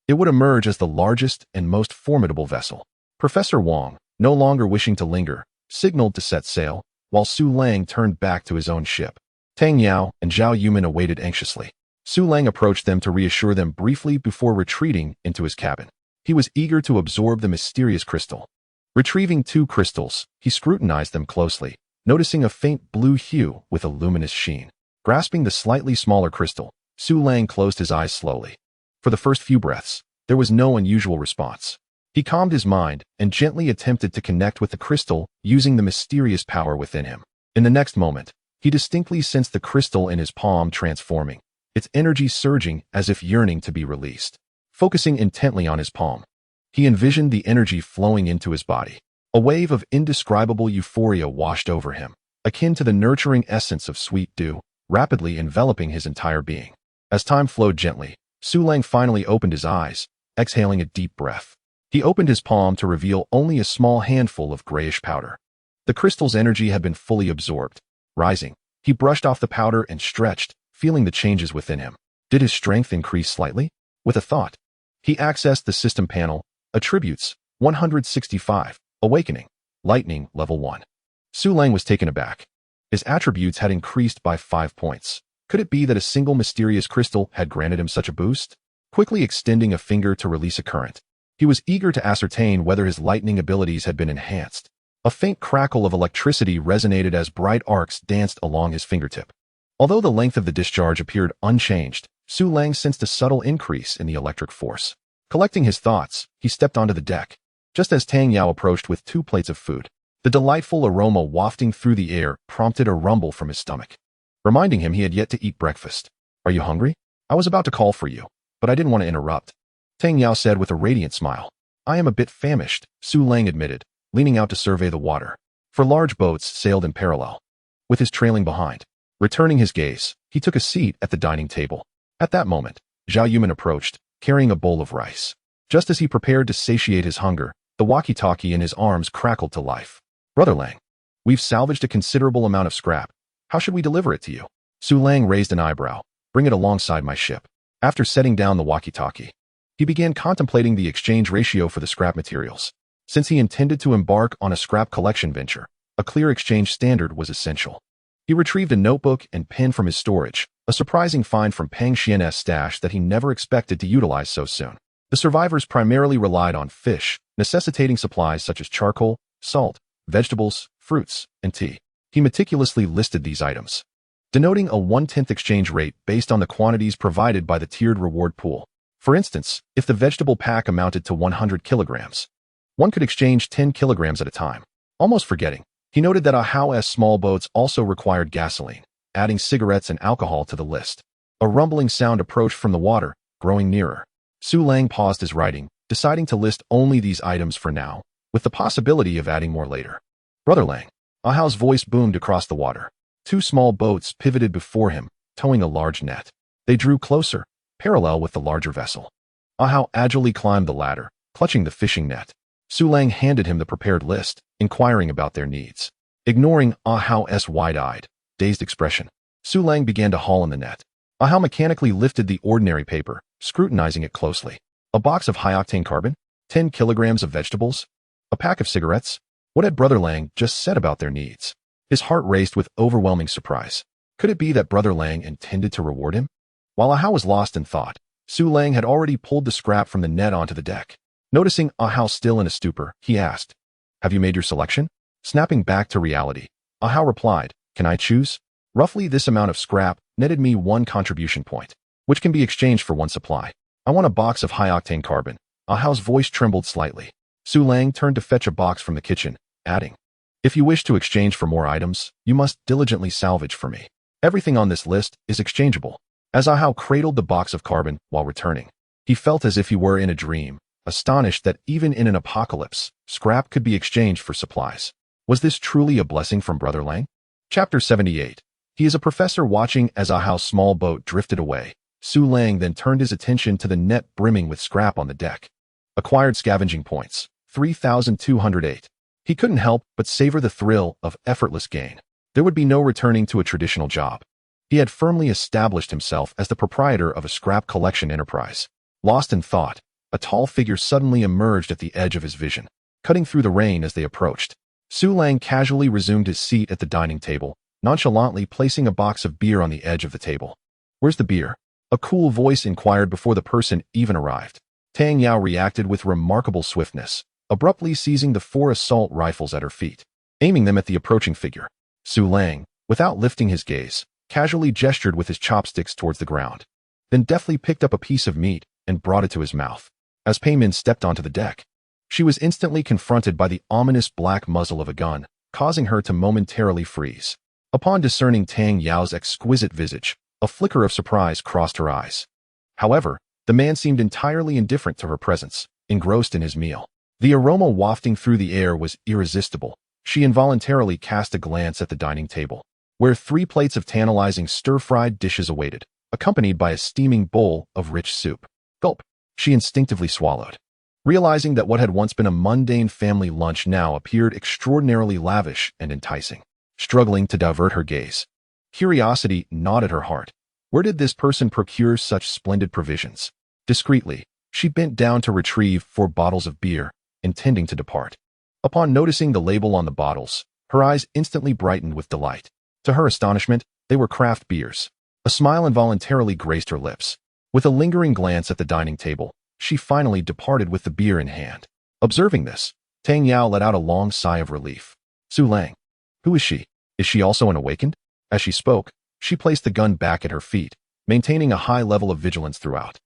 it would emerge as the largest and most formidable vessel. Professor Wang, no longer wishing to linger, signaled to set sail, while Su Lang turned back to his own ship. Tang Yao and Zhao Yuman awaited anxiously. Su Lang approached them to reassure them briefly before retreating into his cabin. He was eager to absorb the mysterious crystal. Retrieving 2 crystals, he scrutinized them closely, noticing a faint blue hue with a luminous sheen. Grasping the slightly smaller crystal, Su Lang closed his eyes slowly. For the first few breaths, there was no unusual response. He calmed his mind and gently attempted to connect with the crystal using the mysterious power within him. In the next moment, he distinctly sensed the crystal in his palm transforming, its energy surging as if yearning to be released. Focusing intently on his palm, he envisioned the energy flowing into his body. A wave of indescribable euphoria washed over him, akin to the nurturing essence of sweet dew, rapidly enveloping his entire being. As time flowed gently, Su Lang finally opened his eyes, exhaling a deep breath. He opened his palm to reveal only a small handful of grayish powder. The crystal's energy had been fully absorbed. Rising, he brushed off the powder and stretched, feeling the changes within him. Did his strength increase slightly? With a thought, he accessed the system panel. Attributes, 165, Awakening, Lightning, Level 1. Su Lang was taken aback. His attributes had increased by 5 points. Could it be that a single mysterious crystal had granted him such a boost? Quickly extending a finger to release a current, he was eager to ascertain whether his lightning abilities had been enhanced. A faint crackle of electricity resonated as bright arcs danced along his fingertip. Although the length of the discharge appeared unchanged, Su Lang sensed a subtle increase in the electric force. Collecting his thoughts, he stepped onto the deck. Just as Tang Yao approached with 2 plates of food, the delightful aroma wafting through the air prompted a rumble from his stomach, reminding him he had yet to eat breakfast. "Are you hungry? I was about to call for you, but I didn't want to interrupt," Tang Yao said with a radiant smile. "I am a bit famished," Su Lang admitted, leaning out to survey the water. For large boats sailed in parallel, with his trailing behind. Returning his gaze, he took a seat at the dining table. At that moment, Zhao Yuman approached, carrying a bowl of rice. Just as he prepared to satiate his hunger, the walkie-talkie in his arms crackled to life. "Brother Lang, we've salvaged a considerable amount of scrap. How should we deliver it to you?" Su Lang raised an eyebrow. "Bring it alongside my ship." After setting down the walkie-talkie, he began contemplating the exchange ratio for the scrap materials. Since he intended to embark on a scrap collection venture, a clear exchange standard was essential. He retrieved a notebook and pen from his storage, a surprising find from Pang Xian's stash that he never expected to utilize so soon. The survivors primarily relied on fish, necessitating supplies such as charcoal, salt, vegetables, fruits, and tea. He meticulously listed these items, denoting a 1/10 exchange rate based on the quantities provided by the tiered reward pool. For instance, if the vegetable pack amounted to 100 kilograms, one could exchange 10 kilograms at a time. Almost forgetting, he noted that Ahao's small boats also required gasoline, adding cigarettes and alcohol to the list. A rumbling sound approached from the water, growing nearer. Su Lang paused his writing, deciding to list only these items for now, with the possibility of adding more later. "Brother Lang," Ahao's voice boomed across the water. 2 small boats pivoted before him, towing a large net. They drew closer, parallel with the larger vessel. Ahao agilely climbed the ladder, clutching the fishing net. Su Lang handed him the prepared list, inquiring about their needs. Ignoring Ahao's wide-eyed, dazed expression, Su Lang began to haul in the net. Ahao mechanically lifted the ordinary paper, scrutinizing it closely. A box of high-octane carbon? 10 kilograms of vegetables? A pack of cigarettes? What had Brother Lang just said about their needs? His heart raced with overwhelming surprise. Could it be that Brother Lang intended to reward him? While Ahao was lost in thought, Su Lang had already pulled the scrap from the net onto the deck. Noticing Ahao still in a stupor, he asked, "Have you made your selection?" Snapping back to reality, Ahao replied, "Can I choose?" "Roughly this amount of scrap netted me 1 contribution point, which can be exchanged for 1 supply. I want a box of high-octane carbon." Ahao's voice trembled slightly. Su Lang turned to fetch a box from the kitchen, adding, "If you wish to exchange for more items, you must diligently salvage for me. Everything on this list is exchangeable." As Ahao cradled the box of carbon while returning, he felt as if he were in a dream, astonished that even in an apocalypse, scrap could be exchanged for supplies. Was this truly a blessing from Brother Lang? Chapter 78. He is a professor. Watching as Ahao's small boat drifted away, Su Lang then turned his attention to the net brimming with scrap on the deck. Acquired scavenging points, 3,208. He couldn't help but savor the thrill of effortless gain. There would be no returning to a traditional job. He had firmly established himself as the proprietor of a scrap collection enterprise. Lost in thought, a tall figure suddenly emerged at the edge of his vision, cutting through the rain as they approached. Su Lang casually resumed his seat at the dining table, nonchalantly placing a box of beer on the edge of the table. "Where's the beer?" a cool voice inquired before the person even arrived. Tang Yao reacted with remarkable swiftness, abruptly seizing the 4 assault rifles at her feet, aiming them at the approaching figure. Su Lang, without lifting his gaze, casually gestured with his chopsticks towards the ground, then deftly picked up a piece of meat and brought it to his mouth. As Pei Min stepped onto the deck, she was instantly confronted by the ominous black muzzle of a gun, causing her to momentarily freeze. Upon discerning Tang Yao's exquisite visage, a flicker of surprise crossed her eyes. However, the man seemed entirely indifferent to her presence, engrossed in his meal. The aroma wafting through the air was irresistible. She involuntarily cast a glance at the dining table, where 3 plates of tantalizing stir-fried dishes awaited, accompanied by a steaming bowl of rich soup. Gulp. She instinctively swallowed, realizing that what had once been a mundane family lunch now appeared extraordinarily lavish and enticing. Struggling to divert her gaze, curiosity gnawed at her heart. Where did this person procure such splendid provisions? Discreetly, she bent down to retrieve 4 bottles of beer, intending to depart. Upon noticing the label on the bottles, her eyes instantly brightened with delight. To her astonishment, they were craft beers. A smile involuntarily graced her lips. With a lingering glance at the dining table, she finally departed with the beer in hand. Observing this, Tang Yao let out a long sigh of relief. "Su Lang. Who is she? Is she also an awakened?" As she spoke, she placed the gun back at her feet, maintaining a high level of vigilance throughout.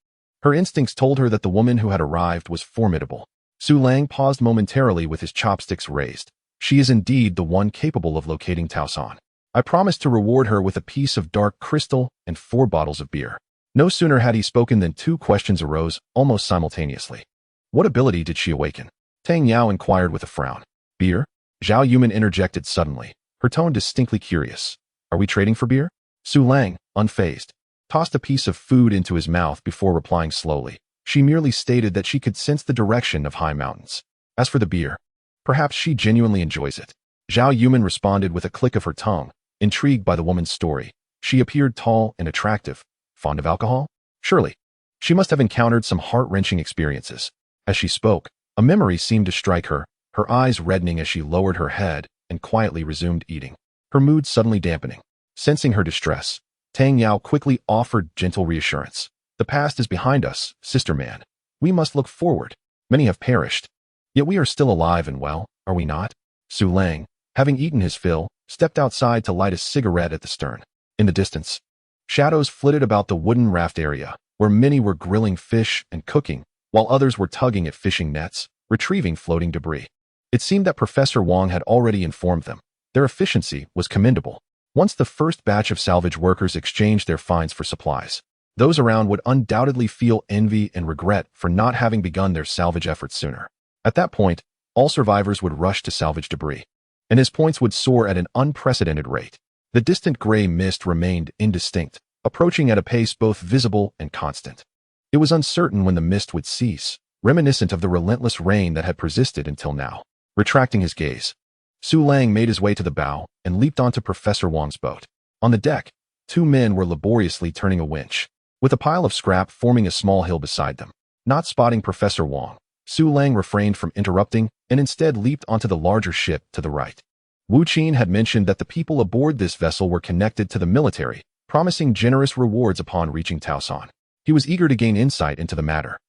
Her instincts told her that the woman who had arrived was formidable. Su Lang paused momentarily with his chopsticks raised. She is indeed the one capable of locating Tao San. I promised to reward her with a piece of dark crystal and 4 bottles of beer. No sooner had he spoken than 2 questions arose almost simultaneously. What ability did she awaken? Tang Yao inquired with a frown. Beer? Zhao Yuman interjected suddenly, her tone distinctly curious. Are we trading for beer? Su Lang, unfazed, tossed a piece of food into his mouth before replying slowly. She merely stated that she could sense the direction of high mountains. As for the beer, perhaps she genuinely enjoys it. Zhao Yuman responded with a click of her tongue, intrigued by the woman's story. She appeared tall and attractive. Fond of alcohol? Surely. She must have encountered some heart-wrenching experiences. As she spoke, a memory seemed to strike her, her eyes reddening as she lowered her head and quietly resumed eating, her mood suddenly dampening. Sensing her distress, Tang Yao quickly offered gentle reassurance. The past is behind us, sister man. We must look forward. Many have perished. Yet we are still alive and well, are we not? Su Lang, having eaten his fill, stepped outside to light a cigarette at the stern. In the distance, shadows flitted about the wooden raft area, where many were grilling fish and cooking, while others were tugging at fishing nets, retrieving floating debris. It seemed that Professor Wong had already informed them. Their efficiency was commendable. Once the first batch of salvage workers exchanged their finds for supplies, those around would undoubtedly feel envy and regret for not having begun their salvage efforts sooner. At that point, all survivors would rush to salvage debris, and his points would soar at an unprecedented rate. The distant gray mist remained indistinct, approaching at a pace both visible and constant. It was uncertain when the mist would cease, reminiscent of the relentless rain that had persisted until now. Retracting his gaze, Su Lang made his way to the bow and leaped onto Professor Wong's boat. On the deck, 2 men were laboriously turning a winch, with a pile of scrap forming a small hill beside them. Not spotting Professor Wong, Su Lang refrained from interrupting and instead leaped onto the larger ship to the right. Wu Qin had mentioned that the people aboard this vessel were connected to the military, promising generous rewards upon reaching Tao San. He was eager to gain insight into the matter.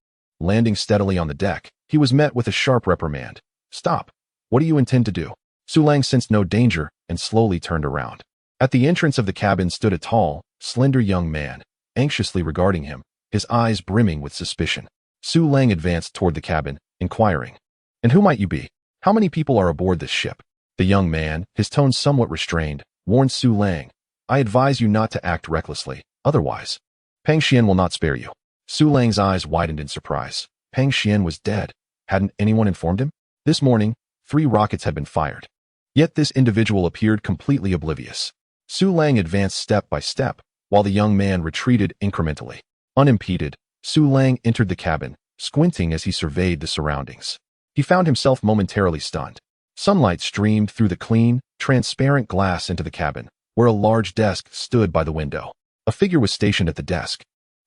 Landing steadily on the deck, he was met with a sharp reprimand. Stop. What do you intend to do? Su Lang sensed no danger and slowly turned around. At the entrance of the cabin stood a tall, slender young man, anxiously regarding him, his eyes brimming with suspicion. Su Lang advanced toward the cabin, inquiring, "And who might you be? How many people are aboard this ship?" The young man, his tone somewhat restrained, warned Su Lang, "I advise you not to act recklessly, otherwise Pang Xian will not spare you." Su Lang's eyes widened in surprise. Pang Xian was dead. Hadn't anyone informed him? This morning, 3 rockets had been fired. Yet this individual appeared completely oblivious. Su Lang advanced step by step, while the young man retreated incrementally. Unimpeded, Su Lang entered the cabin, squinting as he surveyed the surroundings. He found himself momentarily stunned. Sunlight streamed through the clean, transparent glass into the cabin, where a large desk stood by the window. A figure was stationed at the desk,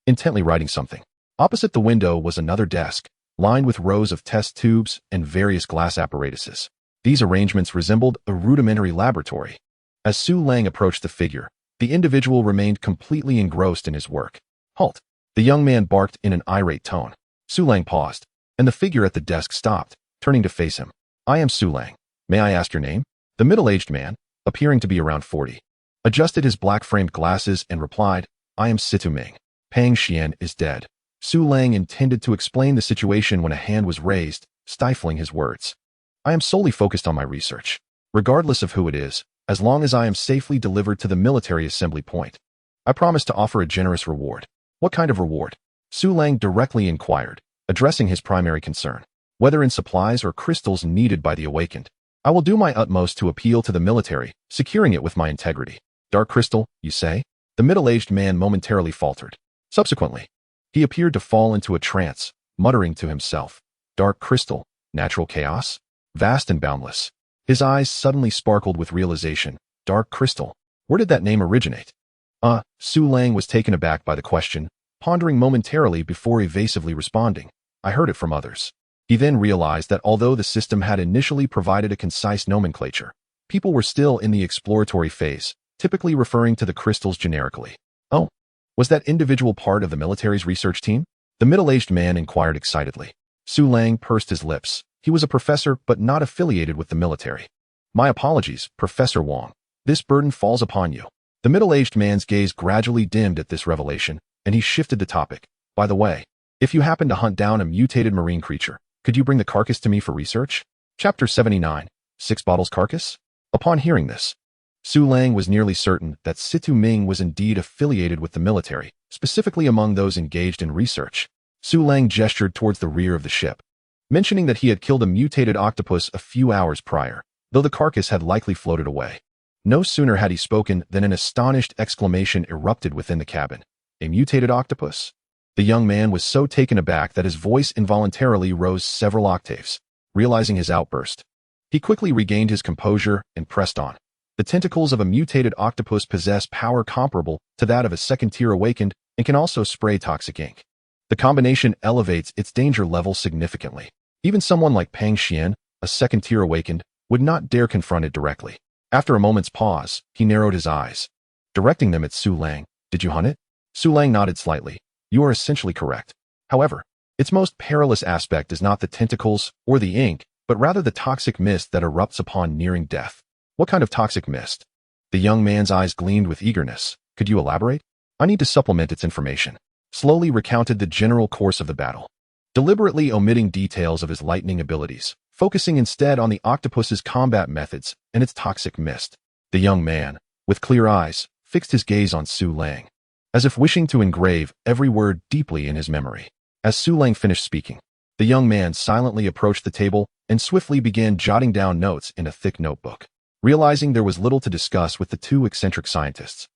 intently writing something. Opposite the window was another desk, lined with rows of test tubes and various glass apparatuses. These arrangements resembled a rudimentary laboratory. As Su Lang approached the figure, the individual remained completely engrossed in his work. "Halt!" The young man barked in an irate tone. Su Lang paused, and the figure at the desk stopped, turning to face him. "I am Su Lang. May I ask your name?" The middle-aged man, appearing to be around 40, adjusted his black-framed glasses and replied, "I am Situ Ming. Pang Xian is dead." Su Lang intended to explain the situation when a hand was raised, stifling his words. "I am solely focused on my research. Regardless of who it is, as long as I am safely delivered to the military assembly point, I promise to offer a generous reward." "What kind of reward?" Su Lang directly inquired, addressing his primary concern. "Whether in supplies or crystals needed by the awakened, I will do my utmost to appeal to the military, securing it with my integrity." "Dark crystal, you say?" The middle-aged man momentarily faltered. Subsequently, he appeared to fall into a trance, muttering to himself, "Dark crystal, natural chaos, vast and boundless." His eyes suddenly sparkled with realization. Dark crystal. Where did that name originate? Su Lang was taken aback by the question, pondering momentarily before evasively responding. "I heard it from others." He then realized that although the system had initially provided a concise nomenclature, people were still in the exploratory phase, typically referring to the crystals generically. "Oh, was that individual part of the military's research team?" The middle-aged man inquired excitedly. Su Lang pursed his lips. He was a professor but not affiliated with the military. "My apologies, Professor Wong. This burden falls upon you." The middle-aged man's gaze gradually dimmed at this revelation, and he shifted the topic. "By the way, If you happen to hunt down a mutated marine creature, could you bring the carcass to me for research? Chapter 79. 6 bottles carcass? Upon hearing this, Su Lang was nearly certain that Situ Ming was indeed affiliated with the military, specifically among those engaged in research. Su Lang gestured towards the rear of the ship, mentioning that he had killed a mutated octopus a few hours prior, though the carcass had likely floated away. No sooner had he spoken than an astonished exclamation erupted within the cabin. A mutated octopus? The young man was so taken aback that his voice involuntarily rose several octaves. Realizing his outburst, he quickly regained his composure and pressed on. The tentacles of a mutated octopus possess power comparable to that of a second-tier awakened and can also spray toxic ink. The combination elevates its danger level significantly. Even someone like Pang Xian, a second-tier awakened, would not dare confront it directly. After a moment's pause, he narrowed his eyes, directing them at Su Lang. Did you hunt it? Su Lang nodded slightly. You are essentially correct. However, its most perilous aspect is not the tentacles or the ink, but rather the toxic mist that erupts upon nearing death. What kind of toxic mist? The young man's eyes gleamed with eagerness. Could you elaborate? I need to supplement its information. Slowly recounted the general course of the battle, deliberately omitting details of his lightning abilities, focusing instead on the octopus's combat methods and its toxic mist. The young man, with clear eyes, fixed his gaze on Su Lang, as if wishing to engrave every word deeply in his memory. As Su Lang finished speaking, the young man silently approached the table and swiftly began jotting down notes in a thick notebook. Realizing there was little to discuss with the two eccentric scientists,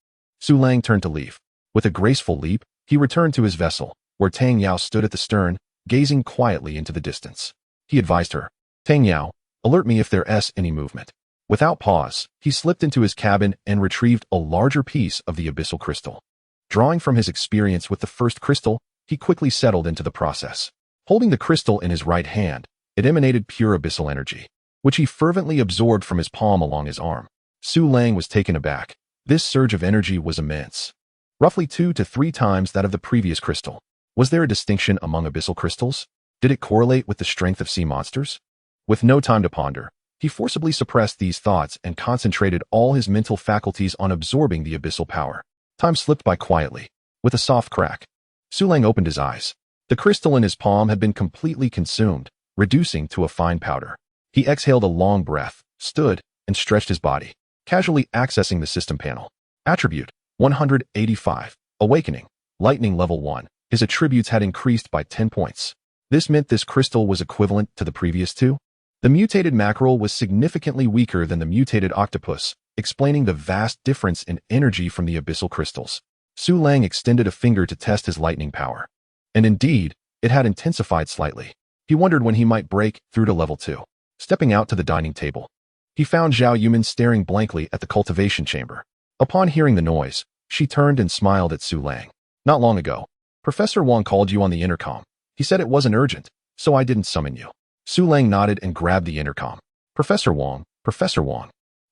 Su Lang turned to leave. With a graceful leap, he returned to his vessel, where Tang Yao stood at the stern, gazing quietly into the distance. He advised her, Tang Yao, alert me if there's any movement. Without pause, he slipped into his cabin and retrieved a larger piece of the abyssal crystal. Drawing from his experience with the first crystal, he quickly settled into the process. Holding the crystal in his right hand, it emanated pure abyssal energy, which he fervently absorbed from his palm along his arm. Su Lang was taken aback. This surge of energy was immense, roughly 2 to 3 times that of the previous crystal. Was there a distinction among abyssal crystals? Did it correlate with the strength of sea monsters? With no time to ponder, he forcibly suppressed these thoughts and concentrated all his mental faculties on absorbing the abyssal power. Time slipped by quietly. With a soft crack, Su Lang opened his eyes. The crystal in his palm had been completely consumed, reducing to a fine powder. He exhaled a long breath, stood, and stretched his body, casually accessing the system panel. Attribute, 185. Awakening, Lightning Level 1. His attributes had increased by 10 points. This meant this crystal was equivalent to the previous 2. The mutated mackerel was significantly weaker than the mutated octopus, explaining the vast difference in energy from the abyssal crystals. Su Lang extended a finger to test his lightning power. And indeed, it had intensified slightly. He wondered when he might break through to level 2. Stepping out to the dining table, he found Zhao Yumin staring blankly at the cultivation chamber. Upon hearing the noise, she turned and smiled at Su Lang. Not long ago, Professor Wang called you on the intercom. He said it wasn't urgent, so I didn't summon you. Su Lang nodded and grabbed the intercom. Professor Wang.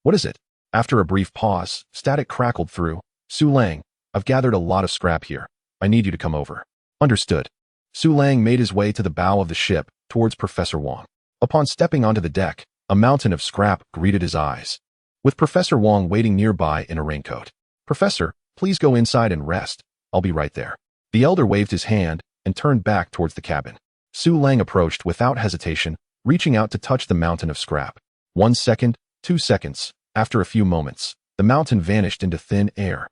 What is it? After a brief pause, static crackled through. Su Lang, I've gathered a lot of scrap here. I need you to come over. Understood. Su Lang made his way to the bow of the ship, towards Professor Wang. Upon stepping onto the deck, a mountain of scrap greeted his eyes, with Professor Wang waiting nearby in a raincoat. Professor, please go inside and rest. I'll be right there. The elder waved his hand and turned back towards the cabin. Su Lang approached without hesitation, reaching out to touch the mountain of scrap. 1 second, 2 seconds. After a few moments, the mountain vanished into thin air.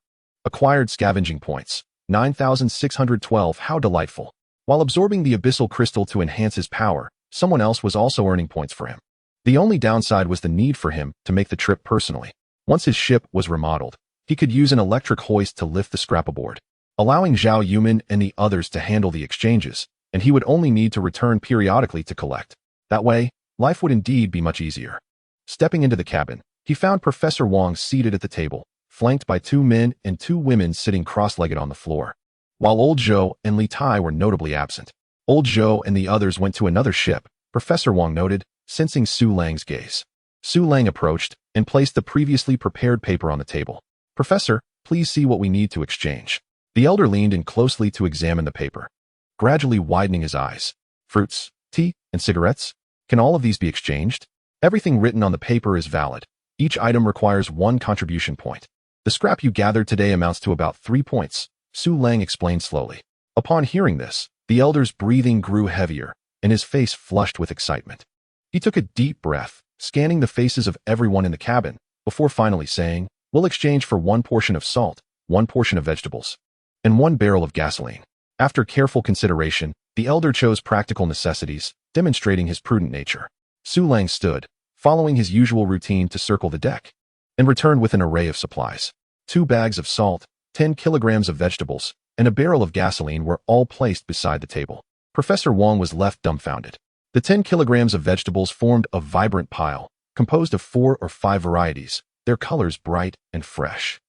Acquired scavenging points, 9,612. How delightful. While absorbing the abyssal crystal to enhance his power, someone else was also earning points for him. The only downside was the need for him to make the trip personally. Once his ship was remodeled, he could use an electric hoist to lift the scrap aboard, allowing Zhao Yumin and the others to handle the exchanges, and he would only need to return periodically to collect. That way, life would indeed be much easier. Stepping into the cabin, he found Professor Wang seated at the table, flanked by 2 men and 2 women sitting cross-legged on the floor, while Old Zhou and Li Tai were notably absent. Old Zhou and the others went to another ship, Professor Wang noted, sensing Su Lang's gaze. Su Lang approached and placed the previously prepared paper on the table. Professor, please see what we need to exchange. The elder leaned in closely to examine the paper, gradually widening his eyes. Fruits, tea, and cigarettes? Can all of these be exchanged? Everything written on the paper is valid. Each item requires 1 contribution point. The scrap you gathered today amounts to about 3 points, Su Lang explained slowly. Upon hearing this, The elder's breathing grew heavier, and his face flushed with excitement. He took a deep breath, scanning the faces of everyone in the cabin, before finally saying, "We'll exchange for 1 portion of salt, 1 portion of vegetables, and 1 barrel of gasoline." After careful consideration, the elder chose practical necessities, demonstrating his prudent nature. Su Lang stood, following his usual routine to circle the deck, and returned with an array of supplies. 2 bags of salt, 10 kilograms of vegetables, and a barrel of gasoline were all placed beside the table. Professor Wong was left dumbfounded. The 10 kilograms of vegetables formed a vibrant pile, composed of 4 or 5 varieties, their colors bright and fresh.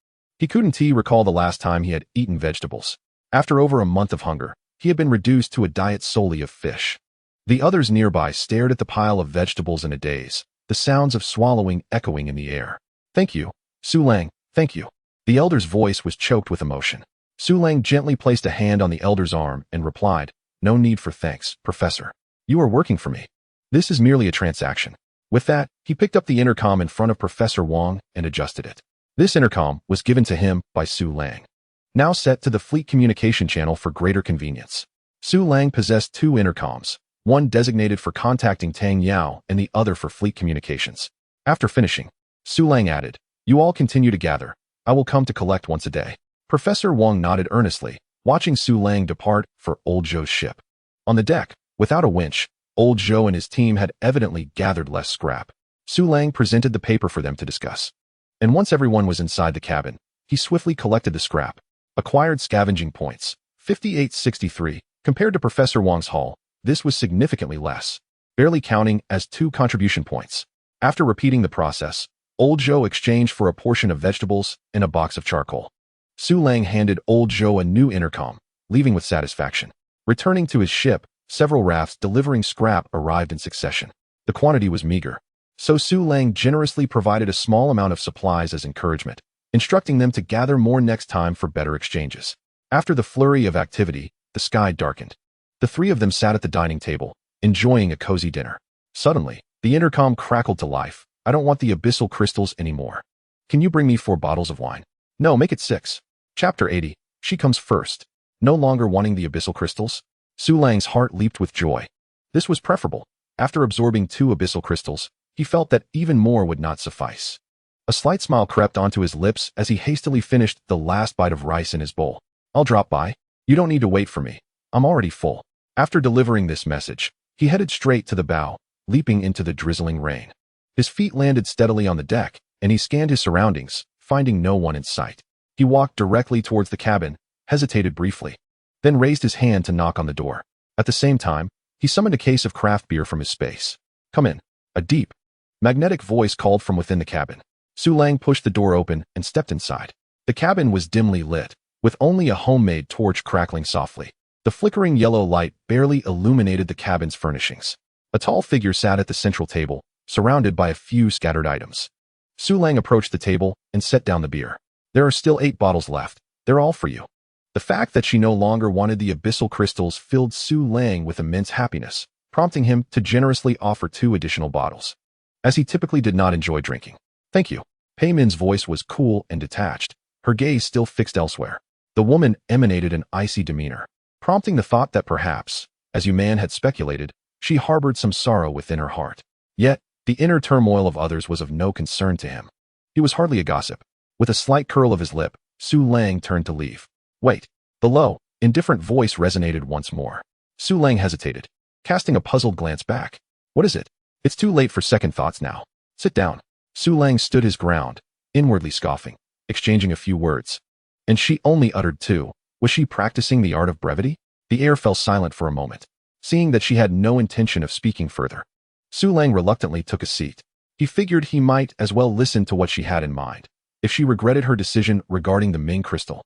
He couldn't recall the last time he had eaten vegetables. After over a month of hunger, he had been reduced to a diet solely of fish. The others nearby stared at the pile of vegetables in a daze, the sounds of swallowing echoing in the air. "Thank you, Su Lang, thank you." The elder's voice was choked with emotion. Su Lang gently placed a hand on the elder's arm and replied, "No need for thanks, Professor. You are working for me. This is merely a transaction." With that, he picked up the intercom in front of Professor Wong and adjusted it. This intercom was given to him by Su Lang. Now set to the fleet communication channel for greater convenience. Su Lang possessed 2 intercoms, one designated for contacting Tang Yao and the other for fleet communications. After finishing, Su Lang added, "You all continue to gather. I will come to collect once a day." Professor Wong nodded earnestly, watching Su Lang depart for Old Zhou's ship. On the deck, without a winch, Old Zhou and his team had evidently gathered less scrap. Su Lang presented the paper for them to discuss. And once everyone was inside the cabin, he swiftly collected the scrap. Acquired scavenging points, 5863. Compared to Professor Wong's haul, this was significantly less, barely counting as 2 contribution points. After repeating the process, Old Zhou exchanged for a portion of vegetables and a box of charcoal. Su Lang handed Old Zhou a new intercom, leaving with satisfaction. Returning to his ship, several rafts delivering scrap arrived in succession. The quantity was meager, so Su Lang generously provided a small amount of supplies as encouragement, instructing them to gather more next time for better exchanges. After the flurry of activity, the sky darkened. The 3 of them sat at the dining table, enjoying a cozy dinner. Suddenly, the intercom crackled to life. "I don't want the abyssal crystals anymore. Can you bring me 4 bottles of wine? No, make it 6. Chapter 80. She comes first. No longer wanting the abyssal crystals? Su Lang's heart leaped with joy. This was preferable. After absorbing 2 abyssal crystals, he felt that even more would not suffice. A slight smile crept onto his lips as he hastily finished the last bite of rice in his bowl. "I'll drop by. You don't need to wait for me. I'm already full." After delivering this message, he headed straight to the bow, leaping into the drizzling rain. His feet landed steadily on the deck, and he scanned his surroundings, finding no one in sight. He walked directly towards the cabin, hesitated briefly, then raised his hand to knock on the door. At the same time, he summoned a case of craft beer from his space. "Come in." A deep, magnetic voice called from within the cabin. Su Lang pushed the door open and stepped inside. The cabin was dimly lit, with only a homemade torch crackling softly. The flickering yellow light barely illuminated the cabin's furnishings. A tall figure sat at the central table, surrounded by a few scattered items. Su Lang approached the table and set down the beer. "There are still 8 bottles left. They're all for you." The fact that she no longer wanted the abyssal crystals filled Su Lang with immense happiness, prompting him to generously offer 2 additional bottles, as he typically did not enjoy drinking. "Thank you." Pei Min's voice was cool and detached, her gaze still fixed elsewhere. The woman emanated an icy demeanor, prompting the thought that perhaps, as Yu Man had speculated, she harbored some sorrow within her heart. Yet, the inner turmoil of others was of no concern to him. He was hardly a gossip. With a slight curl of his lip, Su Lang turned to leave. "Wait." The low, indifferent voice resonated once more. Su Lang hesitated, casting a puzzled glance back. "What is it?" "It's too late for second thoughts now. Sit down." Su Lang stood his ground, inwardly scoffing, exchanging a few words. And she only uttered 2. Was she practicing the art of brevity? The air fell silent for a moment, seeing that she had no intention of speaking further. Su Lang reluctantly took a seat. He figured he might as well listen to what she had in mind. If she regretted her decision regarding the Ming crystal,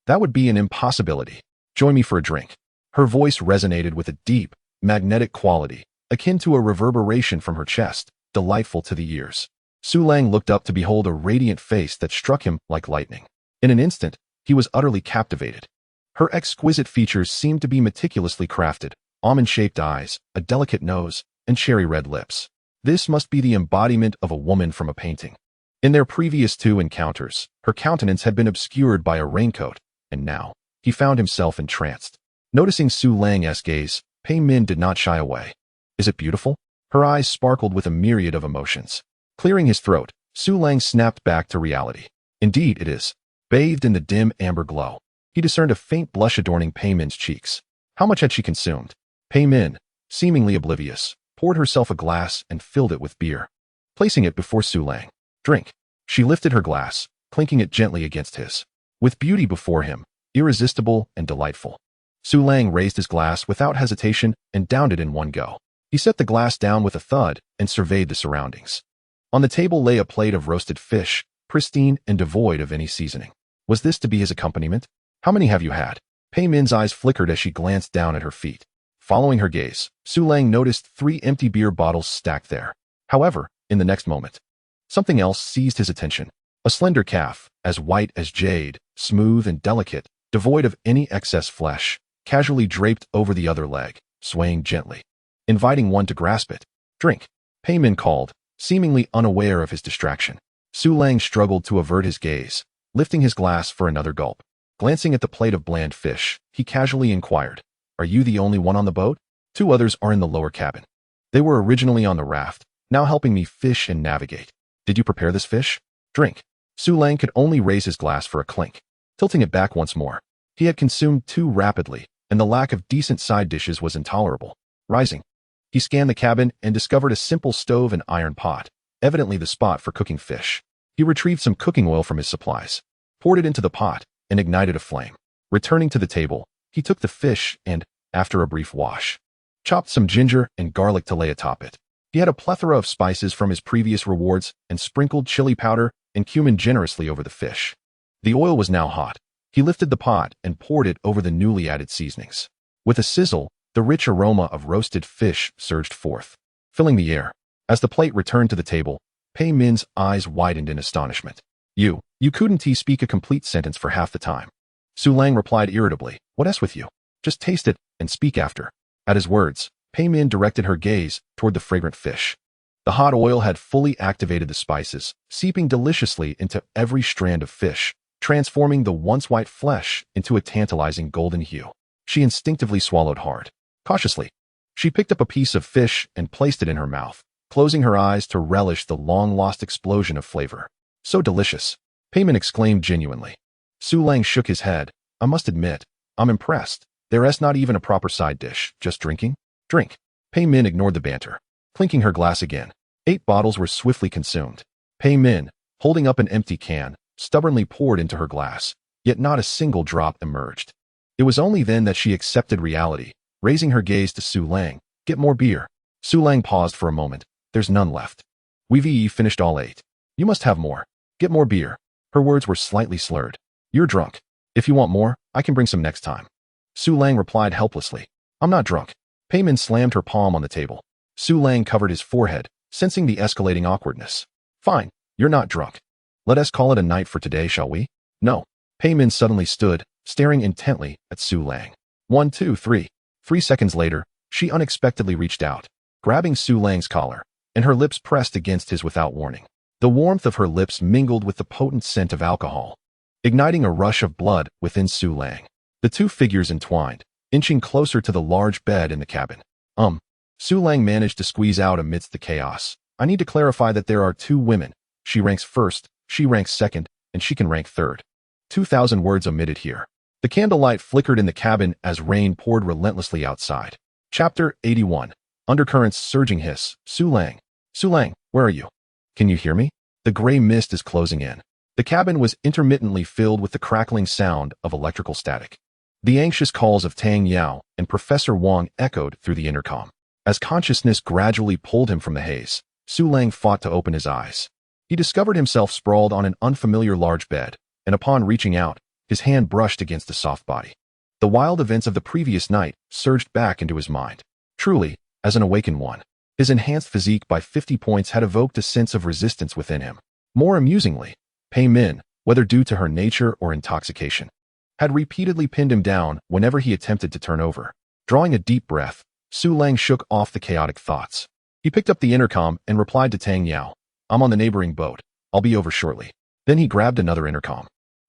that would be an impossibility. "Join me for a drink." Her voice resonated with a deep, magnetic quality, akin to a reverberation from her chest, delightful to the ears. Su Lang looked up to behold a radiant face that struck him like lightning. In an instant, he was utterly captivated. Her exquisite features seemed to be meticulously crafted, almond-shaped eyes, a delicate nose, and cherry-red lips. This must be the embodiment of a woman from a painting. In their previous 2 encounters, her countenance had been obscured by a raincoat, and now, he found himself entranced. Noticing Su Lang's gaze, Pei Min did not shy away. Is it beautiful? Her eyes sparkled with a myriad of emotions. Clearing his throat, Su Lang snapped back to reality. Indeed it is. Bathed in the dim amber glow, he discerned a faint blush adorning Pei Min's cheeks. How much had she consumed? Pei Min, seemingly oblivious, poured herself a glass and filled it with beer. Placing it before Su Lang. Drink. She lifted her glass, clinking it gently against his. With beauty before him, irresistible and delightful. Su Lang raised his glass without hesitation and downed it in one go. He set the glass down with a thud and surveyed the surroundings. On the table lay a plate of roasted fish, pristine and devoid of any seasoning. Was this to be his accompaniment? How many have you had? Pei Min's eyes flickered as she glanced down at her feet. Following her gaze, Su Lang noticed 3 empty beer bottles stacked there. However, in the next moment, something else seized his attention. A slender calf, as white as jade, smooth and delicate, devoid of any excess flesh, casually draped over the other leg, swaying gently, inviting one to grasp it. Drink. Pei Min called, seemingly unaware of his distraction. Su Lang struggled to avert his gaze, lifting his glass for another gulp. Glancing at the plate of bland fish, he casually inquired, "Are you the only one on the boat? 2 others are in the lower cabin. They were originally on the raft, now helping me fish and navigate. Did you prepare this fish? Drink." Su Lang could only raise his glass for a clink, tilting it back once more. He had consumed too rapidly, and the lack of decent side dishes was intolerable. Rising, he scanned the cabin and discovered a simple stove and iron pot, evidently the spot for cooking fish. He retrieved some cooking oil from his supplies, poured it into the pot, and ignited a flame. Returning to the table, he took the fish and, after a brief wash, chopped some ginger and garlic to lay atop it. He had a plethora of spices from his previous rewards and sprinkled chili powder and cumin generously over the fish. The oil was now hot. He lifted the pot and poured it over the newly added seasonings. With a sizzle, the rich aroma of roasted fish surged forth, filling the air. As the plate returned to the table, Pei Min's eyes widened in astonishment. You couldn't speak a complete sentence for half the time. Su Lang replied irritably, "What else with you? Just taste it and speak after." At his words, Pei Min directed her gaze toward the fragrant fish. The hot oil had fully activated the spices, seeping deliciously into every strand of fish, transforming the once white flesh into a tantalizing golden hue. She instinctively swallowed hard. Cautiously, she picked up a piece of fish and placed it in her mouth, closing her eyes to relish the long-lost explosion of flavor. So delicious, Pei Min exclaimed genuinely. Su Lang shook his head. "I must admit, I'm impressed. There's not even a proper side dish, just drinking." "Drink." Pei Min ignored the banter, clinking her glass again. 8 bottles were swiftly consumed. Pei Min, holding up an empty can, stubbornly poured into her glass, yet not a single drop emerged. It was only then that she accepted reality, raising her gaze to Su Lang. "Get more beer." Su Lang paused for a moment. "There's none left. We've finished all 8. You must have more. Get more beer." Her words were slightly slurred. "You're drunk. If you want more, I can bring some next time." Su Lang replied helplessly, "I'm not drunk." Pei Min slammed her palm on the table. Su Lang covered his forehead, sensing the escalating awkwardness. "Fine, you're not drunk. Let us call it a night for today, shall we?" "No." Pei Min suddenly stood, staring intently at Su Lang. 1, 2, 3. 3 seconds later, she unexpectedly reached out, grabbing Su Lang's collar, and her lips pressed against his without warning. The warmth of her lips mingled with the potent scent of alcohol, igniting a rush of blood within Su Lang. The 2 figures entwined, inching closer to the large bed in the cabin. Su Lang managed to squeeze out amidst the chaos. "I need to clarify that there are 2 women. She ranks first, she ranks second, and she can rank third." 2,000 words omitted here. The candlelight flickered in the cabin as rain poured relentlessly outside. Chapter 81. Undercurrents surging hiss. Su Lang, where are you? Can you hear me? The gray mist is closing in. The cabin was intermittently filled with the crackling sound of electrical static. The anxious calls of Tang Yao and Professor Wang echoed through the intercom. As consciousness gradually pulled him from the haze, Su Lang fought to open his eyes. He discovered himself sprawled on an unfamiliar large bed, and upon reaching out, his hand brushed against the soft body. The wild events of the previous night surged back into his mind. Truly, as an awakened one, his enhanced physique by 50 points had evoked a sense of resistance within him. More amusingly, Pei Min, whether due to her nature or intoxication, had repeatedly pinned him down whenever he attempted to turn over. Drawing a deep breath, Su Lang shook off the chaotic thoughts. He picked up the intercom and replied to Tang Yao, "I'm on the neighboring boat. I'll be over shortly." Then he grabbed another intercom.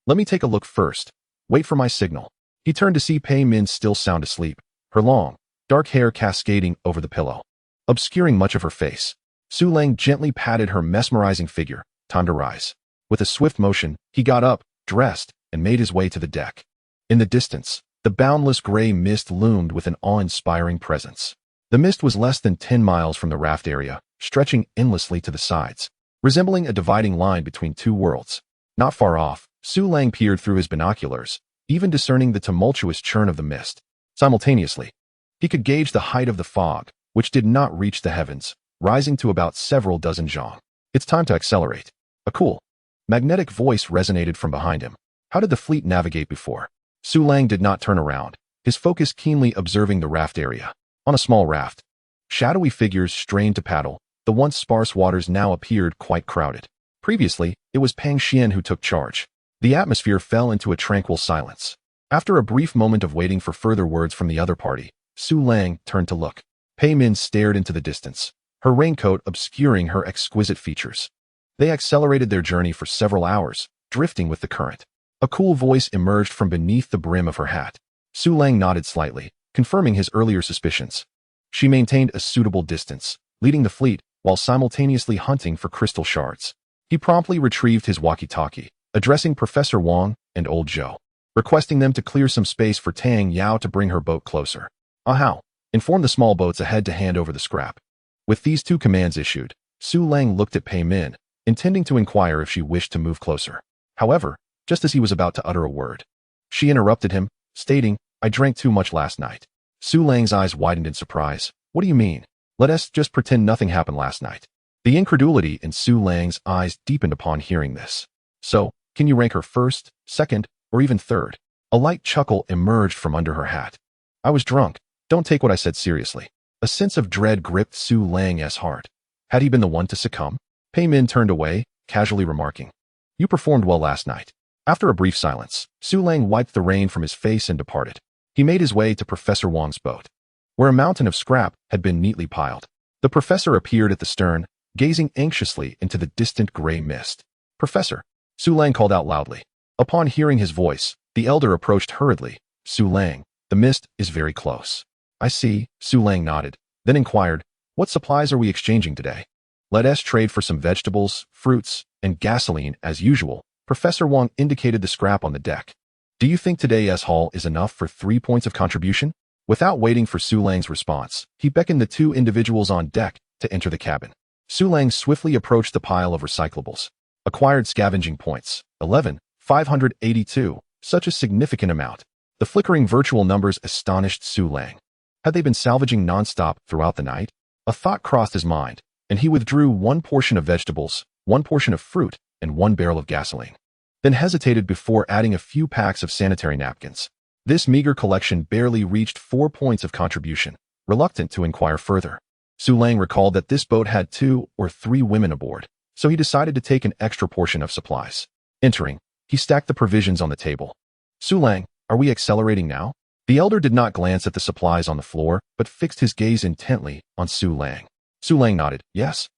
"Let me take a look first. Wait for my signal." He turned to see Pei Min still sound asleep, her long, dark hair cascading over the pillow, obscuring much of her face. Su Lang gently patted her mesmerizing figure. Time to rise. With a swift motion, he got up, dressed, and made his way to the deck. In the distance, the boundless gray mist loomed with an awe-inspiring presence. The mist was less than 10 miles from the raft area, stretching endlessly to the sides, resembling a dividing line between two worlds. Not far off, Su Lang peered through his binoculars, even discerning the tumultuous churn of the mist. Simultaneously, he could gauge the height of the fog, which did not reach the heavens, rising to about several dozen zhang. It's time to accelerate. A cool, magnetic voice resonated from behind him. How did the fleet navigate before? Su Lang did not turn around, his focus keenly observing the raft area. On a small raft, shadowy figures strained to paddle. The once sparse waters now appeared quite crowded. Previously, it was Pang Xian who took charge. The atmosphere fell into a tranquil silence. After a brief moment of waiting for further words from the other party, Su Lang turned to look. Pei Min stared into the distance, her raincoat obscuring her exquisite features. They accelerated their journey for several hours, drifting with the current. A cool voice emerged from beneath the brim of her hat. Su Lang nodded slightly, confirming his earlier suspicions. She maintained a suitable distance, leading the fleet while simultaneously hunting for crystal shards. He promptly retrieved his walkie-talkie, addressing Professor Wang and Old Zhou, requesting them to clear some space for Tang Yao to bring her boat closer. Ahau, inform the small boats ahead to hand over the scrap. With these two commands issued, Su Lang looked at Pei Min, intending to inquire if she wished to move closer. However, just as he was about to utter a word, she interrupted him, stating, I drank too much last night. Su Lang's eyes widened in surprise. What do you mean? Let us just pretend nothing happened last night. The incredulity in Su Lang's eyes deepened upon hearing this. So, can you rank her first, second, or even third? A light chuckle emerged from under her hat. I was drunk. Don't take what I said seriously. A sense of dread gripped Su Lang's heart. Had he been the one to succumb? Pei Min turned away, casually remarking, You performed well last night. After a brief silence, Su Lang wiped the rain from his face and departed. He made his way to Professor Wang's boat, where a mountain of scrap had been neatly piled. The professor appeared at the stern, gazing anxiously into the distant gray mist. Professor, Su Lang called out loudly. Upon hearing his voice, the elder approached hurriedly. Su Lang, the mist is very close. I see, Su Lang nodded, then inquired, What supplies are we exchanging today? Let us trade for some vegetables, fruits, and gasoline as usual. Professor Wang indicated the scrap on the deck. Do you think today's haul is enough for 3 points of contribution? Without waiting for Su Lang's response, he beckoned the two individuals on deck to enter the cabin. Su Lang swiftly approached the pile of recyclables. Acquired scavenging points, 11,582, such a significant amount. The flickering virtual numbers astonished Su Lang. Had they been salvaging non-stop throughout the night? A thought crossed his mind, and he withdrew 1 portion of vegetables, 1 portion of fruit, and 1 barrel of gasoline. Then hesitated before adding a few packs of sanitary napkins. This meager collection barely reached 4 points of contribution, reluctant to inquire further. Su Lang recalled that this boat had 2 or 3 women aboard, so he decided to take an extra portion of supplies. Entering, he stacked the provisions on the table. Su Lang, are we accelerating now? The elder did not glance at the supplies on the floor, but fixed his gaze intently on Su Lang. Su Lang nodded, yes.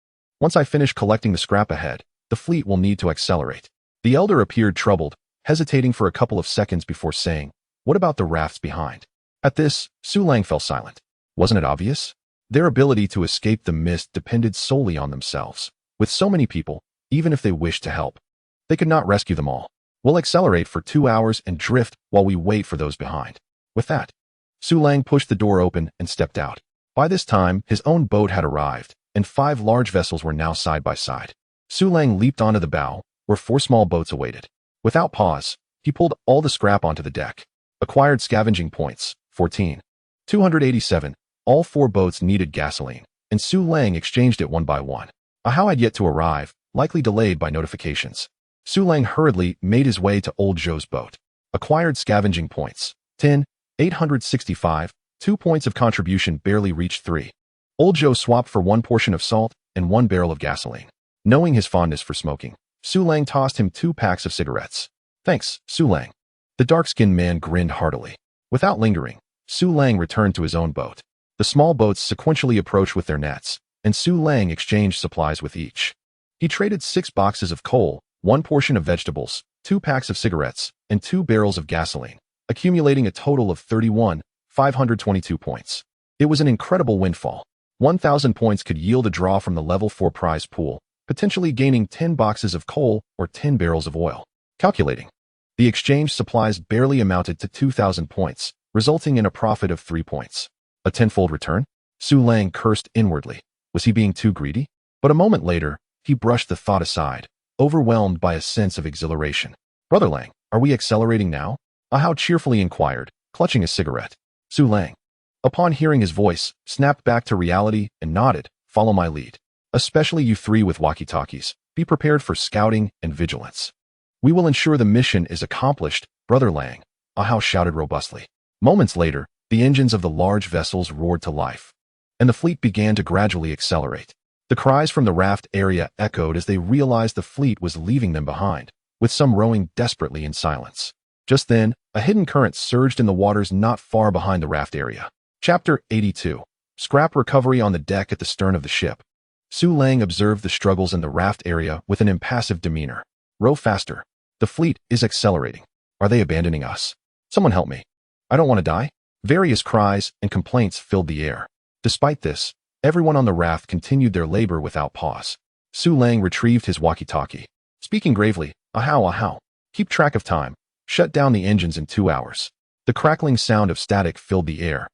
Once I finish collecting the scrap ahead, the fleet will need to accelerate. The elder appeared troubled, hesitating for a couple of seconds before saying, What about the rafts behind? At this, Su Lang fell silent. Wasn't it obvious? Their ability to escape the mist depended solely on themselves. With so many people, even if they wished to help, they could not rescue them all. We'll accelerate for 2 hours and drift while we wait for those behind. With that, Su Lang pushed the door open and stepped out. By this time, his own boat had arrived, and 5 large vessels were now side by side. Su Lang leaped onto the bow, where 4 small boats awaited. Without pause, he pulled all the scrap onto the deck. Acquired scavenging points, 14. 287. All 4 boats needed gasoline, and Su Lang exchanged it one by one. Ahau had yet to arrive, likely delayed by notifications. Su Lang hurriedly made his way to Old Zhou's boat. Acquired scavenging points, 10. 865. 2 points of contribution barely reached 3. Old Zhou swapped for 1 portion of salt and 1 barrel of gasoline. Knowing his fondness for smoking, Su Lang tossed him 2 packs of cigarettes. Thanks, Su Lang. The dark-skinned man grinned heartily. Without lingering, Su Lang returned to his own boat. The small boats sequentially approached with their nets, and Su Lang exchanged supplies with each. He traded 6 boxes of coal, 1 portion of vegetables, 2 packs of cigarettes, and 2 barrels of gasoline. accumulating a total of 31,522 points. It was an incredible windfall. 1,000 points could yield a draw from the level 4 prize pool, potentially gaining 10 boxes of coal or 10 barrels of oil. Calculating. The exchange supplies barely amounted to 2,000 points, resulting in a profit of 3 points. A tenfold return? Su Lang cursed inwardly. Was he being too greedy? But a moment later, he brushed the thought aside, overwhelmed by a sense of exhilaration. Brother Lang, are we accelerating now? Ahau cheerfully inquired, clutching a cigarette. Su Lang, upon hearing his voice, snapped back to reality and nodded. Follow my lead. Especially you three with walkie-talkies. Be prepared for scouting and vigilance. We will ensure the mission is accomplished, Brother Lang, Ahau shouted robustly. Moments later, the engines of the large vessels roared to life, and the fleet began to gradually accelerate. The cries from the raft area echoed as they realized the fleet was leaving them behind, with some rowing desperately in silence. Just then, a hidden current surged in the waters not far behind the raft area. Chapter 82. Scrap recovery on the deck at the stern of the ship. Su Lang observed the struggles in the raft area with an impassive demeanor. Row faster. The fleet is accelerating. Are they abandoning us? Someone help me. I don't want to die. Various cries and complaints filled the air. Despite this, everyone on the raft continued their labor without pause. Su Lang retrieved his walkie-talkie. Speaking gravely, Ahau, keep track of time. Shut down the engines in 2 hours. The crackling sound of static filled the air,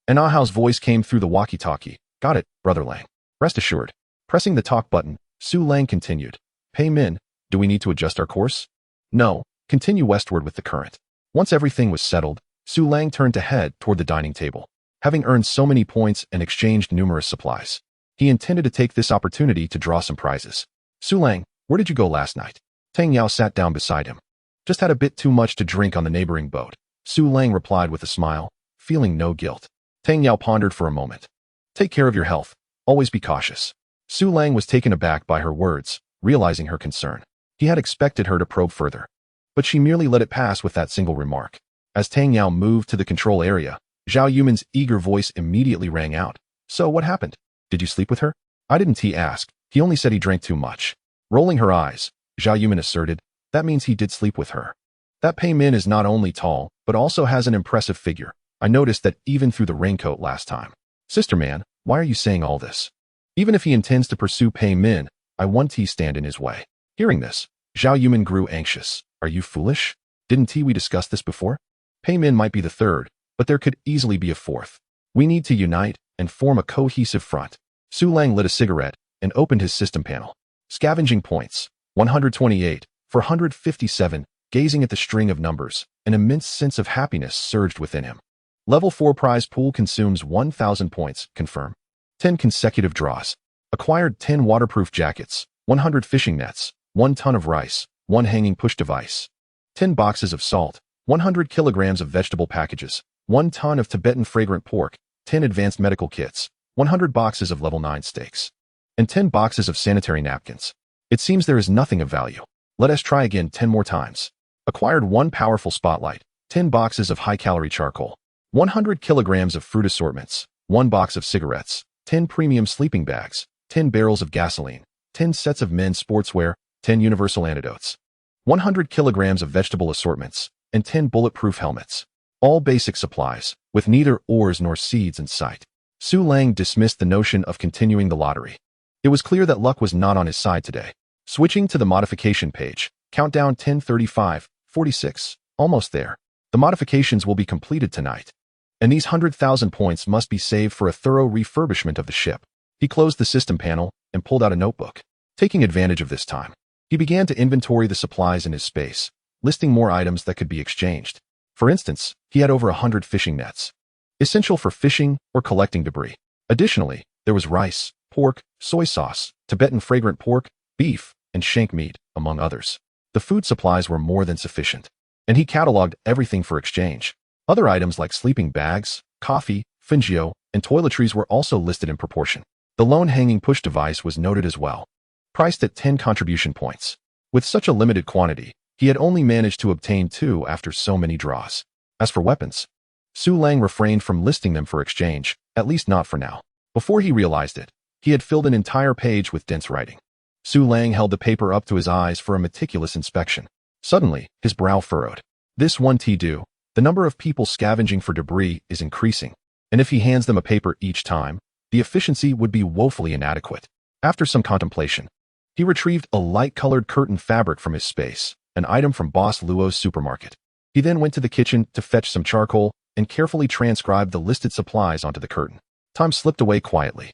and Ahau's voice came through the walkie-talkie. Got it, Brother Lang. Rest assured. Pressing the talk button, Su Lang continued. Pei Min, do we need to adjust our course? No, continue westward with the current. Once everything was settled, Su Lang turned to head toward the dining table. Having earned so many points and exchanged numerous supplies, he intended to take this opportunity to draw some prizes. Su Lang, where did you go last night? Tang Yao sat down beside him. Just had a bit too much to drink on the neighboring boat, Su Lang replied with a smile, feeling no guilt. Tang Yao pondered for a moment. Take care of your health. Always be cautious. Su Lang was taken aback by her words, realizing her concern. He had expected her to probe further, but she merely let it pass with that single remark. As Tang Yao moved to the control area, Zhao Yuman's eager voice immediately rang out. So what happened? Did you sleep with her? I didn't. He asked. He only said he drank too much. Rolling her eyes, Zhao Yuman asserted, that means he did sleep with her. That Pei Min is not only tall, but also has an impressive figure. I noticed that even through the raincoat last time. Sister man, why are you saying all this? Even if he intends to pursue Pei Min, I won't stand in his way. Hearing this, Zhao Yuman grew anxious. Are you foolish? Didn't we discuss this before? Pei Min might be the third, but there could easily be a fourth. We need to unite and form a cohesive front. Su Lang lit a cigarette and opened his system panel. Scavenging points, 128, 457, gazing at the string of numbers, an immense sense of happiness surged within him. Level 4 prize pool consumes 1,000 points, confirm. 10 consecutive draws. Acquired 10 waterproof jackets, 100 fishing nets, 1 ton of rice, 1 hanging push device, 10 boxes of salt, 100 kilograms of vegetable packages, 1 ton of Tibetan fragrant pork, 10 advanced medical kits, 100 boxes of level 9 steaks, and 10 boxes of sanitary napkins. It seems there is nothing of value. Let us try again 10 more times. Acquired 1 powerful spotlight, 10 boxes of high-calorie charcoal, 100 kilograms of fruit assortments, 1 box of cigarettes, 10 premium sleeping bags, 10 barrels of gasoline, 10 sets of men's sportswear, 10 universal antidotes, 100 kilograms of vegetable assortments, and 10 bulletproof helmets. All basic supplies, with neither ores nor seeds in sight. Su Lang dismissed the notion of continuing the lottery. It was clear that luck was not on his side today. Switching to the modification page, countdown 10:35, 46, almost there. The modifications will be completed tonight, and these 100,000 points must be saved for a thorough refurbishment of the ship. He closed the system panel and pulled out a notebook. Taking advantage of this time, he began to inventory the supplies in his space, listing more items that could be exchanged. For instance, he had over 100 fishing nets, essential for fishing or collecting debris. Additionally, there was rice, pork, soy sauce, Tibetan fragrant pork, beef, and shank meat, among others. The food supplies were more than sufficient, and he cataloged everything for exchange. Other items like sleeping bags, coffee, fingio, and toiletries were also listed in proportion. The lone hanging push device was noted as well, priced at 10 contribution points. With such a limited quantity, he had only managed to obtain 2 after so many draws. As for weapons, Su Lang refrained from listing them for exchange, at least not for now. Before he realized it, he had filled an entire page with dense writing. Su Lang held the paper up to his eyes for a meticulous inspection. Suddenly, his brow furrowed. This one do, The number of people scavenging for debris is increasing, and if he hands them a paper each time, the efficiency would be woefully inadequate. After some contemplation, he retrieved a light-colored curtain fabric from his space, an item from Boss Luo's supermarket. He then went to the kitchen to fetch some charcoal and carefully transcribed the listed supplies onto the curtain. Time slipped away quietly.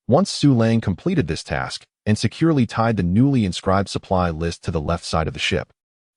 Once Su Lang completed this task and securely tied the newly inscribed supply list to the left side of the ship,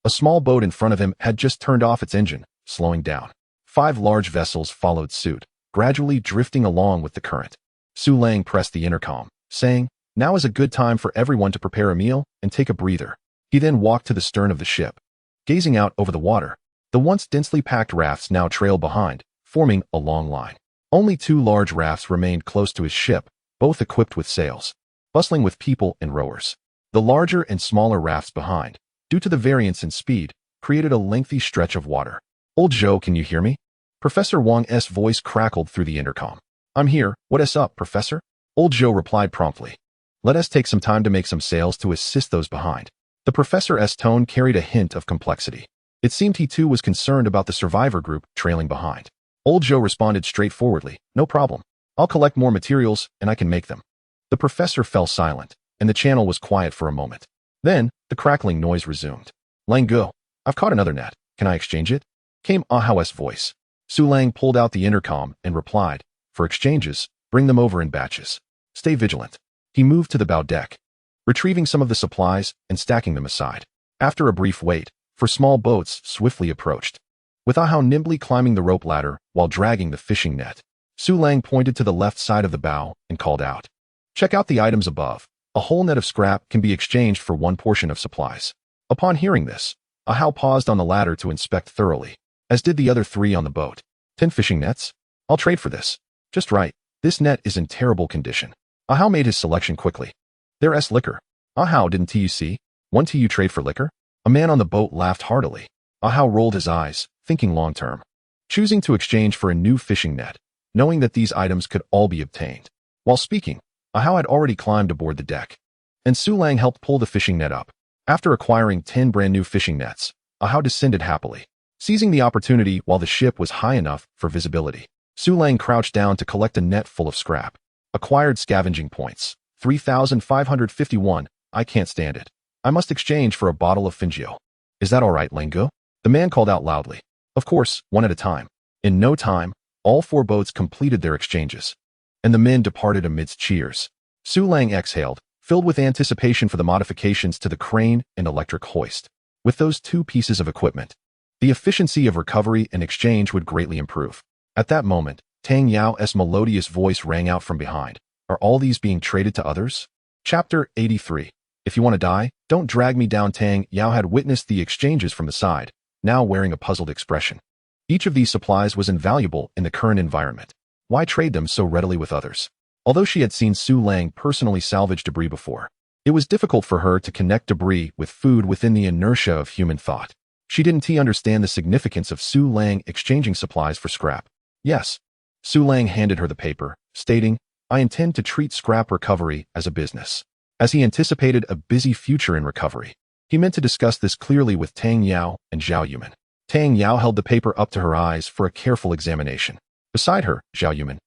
a small boat in front of him had just turned off its engine, slowing down. 5 large vessels followed suit, gradually drifting along with the current. Su Lang pressed the intercom, saying, "Now is a good time for everyone to prepare a meal and take a breather." He then walked to the stern of the ship. Gazing out over the water, the once densely packed rafts now trailed behind, forming a long line. Only 2 large rafts remained close to his ship, both equipped with sails, bustling with people and rowers. The larger and smaller rafts behind, due to the variance in speed, created a lengthy stretch of water. "Old Joe, can you hear me?" Professor Wang's voice crackled through the intercom. "I'm here. What is up, Professor?" Old Joe replied promptly. "Let us take some time to make some sails to assist those behind." The professor's tone carried a hint of complexity. It seemed he too was concerned about the survivor group trailing behind. Old Joe responded straightforwardly, "No problem. I'll collect more materials and I can make them." The professor fell silent, and the channel was quiet for a moment. Then, the crackling noise resumed. "Lang Go, I've caught another net. Can I exchange it?" Came Ahao's voice. Su Lang pulled out the intercom and replied, "For exchanges, bring them over in batches. Stay vigilant." He moved to the bow deck, retrieving some of the supplies and stacking them aside. After a brief wait, for small boats swiftly approached. With Ahao nimbly climbing the rope ladder while dragging the fishing net, Su Lang pointed to the left side of the bow and called out, "Check out the items above. A whole net of scrap can be exchanged for 1 portion of supplies." Upon hearing this, Ahao paused on the ladder to inspect thoroughly, as did the other 3 on the boat. 10 fishing nets? I'll trade for this. Just right. This net is in terrible condition. Ahao made his selection quickly. There's liquor. Ahao, didn't you see? 1 TU trade for liquor? A man on the boat laughed heartily. Ahao rolled his eyes, thinking long-term, choosing to exchange for a new fishing net, knowing that these items could all be obtained. While speaking, Ahao had already climbed aboard the deck, and Su Lang helped pull the fishing net up. After acquiring 10 brand new fishing nets, Ahao descended happily, seizing the opportunity while the ship was high enough for visibility. Su Lang crouched down to collect a net full of scrap. Acquired scavenging points, 3,551. I can't stand it. I must exchange for a bottle of Fingio. Is that all right, Lango? The man called out loudly. Of course, 1 at a time. In no time, all 4 boats completed their exchanges, and the men departed amidst cheers. Su Lang exhaled, filled with anticipation for the modifications to the crane and electric hoist. With those 2 pieces of equipment, the efficiency of recovery and exchange would greatly improve. At that moment, Tang Yao's melodious voice rang out from behind. Are all these being traded to others? Chapter 83. If you want to die, don't drag me down. Tang Yao had witnessed the exchanges from the side, now wearing a puzzled expression. Each of these supplies was invaluable in the current environment. Why trade them so readily with others? Although she had seen Su Lang personally salvage debris before, it was difficult for her to connect debris with food within the inertia of human thought. She didn't understand the significance of Su Lang exchanging supplies for scrap. Yes. Su Lang handed her the paper, stating, "I intend to treat scrap recovery as a business." As he anticipated a busy future in recovery, he meant to discuss this clearly with Tang Yao and Zhao Yuman. Tang Yao held the paper up to her eyes for a careful examination. Beside her, Zhao Yuman,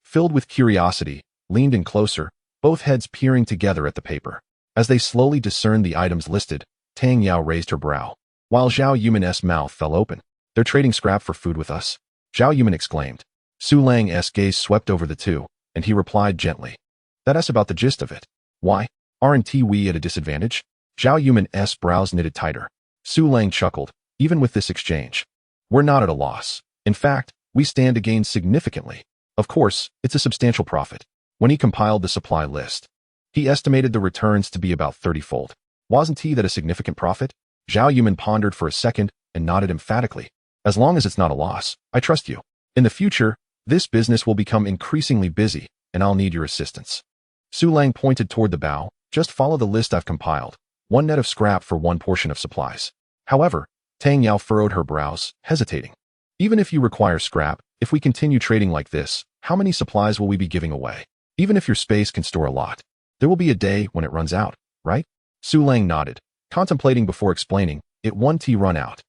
filled with curiosity, leaned in closer, both heads peering together at the paper. As they slowly discerned the items listed, Tang Yao raised her brow, while Zhao Yuman's mouth fell open. "They're trading scrap for food with us?" Zhao Yuman exclaimed. Su Lang's gaze swept over the 2, and he replied gently, "That's about the gist of it. Why? Aren't we at a disadvantage?" Zhao Yuman's brows knitted tighter. Su Lang chuckled. "Even with this exchange, we're not at a loss. In fact, we stand to gain significantly. Of course, it's a substantial profit." When he compiled the supply list, he estimated the returns to be about 30-fold. Wasn't that a significant profit? Zhao Yuman pondered for a second and nodded emphatically. "As long as it's not a loss, I trust you. In the future, this business will become increasingly busy, and I'll need your assistance." Su Lang pointed toward the bow. "Just follow the list I've compiled. 1 net of scrap for 1 portion of supplies." However, Tang Yao furrowed her brows, hesitating. "Even if you require scrap, if we continue trading like this, how many supplies will we be giving away? Even if your space can store a lot, there will be a day when it runs out, right?" Su Lang nodded, contemplating before explaining. "It 1 T run out.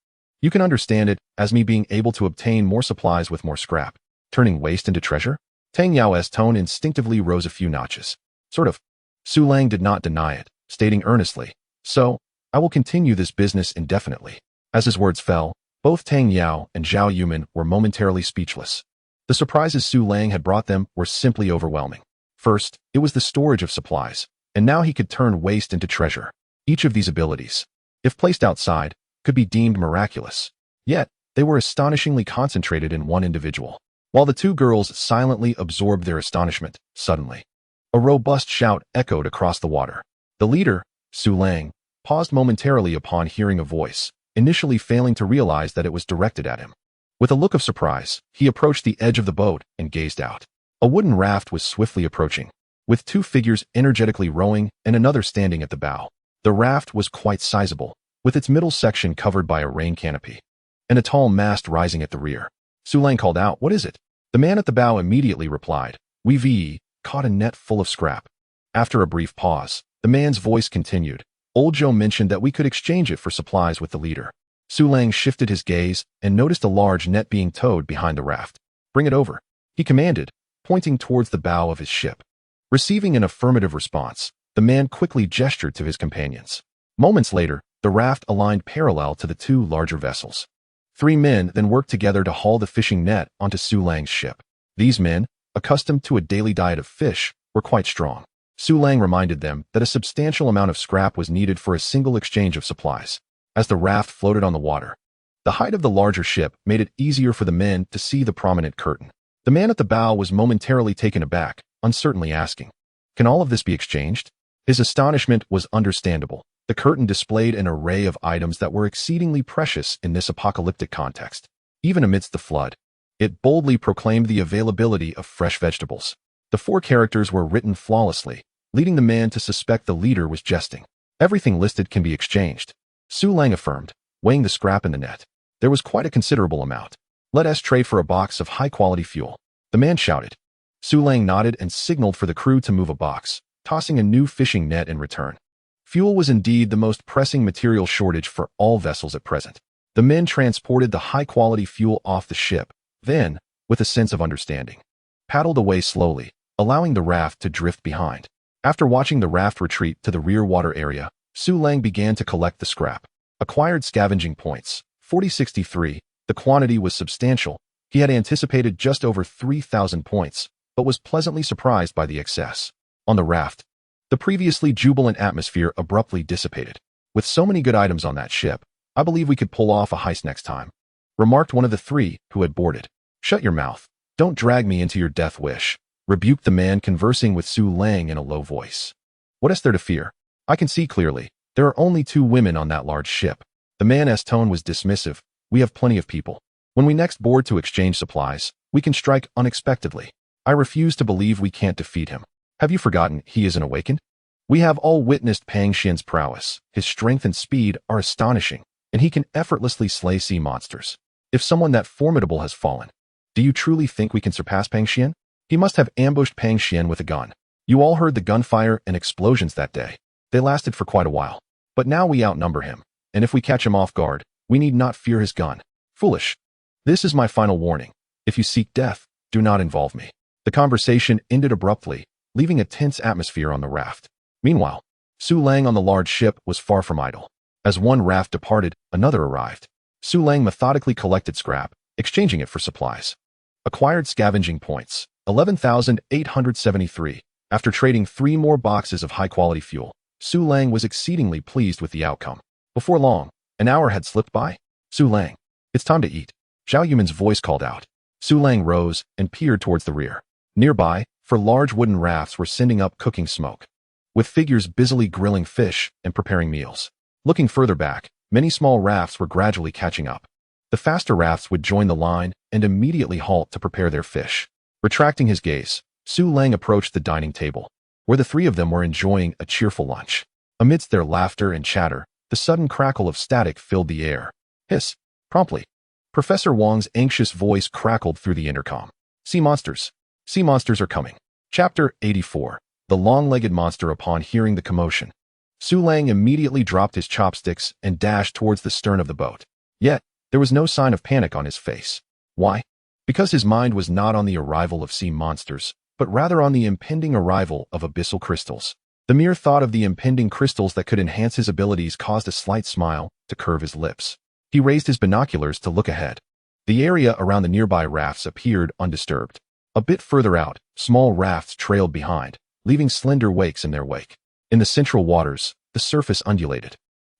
You can understand it as me being able to obtain more supplies with more scrap, turning waste into treasure? Tang Yao's tone instinctively rose a few notches. Sort of. Su Lang did not deny it, stating earnestly, "So, I will continue this business indefinitely." As his words fell, both Tang Yao and Zhao Yuman were momentarily speechless. The surprises Su Lang had brought them were simply overwhelming. First, it was the storage of supplies, and now he could turn waste into treasure. Each of these abilities, if placed outside, could be deemed miraculous. Yet, they were astonishingly concentrated in one individual. While the two girls silently absorbed their astonishment, suddenly, a robust shout echoed across the water. The leader, Su Lang, paused momentarily upon hearing a voice, initially failing to realize that it was directed at him. With a look of surprise, he approached the edge of the boat and gazed out. A wooden raft was swiftly approaching, with two figures energetically rowing and another standing at the bow. The raft was quite sizable, with its middle section covered by a rain canopy, and a tall mast rising at the rear. Su Lang called out, "What is it?" The man at the bow immediately replied, "We've caught a net full of scrap." After a brief pause, the man's voice continued. "Old Joe mentioned that we could exchange it for supplies with the leader." Su Lang shifted his gaze and noticed a large net being towed behind the raft. "Bring it over," he commanded, pointing towards the bow of his ship. Receiving an affirmative response, the man quickly gestured to his companions. Moments later, the raft aligned parallel to the two larger vessels. 3 men then worked together to haul the fishing net onto Su Lang's ship. These men, accustomed to a daily diet of fish, were quite strong. Su Lang reminded them that a substantial amount of scrap was needed for a single exchange of supplies. As the raft floated on the water, the height of the larger ship made it easier for the men to see the prominent curtain. The man at the bow was momentarily taken aback, uncertainly asking, "Can all of this be exchanged?" His astonishment was understandable. The curtain displayed an array of items that were exceedingly precious in this apocalyptic context. Even amidst the flood, it boldly proclaimed the availability of fresh vegetables. The 4 characters were written flawlessly, leading the man to suspect the leader was jesting. "Everything listed can be exchanged," Su Lang affirmed, weighing the scrap in the net. There was quite a considerable amount. "Let us trade for a box of high-quality fuel," the man shouted. Su Lang nodded and signaled for the crew to move a box, tossing a new fishing net in return. Fuel was indeed the most pressing material shortage for all vessels at present. The men transported the high-quality fuel off the ship, then, with a sense of understanding, paddled away slowly, allowing the raft to drift behind. After watching the raft retreat to the rear water area, Su Lang began to collect the scrap. Acquired scavenging points, 4063. The quantity was substantial. He had anticipated just over 3,000 points, but was pleasantly surprised by the excess. On the raft, the previously jubilant atmosphere abruptly dissipated. "With so many good items on that ship, I believe we could pull off a heist next time," remarked one of the 3 who had boarded. "Shut your mouth. Don't drag me into your death wish," rebuked the man conversing with Su Lang in a low voice. "What is there to fear? I can see clearly. There are only 2 women on that large ship." The man's tone was dismissive. "We have plenty of people. When we next board to exchange supplies, we can strike unexpectedly. I refuse to believe we can't defeat him. Have you forgotten he isn't awakened? We have all witnessed Pang Xian's prowess. His strength and speed are astonishing, and he can effortlessly slay sea monsters. If someone that formidable has fallen, do you truly think we can surpass Pang Xian? He must have ambushed Pang Xian with a gun. You all heard the gunfire and explosions that day. They lasted for quite a while. But now we outnumber him, and if we catch him off guard, we need not fear his gun. Foolish. This is my final warning. If you seek death, do not involve me." The conversation ended abruptly, leaving a tense atmosphere on the raft. Meanwhile, Su Lang on the large ship was far from idle. As one raft departed, another arrived. Su Lang methodically collected scrap, exchanging it for supplies. Acquired scavenging points, 11,873. After trading 3 more boxes of high-quality fuel, Su Lang was exceedingly pleased with the outcome. Before long, an hour had slipped by. "Su Lang, it's time to eat," Zhao Yuman's voice called out. Su Lang rose and peered towards the rear. Nearby, 4 large wooden rafts were sending up cooking smoke, with figures busily grilling fish and preparing meals. Looking further back, many small rafts were gradually catching up. The faster rafts would join the line and immediately halt to prepare their fish. Retracting his gaze, Su Lang approached the dining table, where the 3 of them were enjoying a cheerful lunch. Amidst their laughter and chatter, the sudden crackle of static filled the air. "Hiss!" Promptly, Professor Wang's anxious voice crackled through the intercom. "Sea monsters! Sea monsters are coming." Chapter 84. The long-legged monster. Upon hearing the commotion, Su Lang immediately dropped his chopsticks and dashed towards the stern of the boat. Yet, There was no sign of panic on his face. Why? Because his mind was not on the arrival of sea monsters, but rather on the impending arrival of abyssal crystals. The mere thought of the impending crystals that could enhance his abilities caused a slight smile to curve his lips. He raised his binoculars to look ahead. The area around the nearby rafts appeared undisturbed. A bit further out, small rafts trailed behind, leaving slender wakes in their wake. In the central waters, the surface undulated,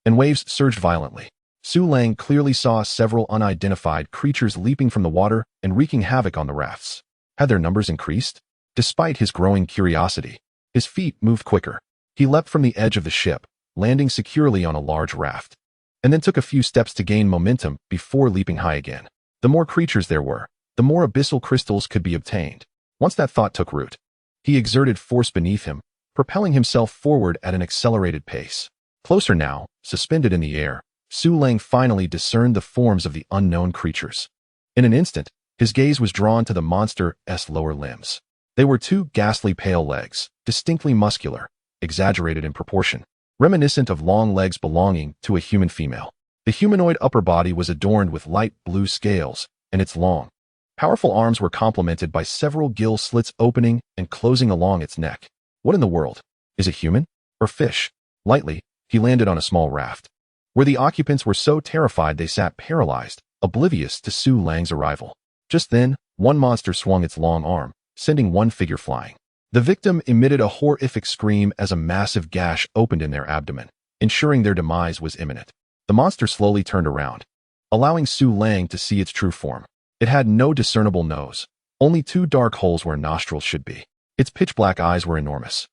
and waves surged violently. Su Lang clearly saw several unidentified creatures leaping from the water and wreaking havoc on the rafts. Had their numbers increased? Despite his growing curiosity, his feet moved quicker. He leapt from the edge of the ship, landing securely on a large raft, and then took a few steps to gain momentum before leaping high again. The more creatures there were, the more abyssal crystals could be obtained. Once that thought took root, he exerted force beneath him, propelling himself forward at an accelerated pace. Closer now, suspended in the air, Su Lang finally discerned the forms of the unknown creatures. In an instant, his gaze was drawn to the monster's lower limbs. They were two ghastly pale legs, distinctly muscular, exaggerated in proportion, reminiscent of long legs belonging to a human female. The humanoid upper body was adorned with light blue scales, and its long, powerful arms were complemented by several gill slits opening and closing along its neck. What in the world? Is it human? Or fish? Lightly, he landed on a small raft, where the occupants were so terrified they sat paralyzed, oblivious to Su Lang's arrival. Just then, one monster swung its long arm, sending one figure flying. The victim emitted a horrific scream as a massive gash opened in their abdomen, ensuring their demise was imminent. The monster slowly turned around, allowing Su Lang to see its true form. It had no discernible nose, only two dark holes where nostrils should be. Its pitch-black eyes were enormous.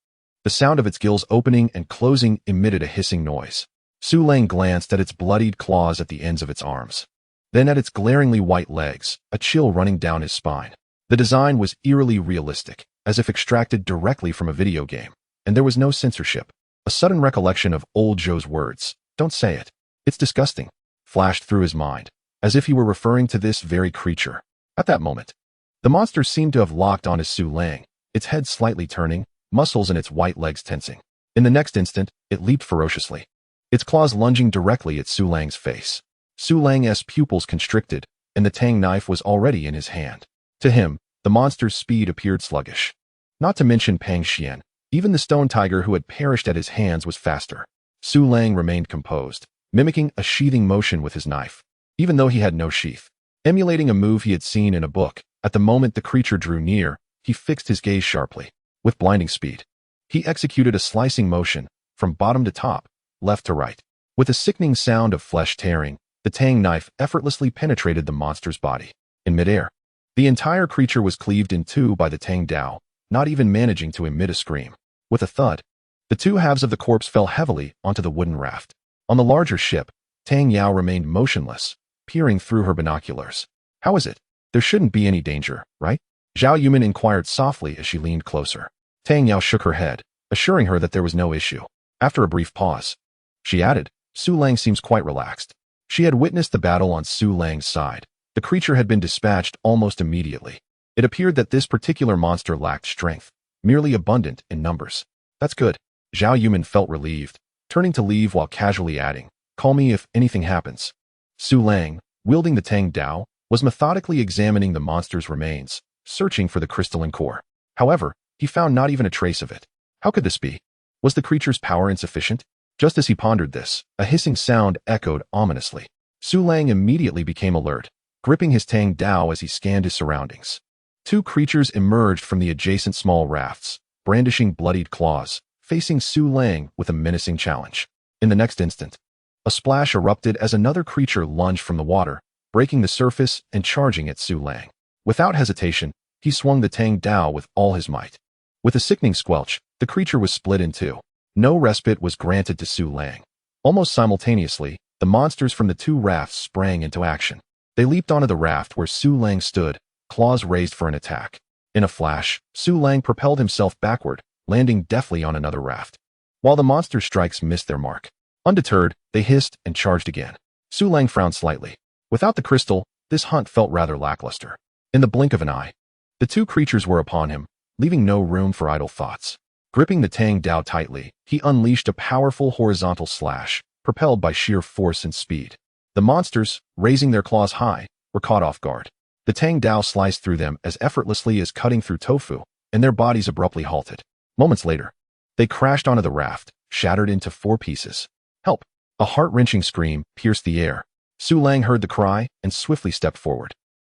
The sound of its gills opening and closing emitted a hissing noise. Su Lang glanced at its bloodied claws at the ends of its arms, then at its glaringly white legs, a chill running down his spine. The design was eerily realistic, as if extracted directly from a video game, and there was no censorship. A sudden recollection of old Joe's words, "Don't say it. It's disgusting," flashed through his mind, as if he were referring to this very creature. At that moment, the monster seemed to have locked onto Su Lang, its head slightly turning, muscles in its white legs tensing. In the next instant, it leaped ferociously, its claws lunging directly at Su Lang's face. Su Lang's pupils constricted, and the tang knife was already in his hand. To him, the monster's speed appeared sluggish. Not to mention Pang Xian, even the stone tiger who had perished at his hands was faster. Su Lang remained composed, mimicking a sheathing motion with his knife, even though he had no sheath. Emulating a move he had seen in a book, at the moment the creature drew near, he fixed his gaze sharply. With blinding speed, he executed a slicing motion, from bottom to top, left to right. With a sickening sound of flesh tearing, the tang knife effortlessly penetrated the monster's body. In midair, the entire creature was cleaved in two by the tang dao, not even managing to emit a scream. With a thud, the two halves of the corpse fell heavily onto the wooden raft. On the larger ship, Tang Yao remained motionless, peering through her binoculars. "How is it? There shouldn't be any danger, right?" Zhao Yuman inquired softly as she leaned closer. Tang Yao shook her head, assuring her that there was no issue. After a brief pause, she added, "Su Lang seems quite relaxed." She had witnessed the battle on Su Lang's side. The creature had been dispatched almost immediately. It appeared that this particular monster lacked strength, merely abundant in numbers. "That's good." Zhao Yuman felt relieved, turning to leave while casually adding, "Call me if anything happens." Su Lang, wielding the Tang Dao, was methodically examining the monster's remains, searching for the crystalline core. However, he found not even a trace of it. How could this be? Was the creature's power insufficient? Just as he pondered this, a hissing sound echoed ominously. Su Lang immediately became alert, gripping his Tang Dao as he scanned his surroundings. Two creatures emerged from the adjacent small rafts, brandishing bloodied claws, facing Su Lang with a menacing challenge. In the next instant, a splash erupted as another creature lunged from the water, breaking the surface and charging at Su Lang. Without hesitation, he swung the Tang Dao with all his might. With a sickening squelch, the creature was split in two. No respite was granted to Su Lang. Almost simultaneously, the monsters from the two rafts sprang into action. They leaped onto the raft where Su Lang stood, claws raised for an attack. In a flash, Su Lang propelled himself backward, landing deftly on another raft, while the monster strikes missed their mark. Undeterred, they hissed and charged again. Su Lang frowned slightly. Without the crystal, this hunt felt rather lackluster. In the blink of an eye, the two creatures were upon him, leaving no room for idle thoughts. Gripping the Tang Dao tightly, he unleashed a powerful horizontal slash, propelled by sheer force and speed. The monsters, raising their claws high, were caught off guard. The Tang Dao sliced through them as effortlessly as cutting through tofu, and their bodies abruptly halted. Moments later, they crashed onto the raft, shattered into 4 pieces. Help! A heart-wrenching scream pierced the air. Su Lang heard the cry and swiftly stepped forward.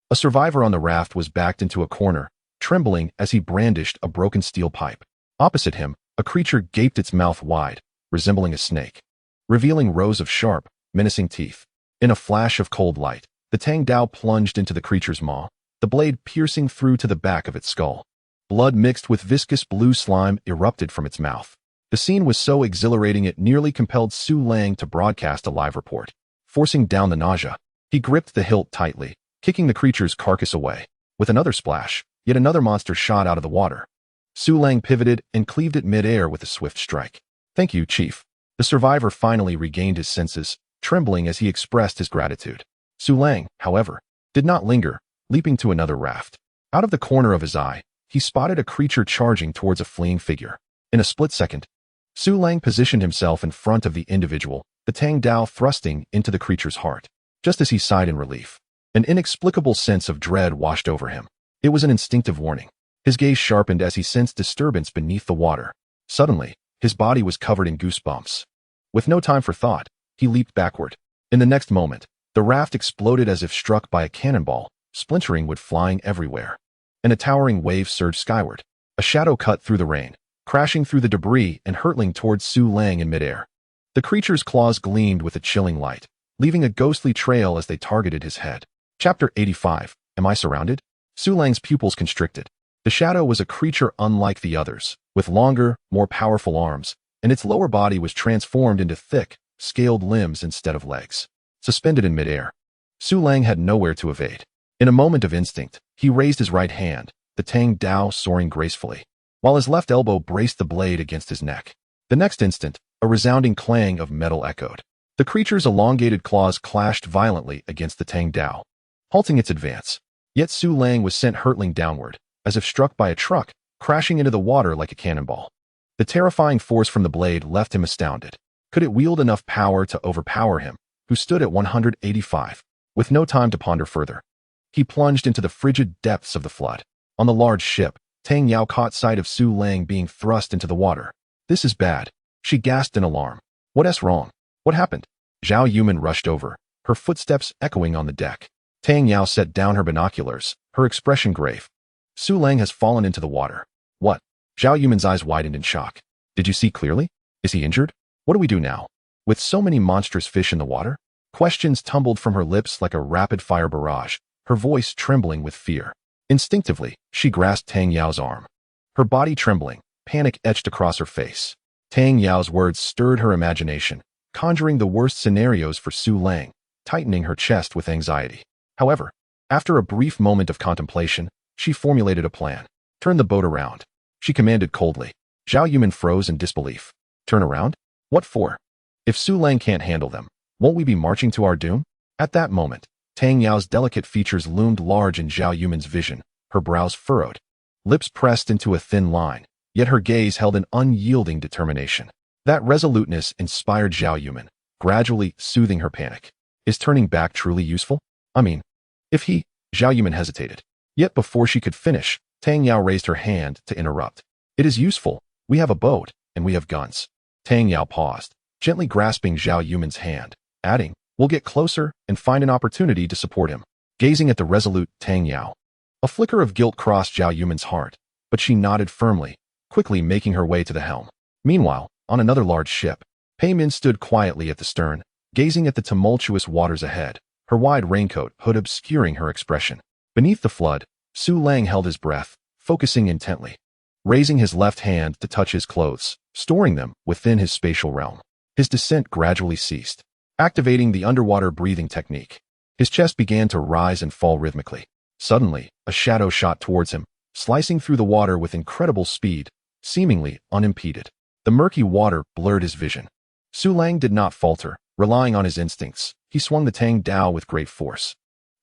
A survivor on the raft was backed into a corner, trembling as he brandished a broken steel pipe. Opposite him, a creature gaped its mouth wide, resembling a snake, revealing rows of sharp, menacing teeth. In a flash of cold light, the Tang Dao plunged into the creature's maw, the blade piercing through to the back of its skull. Blood mixed with viscous blue slime erupted from its mouth. The scene was so exhilarating it nearly compelled Su Lang to broadcast a live report. Forcing down the nausea, he gripped the hilt tightly, kicking the creature's carcass away. With another splash, yet another monster shot out of the water. Su Lang pivoted and cleaved it mid-air with a swift strike. "Thank you, Chief." The survivor finally regained his senses, trembling as he expressed his gratitude. Su Lang, however, did not linger, leaping to another raft. Out of the corner of his eye, he spotted a creature charging towards a fleeing figure. In a split second, Su Lang positioned himself in front of the individual, the Tang Dao thrusting into the creature's heart. Just as he sighed in relief, an inexplicable sense of dread washed over him. It was an instinctive warning. His gaze sharpened as he sensed disturbance beneath the water. Suddenly, his body was covered in goosebumps. With no time for thought, he leaped backward. In the next moment, the raft exploded as if struck by a cannonball, splintering wood flying everywhere. And a towering wave surged skyward. A shadow cut through the rain, crashing through the debris and hurtling towards Su Lang in midair. The creature's claws gleamed with a chilling light, leaving a ghostly trail as they targeted his head. Chapter 85. Am I surrounded? Su Lang's pupils constricted. The shadow was a creature unlike the others, with longer, more powerful arms, and its lower body was transformed into thick, scaled limbs instead of legs. Suspended in midair, Su Lang had nowhere to evade. In a moment of instinct, he raised his right hand, the Tang Dao soaring gracefully, while his left elbow braced the blade against his neck. The next instant, a resounding clang of metal echoed. The creature's elongated claws clashed violently against the Tang Dao, halting its advance. Yet Su Lang was sent hurtling downward, as if struck by a truck, crashing into the water like a cannonball. The terrifying force from the blade left him astounded. Could it wield enough power to overpower him, who stood at 185? With no time to ponder further, he plunged into the frigid depths of the flood. On the large ship, Tang Yao caught sight of Su Lang being thrust into the water. "This is bad," she gasped in alarm. "What's wrong? What happened?" Zhao Yuman rushed over, her footsteps echoing on the deck. Tang Yao set down her binoculars, her expression grave. "Su Lang has fallen into the water." "What?" Zhao Yuman's eyes widened in shock. "Did you see clearly? Is he injured? What do we do now? With so many monstrous fish in the water?" Questions tumbled from her lips like a rapid-fire barrage, her voice trembling with fear. Instinctively, she grasped Tang Yao's arm. Her body trembling, panic etched across her face. Tang Yao's words stirred her imagination, conjuring the worst scenarios for Su Lang, tightening her chest with anxiety. However, after a brief moment of contemplation, she formulated a plan. "Turn the boat around," she commanded coldly. Zhao Yuman froze in disbelief. "Turn around? What for? If Su Lang can't handle them, won't we be marching to our doom?" At that moment, Tang Yao's delicate features loomed large in Zhao Yuman's vision, her brows furrowed, lips pressed into a thin line, yet her gaze held an unyielding determination. That resoluteness inspired Zhao Yuman, gradually soothing her panic. "Is turning back truly useful? I mean, if he..." Zhao Yuman hesitated. Yet before she could finish, Tang Yao raised her hand to interrupt. "It is useful. We have a boat, and we have guns." Tang Yao paused, gently grasping Zhao Yuman's hand, adding, "We'll get closer and find an opportunity to support him." Gazing at the resolute Tang Yao, a flicker of guilt crossed Zhao Yuman's heart, but she nodded firmly, quickly making her way to the helm. Meanwhile, on another large ship, Pei Min stood quietly at the stern, gazing at the tumultuous waters ahead, her wide raincoat hood obscuring her expression. Beneath the flood, Su Lang held his breath, focusing intently, raising his left hand to touch his clothes, storing them within his spatial realm. His descent gradually ceased, activating the underwater breathing technique. His chest began to rise and fall rhythmically. Suddenly, a shadow shot towards him, slicing through the water with incredible speed, seemingly unimpeded. The murky water blurred his vision. Su Lang did not falter, relying on his instincts. He swung the Tang Dao with great force.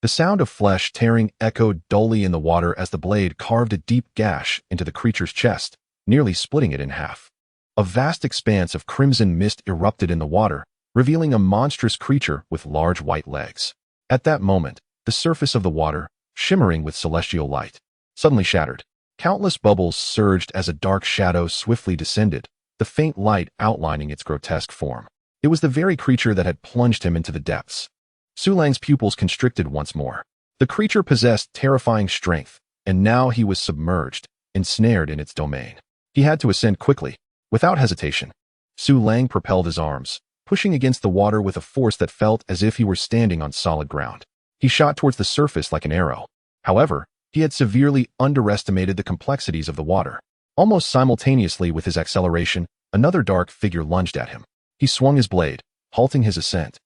The sound of flesh tearing echoed dully in the water as the blade carved a deep gash into the creature's chest, nearly splitting it in half. A vast expanse of crimson mist erupted in the water, revealing a monstrous creature with large white legs. At that moment, the surface of the water, shimmering with celestial light, suddenly shattered. Countless bubbles surged as a dark shadow swiftly descended, the faint light outlining its grotesque form. It was the very creature that had plunged him into the depths. Su Lang's pupils constricted once more. The creature possessed terrifying strength, and now he was submerged, ensnared in its domain. He had to ascend quickly, without hesitation. Su Lang propelled his arms, pushing against the water with a force that felt as if he were standing on solid ground. He shot towards the surface like an arrow. However, he had severely underestimated the complexities of the water. Almost simultaneously with his acceleration, another dark figure lunged at him. He swung his blade, halting his ascent,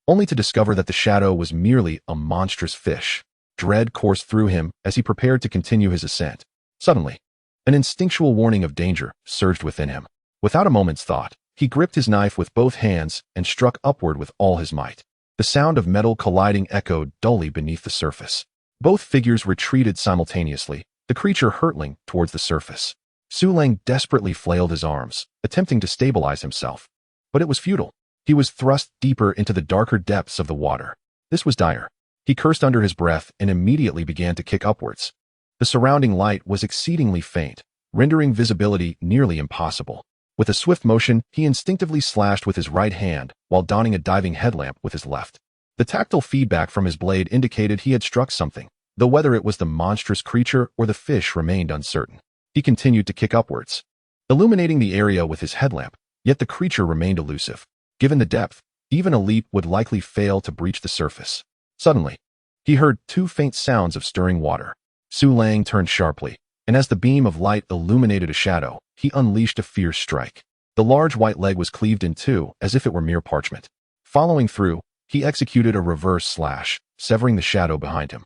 only to discover that the shadow was merely a monstrous fish. Dread coursed through him as he prepared to continue his ascent. Suddenly, an instinctual warning of danger surged within him. Without a moment's thought, he gripped his knife with both hands and struck upward with all his might. The sound of metal colliding echoed dully beneath the surface. Both figures retreated simultaneously, the creature hurtling towards the surface. Su Lang desperately flailed his arms, attempting to stabilize himself. But it was futile. He was thrust deeper into the darker depths of the water. This was dire. He cursed under his breath and immediately began to kick upwards. The surrounding light was exceedingly faint, rendering visibility nearly impossible. With a swift motion, he instinctively slashed with his right hand while donning a diving headlamp with his left. The tactile feedback from his blade indicated he had struck something, though whether it was the monstrous creature or the fish remained uncertain. He continued to kick upwards, illuminating the area with his headlamp, yet the creature remained elusive. Given the depth, even a leap would likely fail to breach the surface. Suddenly, he heard two faint sounds of stirring water. Su Lang turned sharply, and as the beam of light illuminated a shadow, he unleashed a fierce strike. The large white leg was cleaved in two as if it were mere parchment. Following through, he executed a reverse slash, severing the shadow behind him.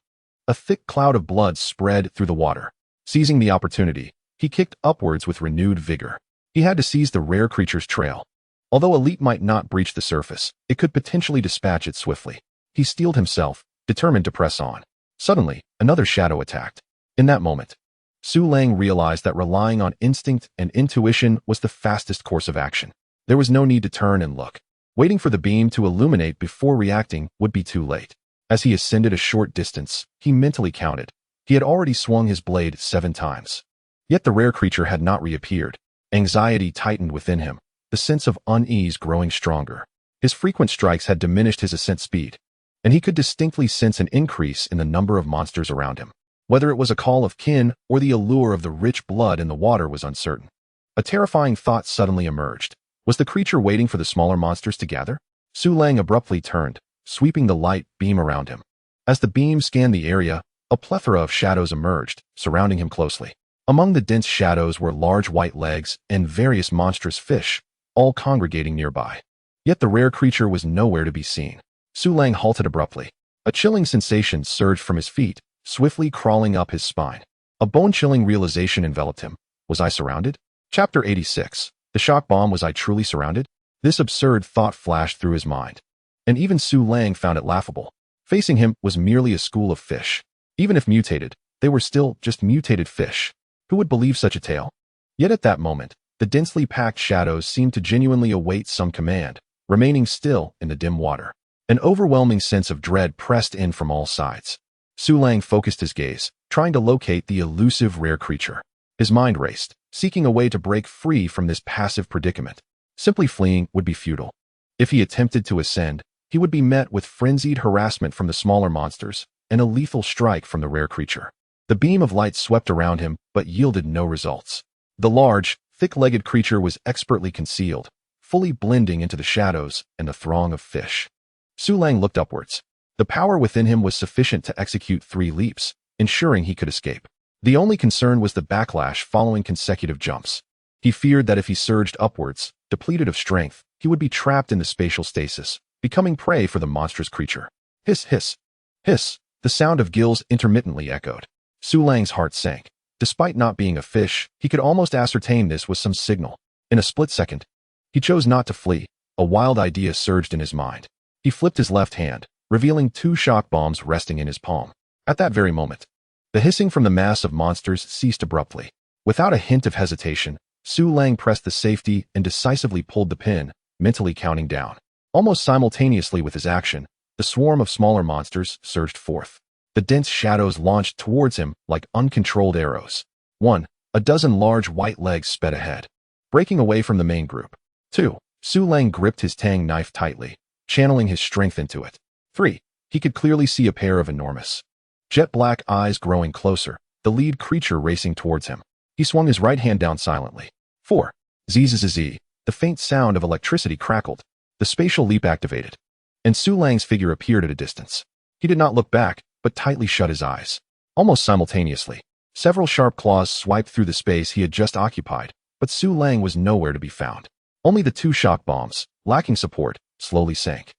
A thick cloud of blood spread through the water. Seizing the opportunity, he kicked upwards with renewed vigor. He had to seize the rare creature's trail. Although a leap might not breach the surface, it could potentially dispatch it swiftly. He steeled himself, determined to press on. Suddenly, another shadow attacked. In that moment, Su Lang realized that relying on instinct and intuition was the fastest course of action. There was no need to turn and look. Waiting for the beam to illuminate before reacting would be too late. As he ascended a short distance, he mentally counted. He had already swung his blade 7 times. Yet the rare creature had not reappeared. Anxiety tightened within him, the sense of unease growing stronger. His frequent strikes had diminished his ascent speed, and he could distinctly sense an increase in the number of monsters around him. Whether it was a call of kin or the allure of the rich blood in the water was uncertain. A terrifying thought suddenly emerged. Was the creature waiting for the smaller monsters to gather? Su Lang abruptly turned, sweeping the light beam around him. As the beam scanned the area, a plethora of shadows emerged, surrounding him closely. Among the dense shadows were large white legs and various monstrous fish, all congregating nearby. Yet the rare creature was nowhere to be seen. Su Lang halted abruptly. A chilling sensation surged from his feet, swiftly crawling up his spine. A bone-chilling realization enveloped him. Was I surrounded? Chapter 86. The shock bomb. Was I truly surrounded? This absurd thought flashed through his mind. And even Su Lang found it laughable. Facing him was merely a school of fish. Even if mutated, they were still just mutated fish. Who would believe such a tale? Yet at that moment, the densely packed shadows seemed to genuinely await some command, remaining still in the dim water. An overwhelming sense of dread pressed in from all sides. Su Lang focused his gaze, trying to locate the elusive rare creature. His mind raced, seeking a way to break free from this passive predicament. Simply fleeing would be futile. If he attempted to ascend, he would be met with frenzied harassment from the smaller monsters and a lethal strike from the rare creature. The beam of light swept around him, but yielded no results. The large, thick-legged creature was expertly concealed, fully blending into the shadows and the throng of fish. Su Lang looked upwards. The power within him was sufficient to execute 3 leaps, ensuring he could escape. The only concern was the backlash following consecutive jumps. He feared that if he surged upwards, depleted of strength, he would be trapped in the spatial stasis, becoming prey for the monstrous creature. Hiss, hiss, hiss. The sound of gills intermittently echoed. Su Lang's heart sank. Despite not being a fish, he could almost ascertain this was some signal. In a split second, he chose not to flee. A wild idea surged in his mind. He flipped his left hand, revealing 2 shock bombs resting in his palm. At that very moment, the hissing from the mass of monsters ceased abruptly. Without a hint of hesitation, Su Lang pressed the safety and decisively pulled the pin, mentally counting down. Almost simultaneously with his action, the swarm of smaller monsters surged forth. The dense shadows launched towards him like uncontrolled arrows. 1. A dozen large white legs sped ahead, breaking away from the main group. 2. Su Lang gripped his tang knife tightly, channeling his strength into it. 3. He could clearly see a pair of enormous, jet-black eyes growing closer, the lead creature racing towards him. He swung his right hand down silently. 4. Zzz. The faint sound of electricity crackled. The spatial leap activated, and Su Lang's figure appeared at a distance. He did not look back, but tightly shut his eyes. Almost simultaneously, several sharp claws swiped through the space he had just occupied, but Su Lang was nowhere to be found. Only the 2 shock bombs, lacking support, slowly sank.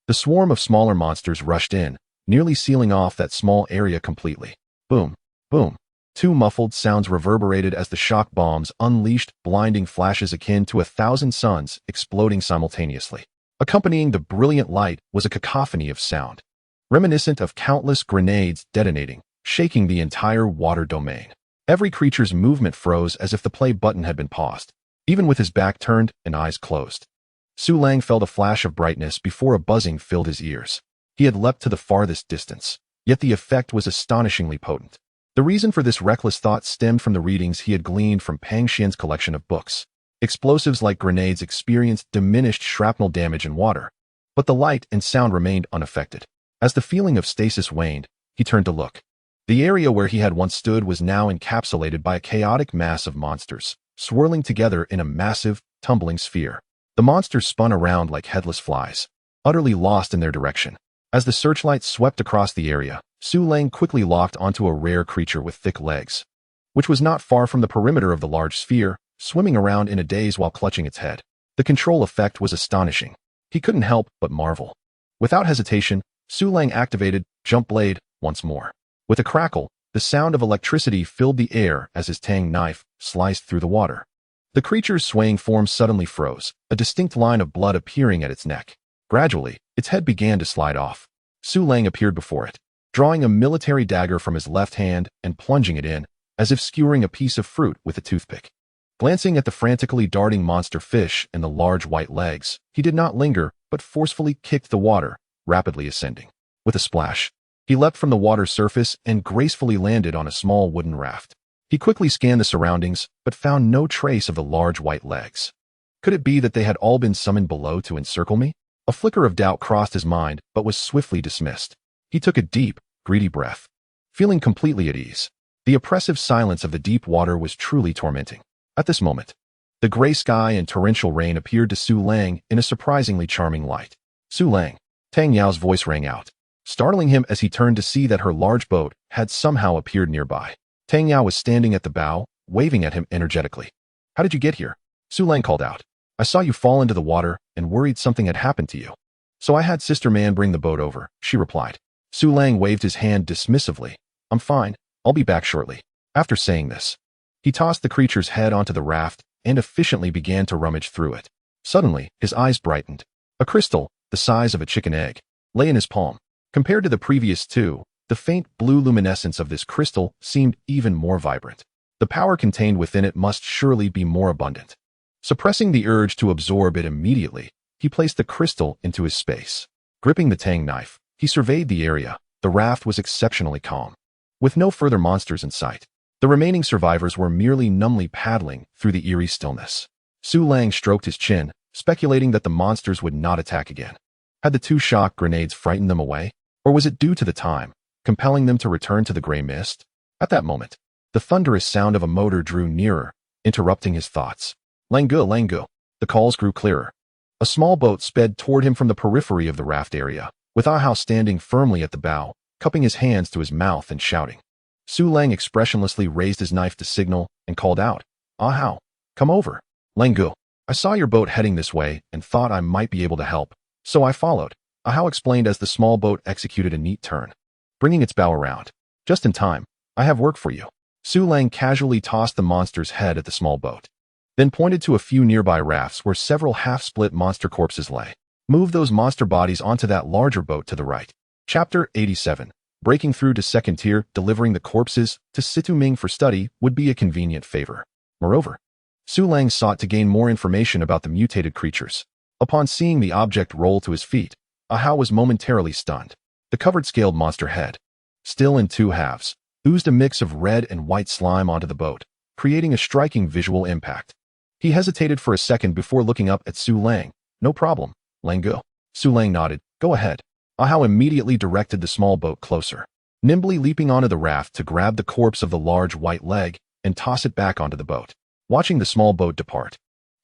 The swarm of smaller monsters rushed in, nearly sealing off that small area completely. Boom, boom. 2 muffled sounds reverberated as the shock bombs unleashed blinding flashes akin to 1,000 suns exploding simultaneously. Accompanying the brilliant light was a cacophony of sound, reminiscent of countless grenades detonating, shaking the entire water domain. Every creature's movement froze as if the play button had been paused, even with his back turned and eyes closed. Su Lang felt a flash of brightness before a buzzing filled his ears. He had leapt to the farthest distance, yet the effect was astonishingly potent. The reason for this reckless thought stemmed from the readings he had gleaned from Pang Xian's collection of books. Explosives like grenades experienced diminished shrapnel damage in water, but the light and sound remained unaffected. As the feeling of stasis waned, he turned to look. The area where he had once stood was now encapsulated by a chaotic mass of monsters, swirling together in a massive, tumbling sphere. The monsters spun around like headless flies, utterly lost in their direction. As the searchlight swept across the area, Su Lang quickly locked onto a rare creature with thick legs, which was not far from the perimeter of the large sphere, swimming around in a daze while clutching its head. The control effect was astonishing. He couldn't help but marvel. Without hesitation, Su Lang activated Jump Blade once more. With a crackle, the sound of electricity filled the air as his tang knife sliced through the water. The creature's swaying form suddenly froze, a distinct line of blood appearing at its neck. Gradually, its head began to slide off. Su Lang appeared before it, drawing a military dagger from his left hand and plunging it in, as if skewering a piece of fruit with a toothpick. Glancing at the frantically darting monster fish and the large white legs, he did not linger, but forcefully kicked the water, rapidly ascending. With a splash, he leapt from the water's surface and gracefully landed on a small wooden raft. He quickly scanned the surroundings, but found no trace of the large white legs. Could it be that they had all been summoned below to encircle me? A flicker of doubt crossed his mind, but was swiftly dismissed. He took a deep, greedy breath, feeling completely at ease. The oppressive silence of the deep water was truly tormenting. At this moment, the gray sky and torrential rain appeared to Su Lang in a surprisingly charming light. Su Lang, Tang Yao's voice rang out, startling him as he turned to see that her large boat had somehow appeared nearby. Tang Yao was standing at the bow, waving at him energetically. "How did you get here?" Su Lang called out. "I saw you fall into the water and worried something had happened to you. So I had Sister Man bring the boat over," she replied. Su Lang waved his hand dismissively. "I'm fine. I'll be back shortly." After saying this, he tossed the creature's head onto the raft and efficiently began to rummage through it. Suddenly, his eyes brightened. A crystal, the size of a chicken egg, lay in his palm. Compared to the previous 2, the faint blue luminescence of this crystal seemed even more vibrant. The power contained within it must surely be more abundant. Suppressing the urge to absorb it immediately, he placed the crystal into his space. Gripping the tang knife, he surveyed the area. The raft was exceptionally calm, with no further monsters in sight. The remaining survivors were merely numbly paddling through the eerie stillness. Su Lang stroked his chin, speculating that the monsters would not attack again. Had the 2 shock grenades frightened them away? Or was it due to the time, compelling them to return to the gray mist? At that moment, the thunderous sound of a motor drew nearer, interrupting his thoughts. "Langu, Langu." The calls grew clearer. A small boat sped toward him from the periphery of the raft area, with Ahao standing firmly at the bow, cupping his hands to his mouth and shouting. Su Lang expressionlessly raised his knife to signal and called out, "Ahao, come over." "Langu, I saw your boat heading this way and thought I might be able to help, so I followed," Ahao explained as the small boat executed a neat turn, bringing its bow around. "Just in time. I have work for you." Su Lang casually tossed the monster's head at the small boat, then pointed to a few nearby rafts where several half-split monster corpses lay. "Move those monster bodies onto that larger boat to the right." Chapter 87. Breaking through to second tier, delivering the corpses to Situ Ming for study would be a convenient favor. Moreover, Su Lang sought to gain more information about the mutated creatures. Upon seeing the object roll to his feet, Ahau was momentarily stunned. The covered scaled monster head, still in two halves, oozed a mix of red and white slime onto the boat, creating a striking visual impact. He hesitated for a second before looking up at Su Lang. No problem, Lang go. Su Lang nodded. Go ahead. Ahau immediately directed the small boat closer, nimbly leaping onto the raft to grab the corpse of the large white leg and toss it back onto the boat. Watching the small boat depart,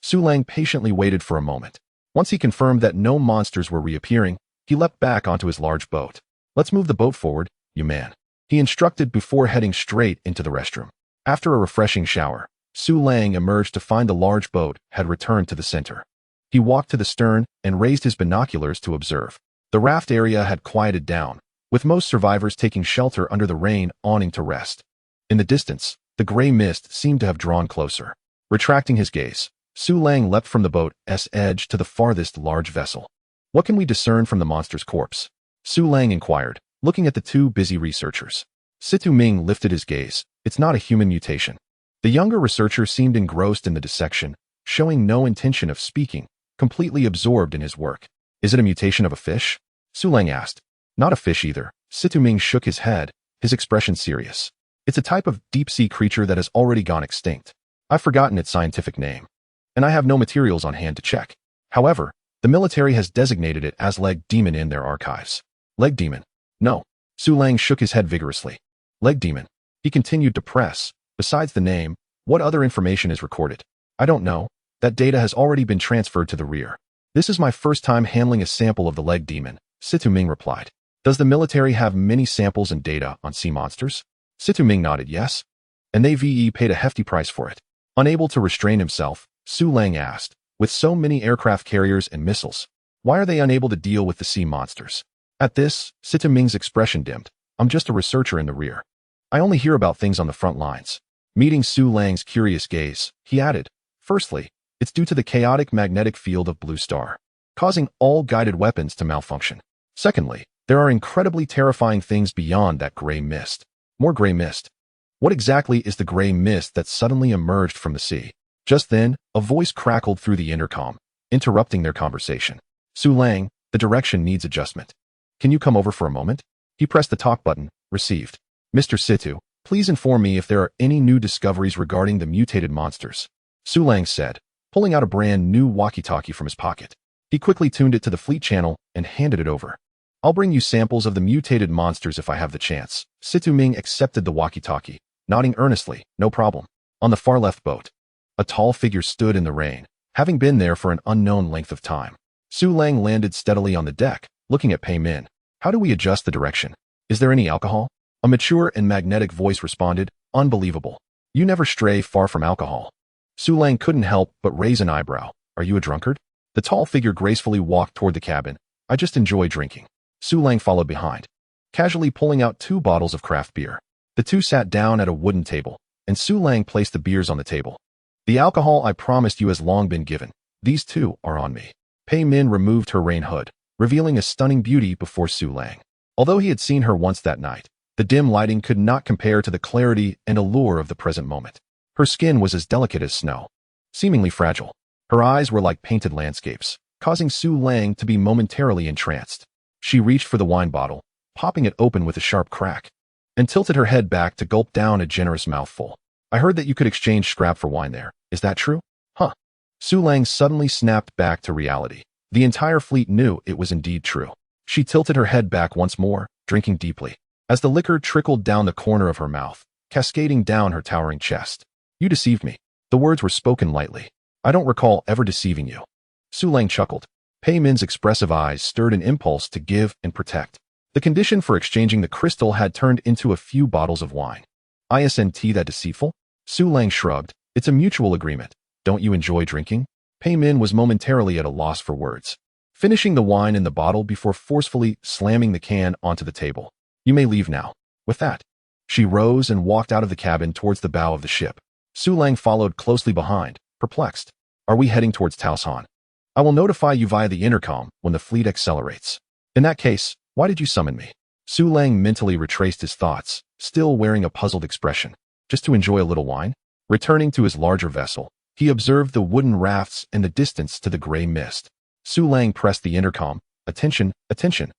Su Lang patiently waited for a moment. Once he confirmed that no monsters were reappearing, he leapt back onto his large boat. Let's move the boat forward, you man, he instructed before heading straight into the restroom. After a refreshing shower, Su Lang emerged to find the large boat had returned to the center. He walked to the stern and raised his binoculars to observe. The raft area had quieted down, with most survivors taking shelter under the rain awning to rest. In the distance, the gray mist seemed to have drawn closer. Retracting his gaze, Su Lang leapt from the boat's edge to the farthest large vessel. What can we discern from the monster's corpse? Su Lang inquired, looking at the two busy researchers. Situ Ming lifted his gaze. It's not a human mutation. The younger researcher seemed engrossed in the dissection, showing no intention of speaking, completely absorbed in his work. Is it a mutation of a fish? Su Lang asked. Not a fish either. Situ Ming shook his head, his expression serious. It's a type of deep-sea creature that has already gone extinct. I've forgotten its scientific name, and I have no materials on hand to check. However, the military has designated it as leg demon in their archives. Leg demon? No. Su Lang shook his head vigorously. Leg demon. He continued to press. Besides the name, what other information is recorded? I don't know. That data has already been transferred to the rear. This is my first time handling a sample of the leg demon, Situ Ming replied. Does the military have many samples and data on sea monsters? Situ Ming nodded yes. And they paid a hefty price for it. Unable to restrain himself, Su Lang asked, with so many aircraft carriers and missiles, why are they unable to deal with the sea monsters? At this, Situ Ming's expression dimmed. I'm just a researcher in the rear. I only hear about things on the front lines. Meeting Su Lang's curious gaze, he added, firstly, it's due to the chaotic magnetic field of Blue Star, causing all guided weapons to malfunction. Secondly, there are incredibly terrifying things beyond that gray mist. More gray mist. What exactly is the gray mist that suddenly emerged from the sea? Just then, a voice crackled through the intercom, interrupting their conversation. Su Lang, the direction needs adjustment. Can you come over for a moment? He pressed the talk button. Received. Mr. Situ, please inform me if there are any new discoveries regarding the mutated monsters. Su Lang said, pulling out a brand new walkie-talkie from his pocket. He quickly tuned it to the fleet channel and handed it over. I'll bring you samples of the mutated monsters if I have the chance. Situ Ming accepted the walkie-talkie, nodding earnestly. No problem. On the far left boat, a tall figure stood in the rain, having been there for an unknown length of time. Su Lang landed steadily on the deck, looking at Pei Min. How do we adjust the direction? Is there any alcohol? A mature and magnetic voice responded, unbelievable. You never stray far from alcohol. Su Lang couldn't help but raise an eyebrow. Are you a drunkard? The tall figure gracefully walked toward the cabin. I just enjoy drinking. Su Lang followed behind, casually pulling out 2 bottles of craft beer. The two sat down at a wooden table, and Su Lang placed the beers on the table. The alcohol I promised you has long been given. These 2 are on me. Pei Min removed her rain hood, revealing a stunning beauty before Su Lang. Although he had seen her once that night, the dim lighting could not compare to the clarity and allure of the present moment. Her skin was as delicate as snow, seemingly fragile. Her eyes were like painted landscapes, causing Su Lang to be momentarily entranced. She reached for the wine bottle, popping it open with a sharp crack, and tilted her head back to gulp down a generous mouthful. I heard that you could exchange scrap for wine there. Is that true? Huh. Su Lang suddenly snapped back to reality. The entire fleet knew it was indeed true. She tilted her head back once more, drinking deeply, as the liquor trickled down the corner of her mouth, cascading down her towering chest. You deceived me. The words were spoken lightly. I don't recall ever deceiving you. Su Lang chuckled. Pei Min's expressive eyes stirred an impulse to give and protect. The condition for exchanging the crystal had turned into a few bottles of wine. Isn't that deceitful? Su Lang shrugged. It's a mutual agreement. Don't you enjoy drinking? Pei Min was momentarily at a loss for words, finishing the wine in the bottle before forcefully slamming the can onto the table. You may leave now. With that, she rose and walked out of the cabin towards the bow of the ship. Su Lang followed closely behind, perplexed. Are we heading towards Taosan? I will notify you via the intercom when the fleet accelerates. In that case, why did you summon me? Su Lang mentally retraced his thoughts, still wearing a puzzled expression. Just to enjoy a little wine? Returning to his larger vessel, he observed the wooden rafts in the distance to the gray mist. Su Lang pressed the intercom. Attention, attention.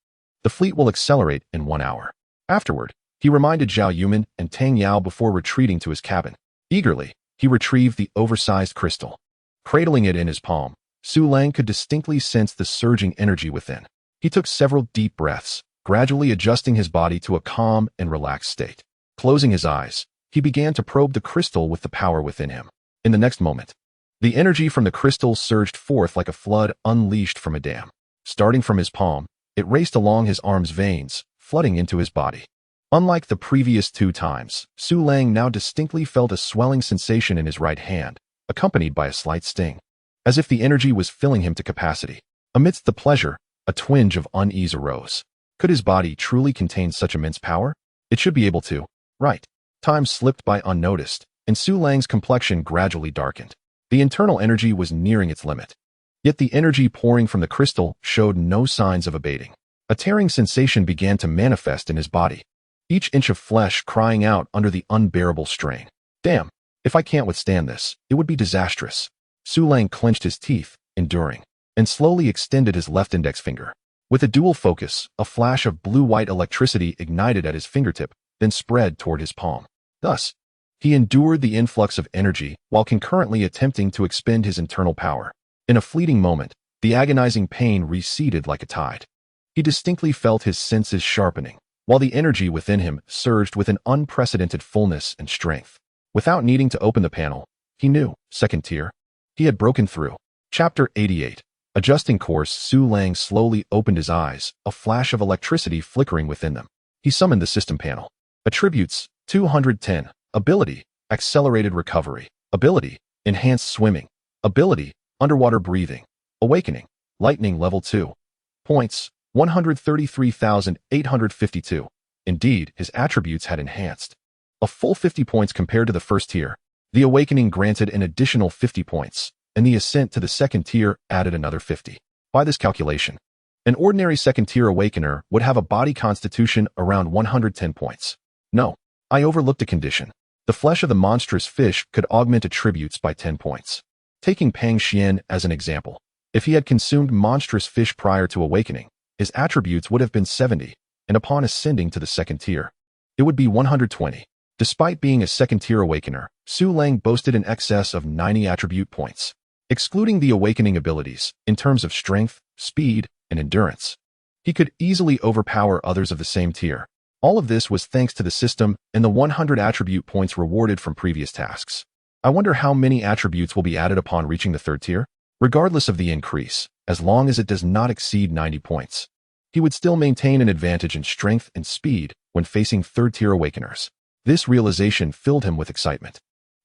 The fleet will accelerate in 1 hour. Afterward, he reminded Zhao Yuman and Tang Yao before retreating to his cabin. Eagerly, he retrieved the oversized crystal. Cradling it in his palm, Su Lang could distinctly sense the surging energy within. He took several deep breaths, gradually adjusting his body to a calm and relaxed state. Closing his eyes, he began to probe the crystal with the power within him. In the next moment, the energy from the crystal surged forth like a flood unleashed from a dam. Starting from his palm, it raced along his arm's veins, flooding into his body. Unlike the previous 2 times, Su Lang now distinctly felt a swelling sensation in his right hand, accompanied by a slight sting, as if the energy was filling him to capacity. Amidst the pleasure, a twinge of unease arose. Could his body truly contain such immense power? It should be able to, right? Time slipped by unnoticed, and Su Lang's complexion gradually darkened. The internal energy was nearing its limit. Yet the energy pouring from the crystal showed no signs of abating. A tearing sensation began to manifest in his body, each inch of flesh crying out under the unbearable strain. Damn, if I can't withstand this, it would be disastrous. Su Lang clenched his teeth, enduring, and slowly extended his left index finger. With a dual focus, a flash of blue-white electricity ignited at his fingertip, then spread toward his palm. Thus, he endured the influx of energy while concurrently attempting to expend his internal power. In a fleeting moment, the agonizing pain receded like a tide. He distinctly felt his senses sharpening, while the energy within him surged with an unprecedented fullness and strength. Without needing to open the panel, he knew, second tier, he had broken through. Chapter 88. Adjusting course, Su Lang slowly opened his eyes, a flash of electricity flickering within them. He summoned the system panel. Attributes, 210. Ability, accelerated recovery. Ability, enhanced swimming. Ability, underwater breathing. Awakening, lightning level 2. Points, 133,852. Indeed, his attributes had enhanced. A full 50 points compared to the first tier. The awakening granted an additional 50 points, and the ascent to the second tier added another 50. By this calculation, an ordinary second-tier awakener would have a body constitution around 110 points. No, I overlooked a condition. The flesh of the monstrous fish could augment attributes by 10 points. Taking Pang Xian as an example, if he had consumed monstrous fish prior to awakening, his attributes would have been 70, and upon ascending to the second tier, it would be 120. Despite being a second-tier awakener, Su Lang boasted an excess of 90 attribute points. Excluding the awakening abilities, in terms of strength, speed, and endurance, he could easily overpower others of the same tier. All of this was thanks to the system and the 100 attribute points rewarded from previous tasks. I wonder how many attributes will be added upon reaching the third tier? Regardless of the increase, as long as it does not exceed 90 points, he would still maintain an advantage in strength and speed when facing third-tier awakeners. This realization filled him with excitement.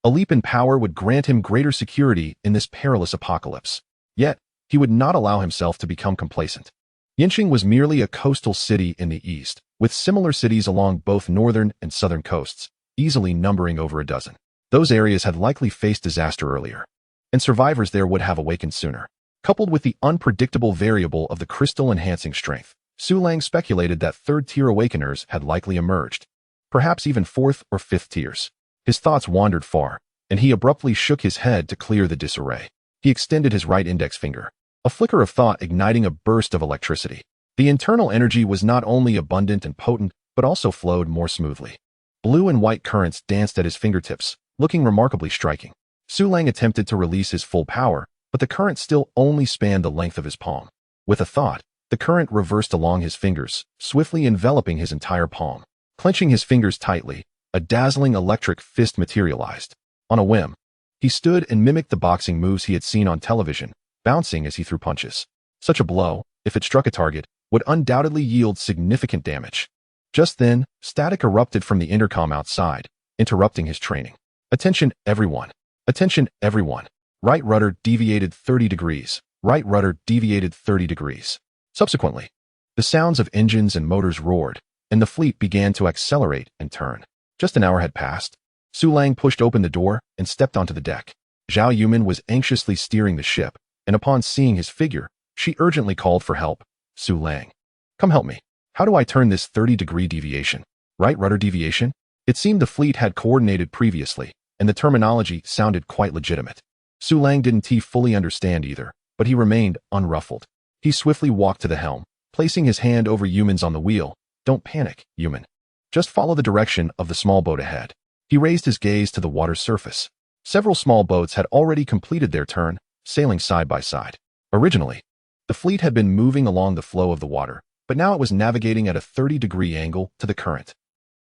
A leap in power would grant him greater security in this perilous apocalypse. Yet, he would not allow himself to become complacent. Yinqing was merely a coastal city in the east, with similar cities along both northern and southern coasts, easily numbering over a dozen. Those areas had likely faced disaster earlier, and survivors there would have awakened sooner. Coupled with the unpredictable variable of the crystal enhancing strength, Su Lang speculated that third-tier awakeners had likely emerged, perhaps even fourth or fifth tiers. His thoughts wandered far, and he abruptly shook his head to clear the disarray. He extended his right index finger, a flicker of thought igniting a burst of electricity. The internal energy was not only abundant and potent, but also flowed more smoothly. Blue and white currents danced at his fingertips, looking remarkably striking. Su Lang attempted to release his full power, but the current still only spanned the length of his palm. With a thought, the current reversed along his fingers, swiftly enveloping his entire palm. Clenching his fingers tightly, a dazzling electric fist materialized. On a whim, he stood and mimicked the boxing moves he had seen on television, bouncing as he threw punches. Such a blow, if it struck a target, would undoubtedly yield significant damage. Just then, static erupted from the intercom outside, interrupting his training. Attention, everyone. Attention, everyone. Right rudder deviated 30 degrees. Right rudder deviated 30 degrees. Subsequently, the sounds of engines and motors roared, and the fleet began to accelerate and turn. Just an hour had passed. Su Lang pushed open the door and stepped onto the deck. Zhao Yuman was anxiously steering the ship, and upon seeing his figure, she urgently called for help. Su Lang, come help me. How do I turn this 30-degree deviation? Right rudder deviation? It seemed the fleet had coordinated previously, and the terminology sounded quite legitimate. Su Lang didn't fully understand either, but he remained unruffled. He swiftly walked to the helm, placing his hand over Yuman's on the wheel. Don't panic, Yuman. Just follow the direction of the small boat ahead. He raised his gaze to the water's surface. Several small boats had already completed their turn, sailing side by side. Originally, the fleet had been moving along the flow of the water, but now it was navigating at a 30-degree angle to the current.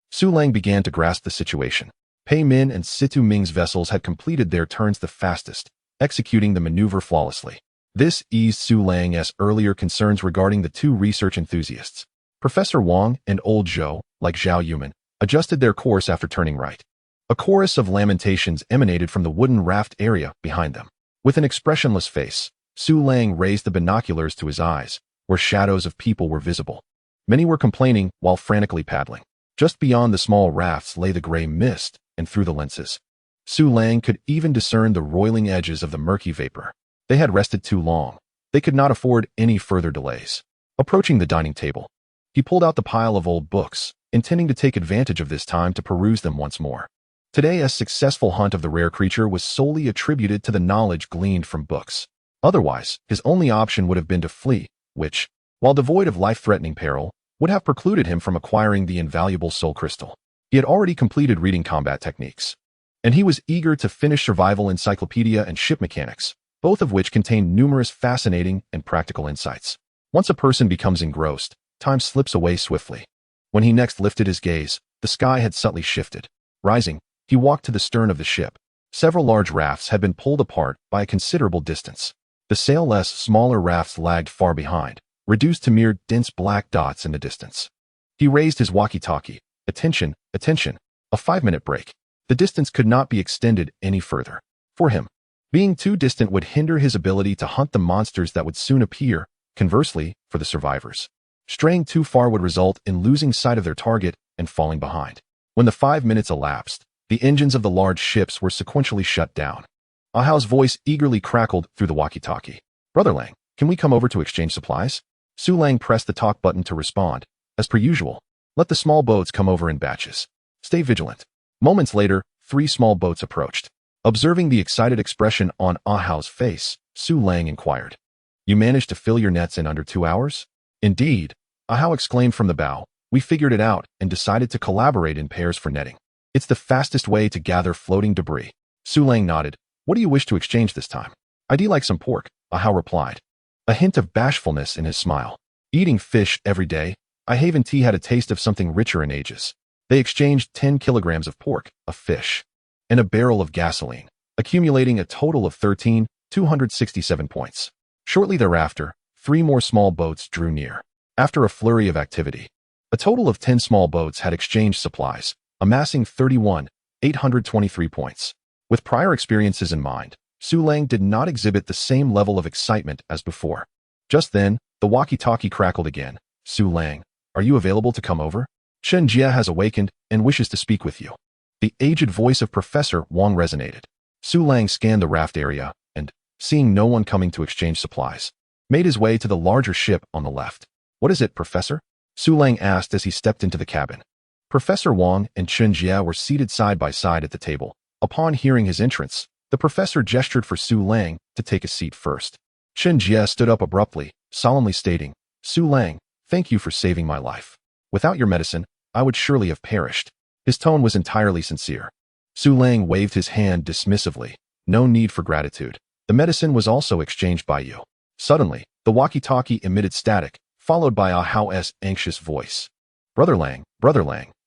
Su Lang began to grasp the situation. Pei Min and Situ Ming's vessels had completed their turns the fastest, executing the maneuver flawlessly. This eased Su Lang's earlier concerns regarding the two research enthusiasts. Professor Wang and Old Zhou, like Zhao Yuman, adjusted their course after turning right. A chorus of lamentations emanated from the wooden raft area behind them. With an expressionless face, Su Lang raised the binoculars to his eyes, where shadows of people were visible. Many were complaining while frantically paddling. Just beyond the small rafts lay the gray mist, and through the lenses, Su Lang could even discern the roiling edges of the murky vapor. They had rested too long. They could not afford any further delays. Approaching the dining table, he pulled out the pile of old books, intending to take advantage of this time to peruse them once more. Today's successful hunt of the rare creature was solely attributed to the knowledge gleaned from books. Otherwise, his only option would have been to flee, which, while devoid of life-threatening peril, would have precluded him from acquiring the invaluable soul crystal. He had already completed reading combat techniques, and he was eager to finish survival encyclopedia and ship mechanics, both of which contain numerous fascinating and practical insights. Once a person becomes engrossed, time slips away swiftly. When he next lifted his gaze, the sky had subtly shifted. Rising, he walked to the stern of the ship. Several large rafts had been pulled apart by a considerable distance. The sailless, smaller rafts lagged far behind, reduced to mere dense black dots in the distance. He raised his walkie-talkie. Attention, attention, a 5-minute break. The distance could not be extended any further. For him, being too distant would hinder his ability to hunt the monsters that would soon appear. Conversely, for the survivors, straying too far would result in losing sight of their target and falling behind. When the 5 minutes elapsed, the engines of the large ships were sequentially shut down. Ahao's voice eagerly crackled through the walkie-talkie. Brother Lang, can we come over to exchange supplies? Su Lang pressed the talk button to respond. As per usual, let the small boats come over in batches. Stay vigilant. Moments later, 3 small boats approached. Observing the excited expression on Ahao's face, Su Lang inquired, "You managed to fill your nets in under 2 hours?" "Indeed," Ahao exclaimed from the bow. "We figured it out and decided to collaborate in pairs for netting. It's the fastest way to gather floating debris." Su Lang nodded. "What do you wish to exchange this time?" "I'd like some pork," Ahao replied, a hint of bashfulness in his smile. Eating fish every day, Ahave and T had a taste of something richer in ages. They exchanged 10 kilograms of pork, a fish, and a barrel of gasoline, accumulating a total of 13,267 points. Shortly thereafter, 3 more small boats drew near. After a flurry of activity, a total of 10 small boats had exchanged supplies, amassing 31,823 points. With prior experiences in mind, Su Lang did not exhibit the same level of excitement as before. Just then, the walkie-talkie crackled again. "Su Lang, are you available to come over? Chen Jia has awakened and wishes to speak with you." The aged voice of Professor Wang resonated. Su Lang scanned the raft area and, seeing no one coming to exchange supplies, made his way to the larger ship on the left. "What is it, Professor?" Su Lang asked as he stepped into the cabin. Professor Wang and Chen Jia were seated side by side at the table. Upon hearing his entrance, the professor gestured for Su Lang to take a seat first. Chen Jia stood up abruptly, solemnly stating, "Su Lang, thank you for saving my life. Without your medicine, I would surely have perished." His tone was entirely sincere. Su Lang waved his hand dismissively. "No need for gratitude. The medicine was also exchanged by you." Suddenly, the walkie-talkie emitted static, followed by Ahao's anxious voice. Brother Lang,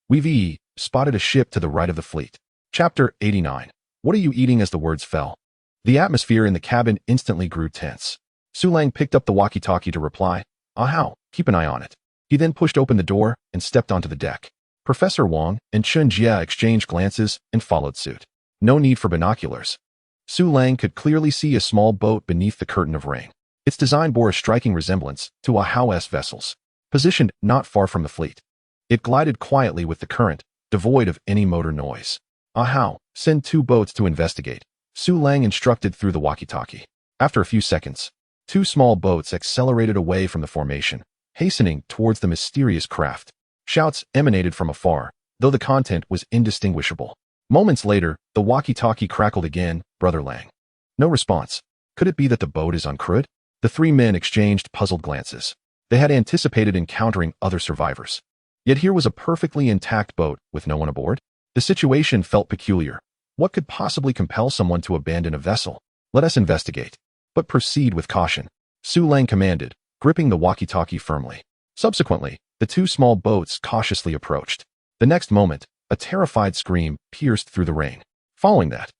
we've spotted a ship to the right of the fleet." Chapter 89. What are you eating? As the words fell, the atmosphere in the cabin instantly grew tense. Su Lang picked up the walkie-talkie to reply, "Ahao, keep an eye on it." He then pushed open the door and stepped onto the deck. Professor Wang and Chen Jia exchanged glances and followed suit. No need for binoculars. Su Lang could clearly see a small boat beneath the curtain of rain. Its design bore a striking resemblance to Ahao's vessels, positioned not far from the fleet. It glided quietly with the current, devoid of any motor noise. "Ahao, send 2 boats to investigate," Su Lang instructed through the walkie-talkie. After a few seconds, 2 small boats accelerated away from the formation, hastening towards the mysterious craft. Shouts emanated from afar, though the content was indistinguishable. Moments later, the walkie-talkie crackled again. "Brother Lang." No response. Could it be that the boat is uncrewed? The three men exchanged puzzled glances. They had anticipated encountering other survivors. Yet here was a perfectly intact boat with no one aboard. The situation felt peculiar. What could possibly compel someone to abandon a vessel? Let us investigate. But proceed with caution, Su Lang commanded, gripping the walkie-talkie firmly. Subsequently, the two small boats cautiously approached. The next moment, a terrified scream pierced through the rain. Following that,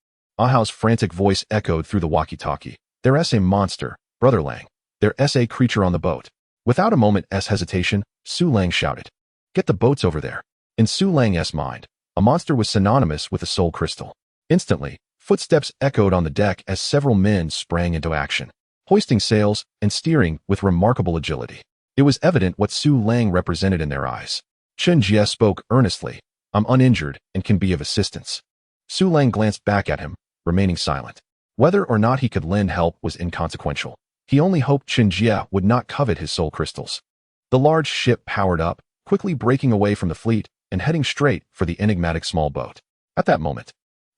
Ahao's frantic voice echoed through the walkie-talkie. There's a monster, Brother Lang. There's a creature on the boat. Without a moment's hesitation, Su Lang shouted, "Get the boats over there." In Su Lang's mind, a monster was synonymous with a soul crystal. Instantly, footsteps echoed on the deck as several men sprang into action, hoisting sails and steering with remarkable agility. It was evident what Su Lang represented in their eyes. Chen Jie spoke earnestly, "I'm uninjured and can be of assistance." Su Lang glanced back at him, remaining silent. Whether or not he could lend help was inconsequential. He only hoped Chen Jie would not covet his soul crystals. The large ship powered up, quickly breaking away from the fleet and heading straight for the enigmatic small boat. At that moment,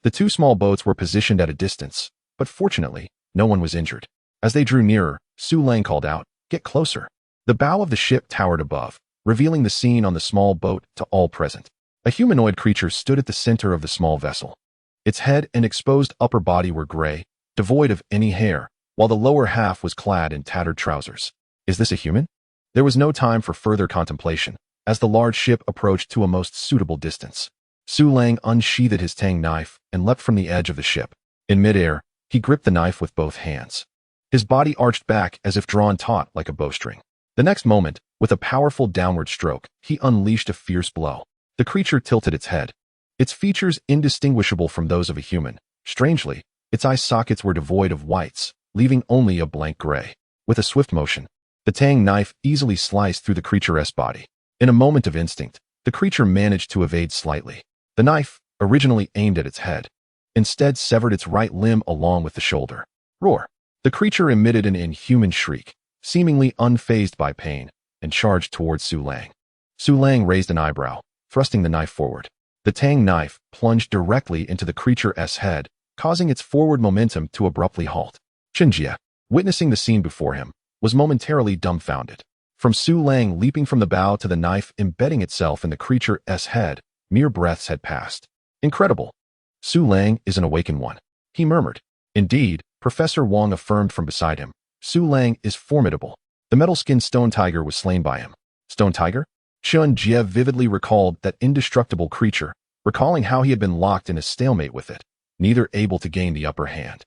the two small boats were positioned at a distance, but fortunately, no one was injured. As they drew nearer, Su Lang called out, "Get closer." The bow of the ship towered above, revealing the scene on the small boat to all present. A humanoid creature stood at the center of the small vessel. Its head and exposed upper body were gray, devoid of any hair, while the lower half was clad in tattered trousers. Is this a human? There was no time for further contemplation, as the large ship approached to a most suitable distance. Su Lang unsheathed his tang knife and leapt from the edge of the ship. In midair, he gripped the knife with both hands. His body arched back as if drawn taut like a bowstring. The next moment, with a powerful downward stroke, he unleashed a fierce blow. The creature tilted its head, its features indistinguishable from those of a human. Strangely, its eye sockets were devoid of whites, leaving only a blank gray. With a swift motion, the tang knife easily sliced through the creature's body. In a moment of instinct, the creature managed to evade slightly. The knife, originally aimed at its head, instead severed its right limb along with the shoulder. Roar! The creature emitted an inhuman shriek, seemingly unfazed by pain, and charged towards Su Lang. Su Lang raised an eyebrow, thrusting the knife forward. The tang knife plunged directly into the creature's head, causing its forward momentum to abruptly halt. Chen Jie, witnessing the scene before him, was momentarily dumbfounded. From Su Lang leaping from the bow to the knife embedding itself in the creature's head, mere breaths had passed. Incredible. Su Lang is an awakened one, he murmured. Indeed, Professor Wang affirmed from beside him. Su Lang is formidable. The metal-skinned stone tiger was slain by him. Stone tiger? Chen Jie vividly recalled that indestructible creature, recalling how he had been locked in a stalemate with it, neither able to gain the upper hand.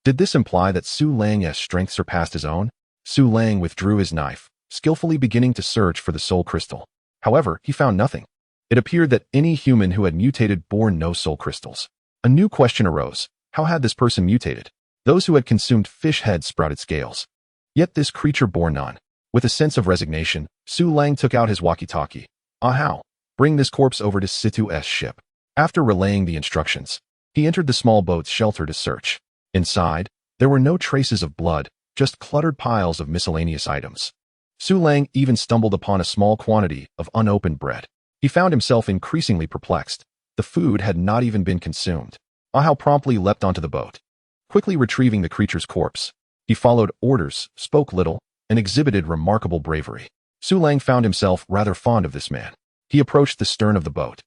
Did this imply that Su Lang's strength surpassed his own? Su Lang withdrew his knife, skillfully beginning to search for the soul crystal. However, he found nothing. It appeared that any human who had mutated bore no soul crystals. A new question arose. How had this person mutated? Those who had consumed fish heads sprouted scales. Yet this creature bore none. With a sense of resignation, Su Lang took out his walkie-talkie. "Ahao, bring this corpse over to Situ's ship." After relaying the instructions, he entered the small boat's shelter to search. Inside, there were no traces of blood, just cluttered piles of miscellaneous items. Su Lang even stumbled upon a small quantity of unopened bread. He found himself increasingly perplexed. The food had not even been consumed. Ahao promptly leapt onto the boat. Quickly retrieving the creature's corpse, he followed orders, spoke little, and exhibited remarkable bravery. Su Lang found himself rather fond of this man. He approached the stern of the boat,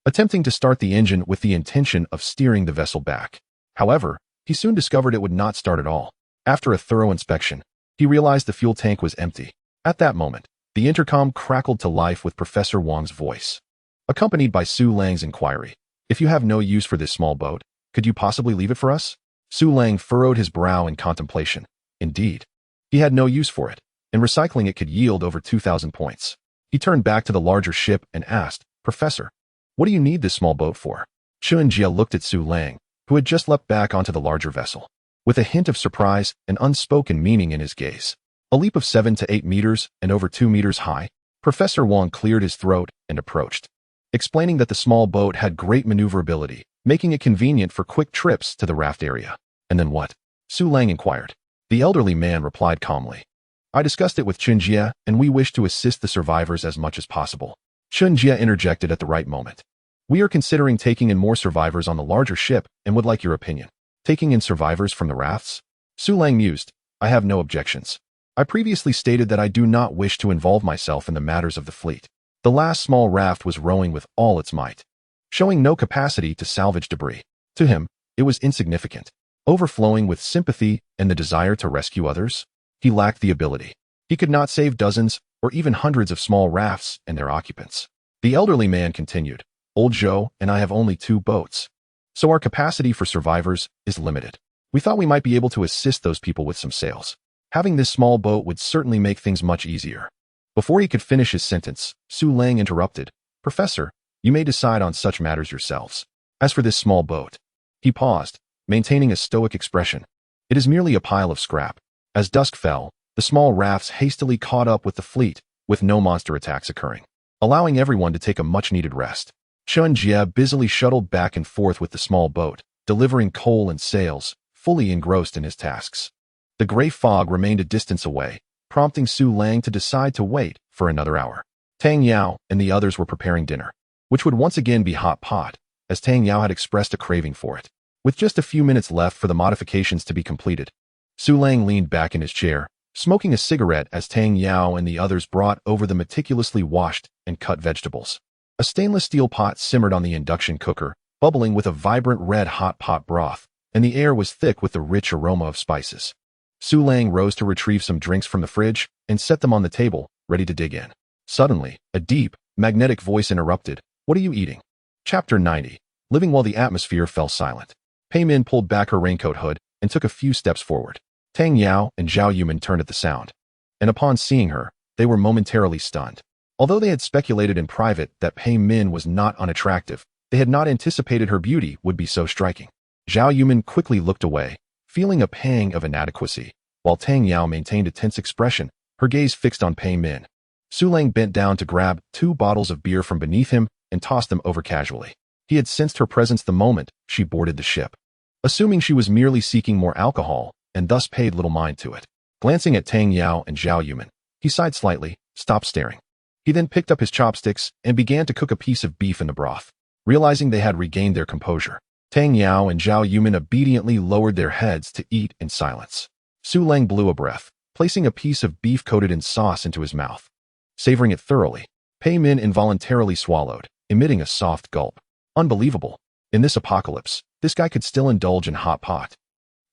attempting to start the engine with the intention of steering the vessel back. However, he soon discovered it would not start at all. After a thorough inspection, he realized the fuel tank was empty. At that moment, the intercom crackled to life with Professor Wang's voice, accompanied by Su Lang's inquiry. "If you have no use for this small boat, could you possibly leave it for us?" Su Lang furrowed his brow in contemplation. Indeed, he had no use for it, and recycling it could yield over 2,000 points. He turned back to the larger ship and asked, "Professor, what do you need this small boat for?" Chen Jie looked at Su Lang, who had just leapt back onto the larger vessel, with a hint of surprise and unspoken meaning in his gaze. A leap of 7 to 8 meters and over 2 meters high, Professor Wang cleared his throat and approached, explaining that the small boat had great maneuverability, making it convenient for quick trips to the raft area. "And then what?" Su Lang inquired. The elderly man replied calmly, "I discussed it with Chen Jie, and we wish to assist the survivors as much as possible." Chen Jie interjected at the right moment. "We are considering taking in more survivors on the larger ship and would like your opinion." "Taking in survivors from the rafts?" Su Lang mused. "I have no objections. I previously stated that I do not wish to involve myself in the matters of the fleet. The last small raft was rowing with all its might, showing no capacity to salvage debris. To him, it was insignificant, overflowing with sympathy and the desire to rescue others. He lacked the ability. He could not save dozens or even hundreds of small rafts and their occupants. The elderly man continued, "Old Joe and I have only 2 boats, so our capacity for survivors is limited. We thought we might be able to assist those people with some sails. Having this small boat would certainly make things much easier." Before he could finish his sentence, Su Lang interrupted, "Professor, you may decide on such matters yourselves. As for this small boat," he paused, maintaining a stoic expression, "it is merely a pile of scrap." As dusk fell, the small rafts hastily caught up with the fleet, with no monster attacks occurring, allowing everyone to take a much-needed rest. Chun Jie busily shuttled back and forth with the small boat, delivering coal and sails, fully engrossed in his tasks. The gray fog remained a distance away, prompting Su Lang to decide to wait for another hour. Tang Yao and the others were preparing dinner, which would once again be hot pot, as Tang Yao had expressed a craving for it. With just a few minutes left for the modifications to be completed, Su Lang leaned back in his chair, smoking a cigarette as Tang Yao and the others brought over the meticulously washed and cut vegetables. A stainless steel pot simmered on the induction cooker, bubbling with a vibrant red hot pot broth, and the air was thick with the rich aroma of spices. Su Lang rose to retrieve some drinks from the fridge and set them on the table, ready to dig in. Suddenly, a deep, magnetic voice interrupted, "What are you eating?" Chapter 90. Living while the atmosphere fell silent. Pei Min pulled back her raincoat hood and took a few steps forward. Tang Yao and Zhao Yuman turned at the sound, and upon seeing her, they were momentarily stunned. Although they had speculated in private that Pei Min was not unattractive, they had not anticipated her beauty would be so striking. Zhao Yuman quickly looked away, feeling a pang of inadequacy, while Tang Yao maintained a tense expression, her gaze fixed on Pei Min. Su Lang bent down to grab 2 bottles of beer from beneath him and tossed them over casually. He had sensed her presence the moment she boarded the ship, assuming she was merely seeking more alcohol, and thus paid little mind to it. Glancing at Tang Yao and Zhao Yuman, he sighed slightly, stopped staring. He then picked up his chopsticks and began to cook a piece of beef in the broth. Realizing they had regained their composure, Tang Yao and Zhao Yuman obediently lowered their heads to eat in silence. Su Lang blew a breath, placing a piece of beef coated in sauce into his mouth. Savoring it thoroughly, Pei Min involuntarily swallowed, emitting a soft gulp. Unbelievable. In this apocalypse, this guy could still indulge in hot pot.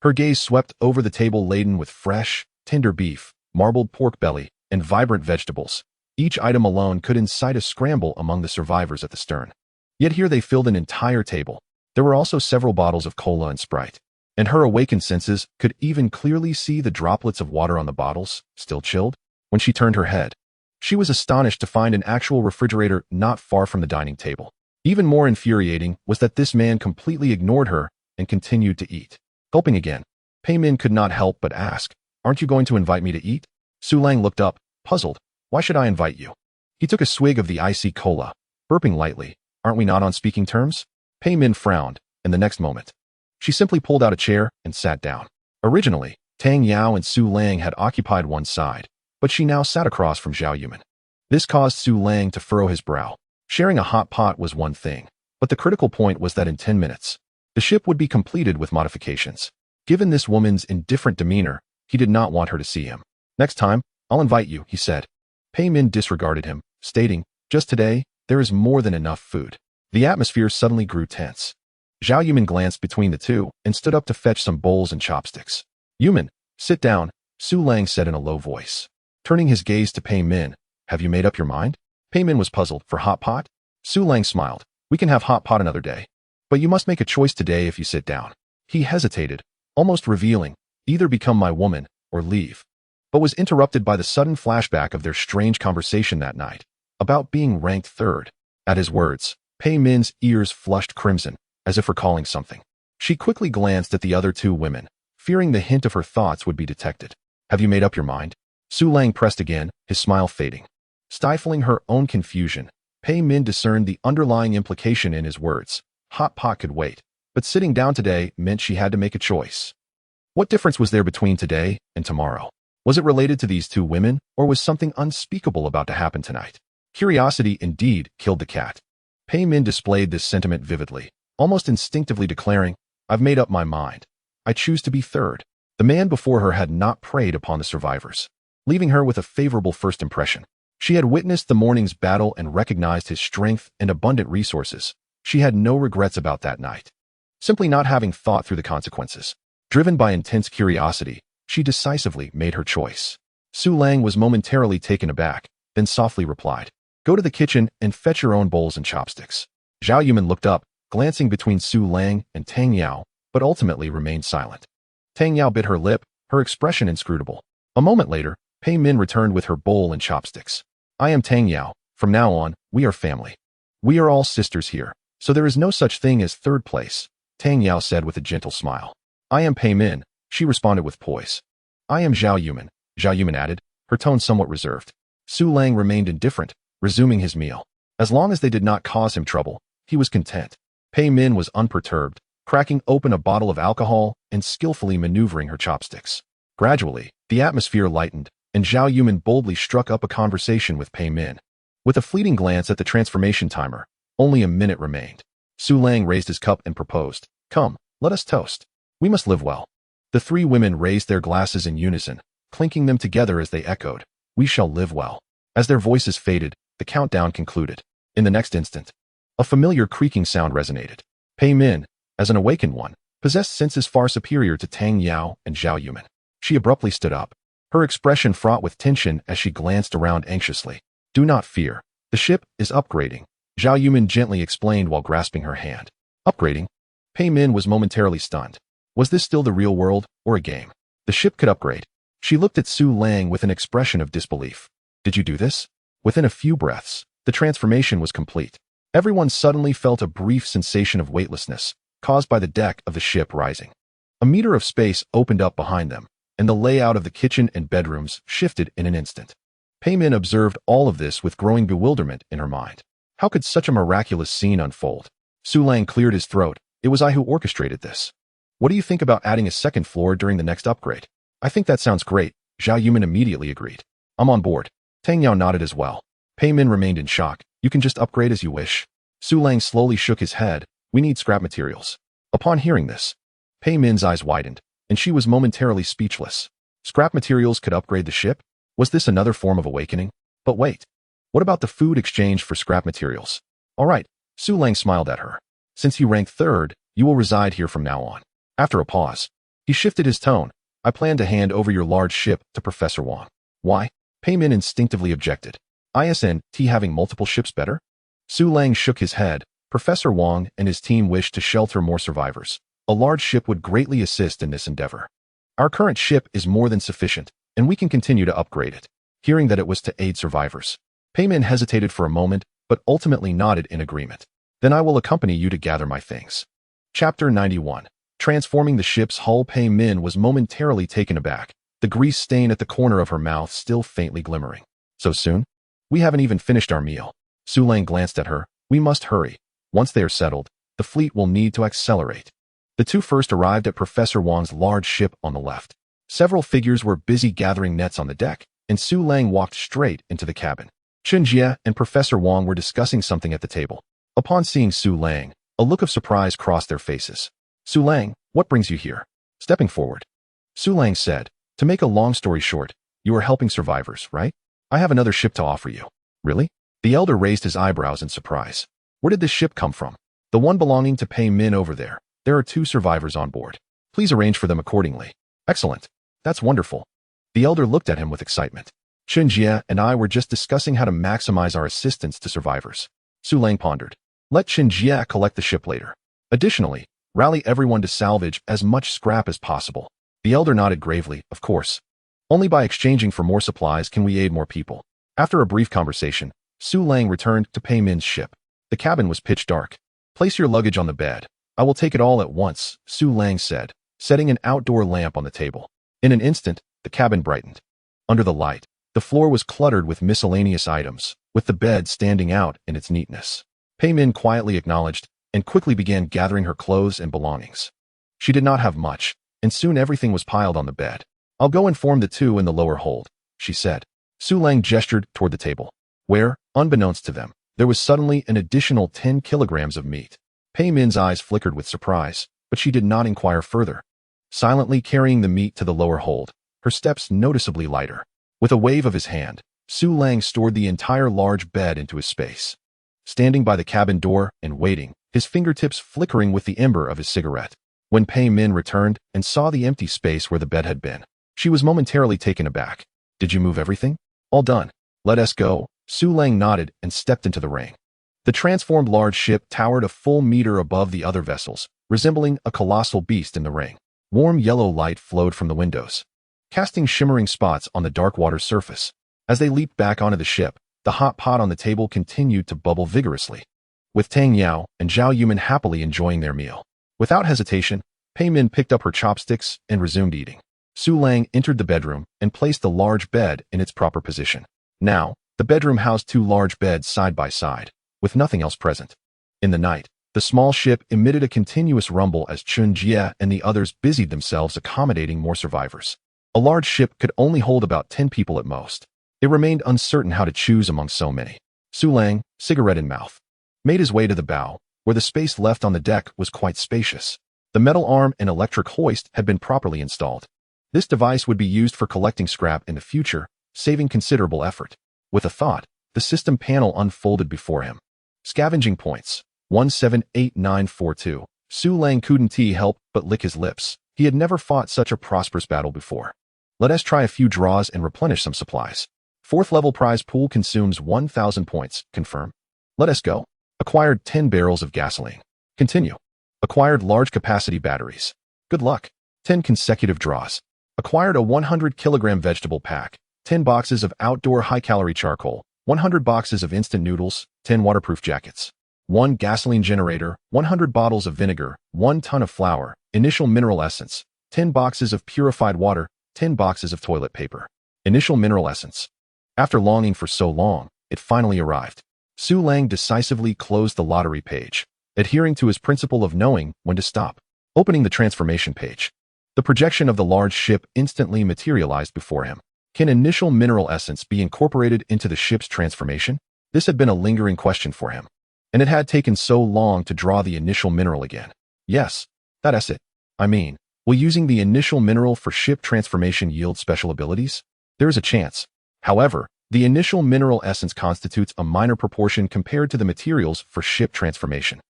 Her gaze swept over the table laden with fresh, tender beef, marbled pork belly, and vibrant vegetables. Each item alone could incite a scramble among the survivors at the stern. Yet here they filled an entire table. There were also several bottles of cola and Sprite, and her awakened senses could even clearly see the droplets of water on the bottles, still chilled. When she turned her head, she was astonished to find an actual refrigerator not far from the dining table. Even more infuriating was that this man completely ignored her and continued to eat. Gulping again, Pei Min could not help but ask, "Aren't you going to invite me to eat?" Su Lang looked up, puzzled. "Why should I invite you?" He took a swig of the icy cola, burping lightly. "Aren't we not on speaking terms?" Pei Min frowned, and the next moment, she simply pulled out a chair and sat down. Originally, Tang Yao and Su Lang had occupied one side, but she now sat across from Zhao Yuman. This caused Su Lang to furrow his brow. Sharing a hot pot was one thing, but the critical point was that in 10 minutes, the ship would be completed with modifications. Given this woman's indifferent demeanor, he did not want her to see him. "Next time, I'll invite you," he said. Pei Min disregarded him, stating, "Just today, there is more than enough food." The atmosphere suddenly grew tense. Zhao Yuman glanced between the two and stood up to fetch some bowls and chopsticks. "Yuman, sit down," Su Lang said in a low voice. Turning his gaze to Pei Min, "Have you made up your mind?" Pei Min was puzzled. "For hot pot?" Su Lang smiled. "We can have hot pot another day. But you must make a choice today if you sit down." He hesitated, almost revealing, "Either become my woman or leave," but was interrupted by the sudden flashback of their strange conversation that night, about being ranked third. At his words, Pei Min's ears flushed crimson, as if recalling something. She quickly glanced at the other 2 women, fearing the hint of her thoughts would be detected. "Have you made up your mind?" Su Lang pressed again, his smile fading. Stifling her own confusion, Pei Min discerned the underlying implication in his words. Hot pot could wait, but sitting down today meant she had to make a choice. What difference was there between today and tomorrow? Was it related to these 2 women, or was something unspeakable about to happen tonight? Curiosity indeed killed the cat. Pei Min displayed this sentiment vividly, almost instinctively declaring, "I've made up my mind. I choose to be third." The man before her had not preyed upon the survivors. leaving her with a favorable first impression. She had witnessed the morning's battle and recognized his strength and abundant resources. She had no regrets about that night, simply not having thought through the consequences. Driven by intense curiosity, she decisively made her choice. Su Lang was momentarily taken aback, then softly replied, "Go to the kitchen and fetch your own bowls and chopsticks." Zhao Yuman looked up, glancing between Su Lang and Tang Yao, but ultimately remained silent. Tang Yao bit her lip, her expression inscrutable. A moment later, Pei Min returned with her bowl and chopsticks. "I am Tang Yao. From now on, we are family. We are all sisters here, so there is no such thing as third place," Tang Yao said with a gentle smile. "I am Pei Min," she responded with poise. "I am Zhao Yuman," Zhao Yuman added, her tone somewhat reserved. Su Lang remained indifferent, resuming his meal. As long as they did not cause him trouble, he was content. Pei Min was unperturbed, cracking open a bottle of alcohol and skillfully maneuvering her chopsticks. Gradually, the atmosphere lightened, and Zhao Yuman boldly struck up a conversation with Pei Min. With a fleeting glance at the transformation timer, only a minute remained. Su Lang raised his cup and proposed, "Come, let us toast. We must live well." The three women raised their glasses in unison, clinking them together as they echoed, "We shall live well." As their voices faded, the countdown concluded. In the next instant, a familiar creaking sound resonated. Pei Min, as an awakened one, possessed senses far superior to Tang Yao and Zhao Yuman. She abruptly stood up, her expression fraught with tension as she glanced around anxiously. "Do not fear. The ship is upgrading," Zhao Yuman gently explained while grasping her hand. "Upgrading?" Pei Min was momentarily stunned. Was this still the real world, or a game? The ship could upgrade. She looked at Su Lang with an expression of disbelief. "Did you do this?" Within a few breaths, the transformation was complete. Everyone suddenly felt a brief sensation of weightlessness, caused by the deck of the ship rising. A meter of space opened up behind them, and the layout of the kitchen and bedrooms shifted in an instant. Pei Min observed all of this with growing bewilderment in her mind. How could such a miraculous scene unfold? Su Lang cleared his throat. "It was I who orchestrated this. What do you think about adding a second floor during the next upgrade?" "I think that sounds great," Zhao Yuman immediately agreed. "I'm on board." Tang Yao nodded as well. Pei Min remained in shock. "You can just upgrade as you wish." Su Lang slowly shook his head. "We need scrap materials." Upon hearing this, Pei Min's eyes widened, and she was momentarily speechless. Scrap materials could upgrade the ship? Was this another form of awakening? But wait, what about the food exchanged for scrap materials? "All right," Su Lang smiled at her. "Since you rank third, you will reside here from now on." After a pause, he shifted his tone. "I plan to hand over your large ship to Professor Wang." "Why?" Pei Min instinctively objected. "Isn't having multiple ships better?" Su Lang shook his head. "Professor Wang and his team wish to shelter more survivors. A large ship would greatly assist in this endeavor. Our current ship is more than sufficient, and we can continue to upgrade it." Hearing that it was to aid survivors, Pei Min hesitated for a moment, but ultimately nodded in agreement. "Then I will accompany you to gather my things." Chapter 91. Transforming the ship's hull. Pei Min was momentarily taken aback, the grease stain at the corner of her mouth still faintly glimmering. "So soon? We haven't even finished our meal." Su Lang glanced at her. "We must hurry. Once they are settled, the fleet will need to accelerate." The two first arrived at Professor Wang's large ship on the left. Several figures were busy gathering nets on the deck, and Su Lang walked straight into the cabin. Chen Jie and Professor Wang were discussing something at the table. Upon seeing Su Lang, a look of surprise crossed their faces. "Su Lang, what brings you here?" Stepping forward, Su Lang said, "To make a long story short, you are helping survivors, right? I have another ship to offer you." "Really?" The elder raised his eyebrows in surprise. "Where did this ship come from?" "The one belonging to Pei Min over there. There are 2 survivors on board. Please arrange for them accordingly." "Excellent. That's wonderful." The elder looked at him with excitement. "Chen Jie and I were just discussing how to maximize our assistance to survivors." Su Lang pondered. "Let Chen Jie collect the ship later. Additionally, rally everyone to salvage as much scrap as possible." The elder nodded gravely. "Of course. Only by exchanging for more supplies can we aid more people." After a brief conversation, Su Lang returned to Pei Min's ship. The cabin was pitch dark. "Place your luggage on the bed. I will take it all at once," Su Lang said, setting an outdoor lamp on the table. In an instant, the cabin brightened. Under the light, the floor was cluttered with miscellaneous items, with the bed standing out in its neatness. Pei Min quietly acknowledged and quickly began gathering her clothes and belongings. She did not have much, and soon everything was piled on the bed. "I'll go inform the 2 in the lower hold," she said. Su Lang gestured toward the table, where, unbeknownst to them, there was suddenly an additional 10 kilograms of meat. Pei Min's eyes flickered with surprise, but she did not inquire further. Silently carrying the meat to the lower hold, her steps noticeably lighter. With a wave of his hand, Su Lang stored the entire large bed into his space. Standing by the cabin door and waiting, his fingertips flickering with the ember of his cigarette. When Pei Min returned and saw the empty space where the bed had been, she was momentarily taken aback. Did you move everything? All done. Let us go. Su Lang nodded and stepped into the ring. The transformed large ship towered a full meter above the other vessels, resembling a colossal beast in the ring. Warm yellow light flowed from the windows, casting shimmering spots on the dark water surface. As they leaped back onto the ship, the hot pot on the table continued to bubble vigorously, with Tang Yao and Zhao Yuman happily enjoying their meal. Without hesitation, Pei Min picked up her chopsticks and resumed eating. Su Lang entered the bedroom and placed the large bed in its proper position. Now, the bedroom housed 2 large beds side by side, with nothing else present. In the night, the small ship emitted a continuous rumble as Chun Jie and the others busied themselves accommodating more survivors. A large ship could only hold about 10 people at most. It remained uncertain how to choose among so many. Su Lang, cigarette in mouth, made his way to the bow, where the space left on the deck was quite spacious. The metal arm and electric hoist had been properly installed. This device would be used for collecting scrap in the future, saving considerable effort. With a thought, the system panel unfolded before him. Scavenging points, 178942. Su Lang couldn't help but lick his lips. He had never fought such a prosperous battle before. Let us try a few draws and replenish some supplies. 4th level prize pool consumes 1,000 points. Confirm. Let us go. Acquired 10 barrels of gasoline. Continue. Acquired large capacity batteries. Good luck. 10 consecutive draws. Acquired a 100 kilogram vegetable pack, 10 boxes of outdoor high-calorie charcoal, 100 boxes of instant noodles, 10 waterproof jackets, 1 gasoline generator, 100 bottles of vinegar, 1 ton of flour, initial mineral essence, 10 boxes of purified water, 10 boxes of toilet paper. Initial mineral essence. After longing for so long, it finally arrived. Su Lang decisively closed the lottery page, adhering to his principle of knowing when to stop. Opening the transformation page, the projection of the large ship instantly materialized before him. Can initial mineral essence be incorporated into the ship's transformation? This had been a lingering question for him, and it had taken so long to draw the initial mineral again. Yes, that's it. I mean, will using the initial mineral for ship transformation yield special abilities? There is a chance. However, the initial mineral essence constitutes a minor proportion compared to the materials for ship transformation.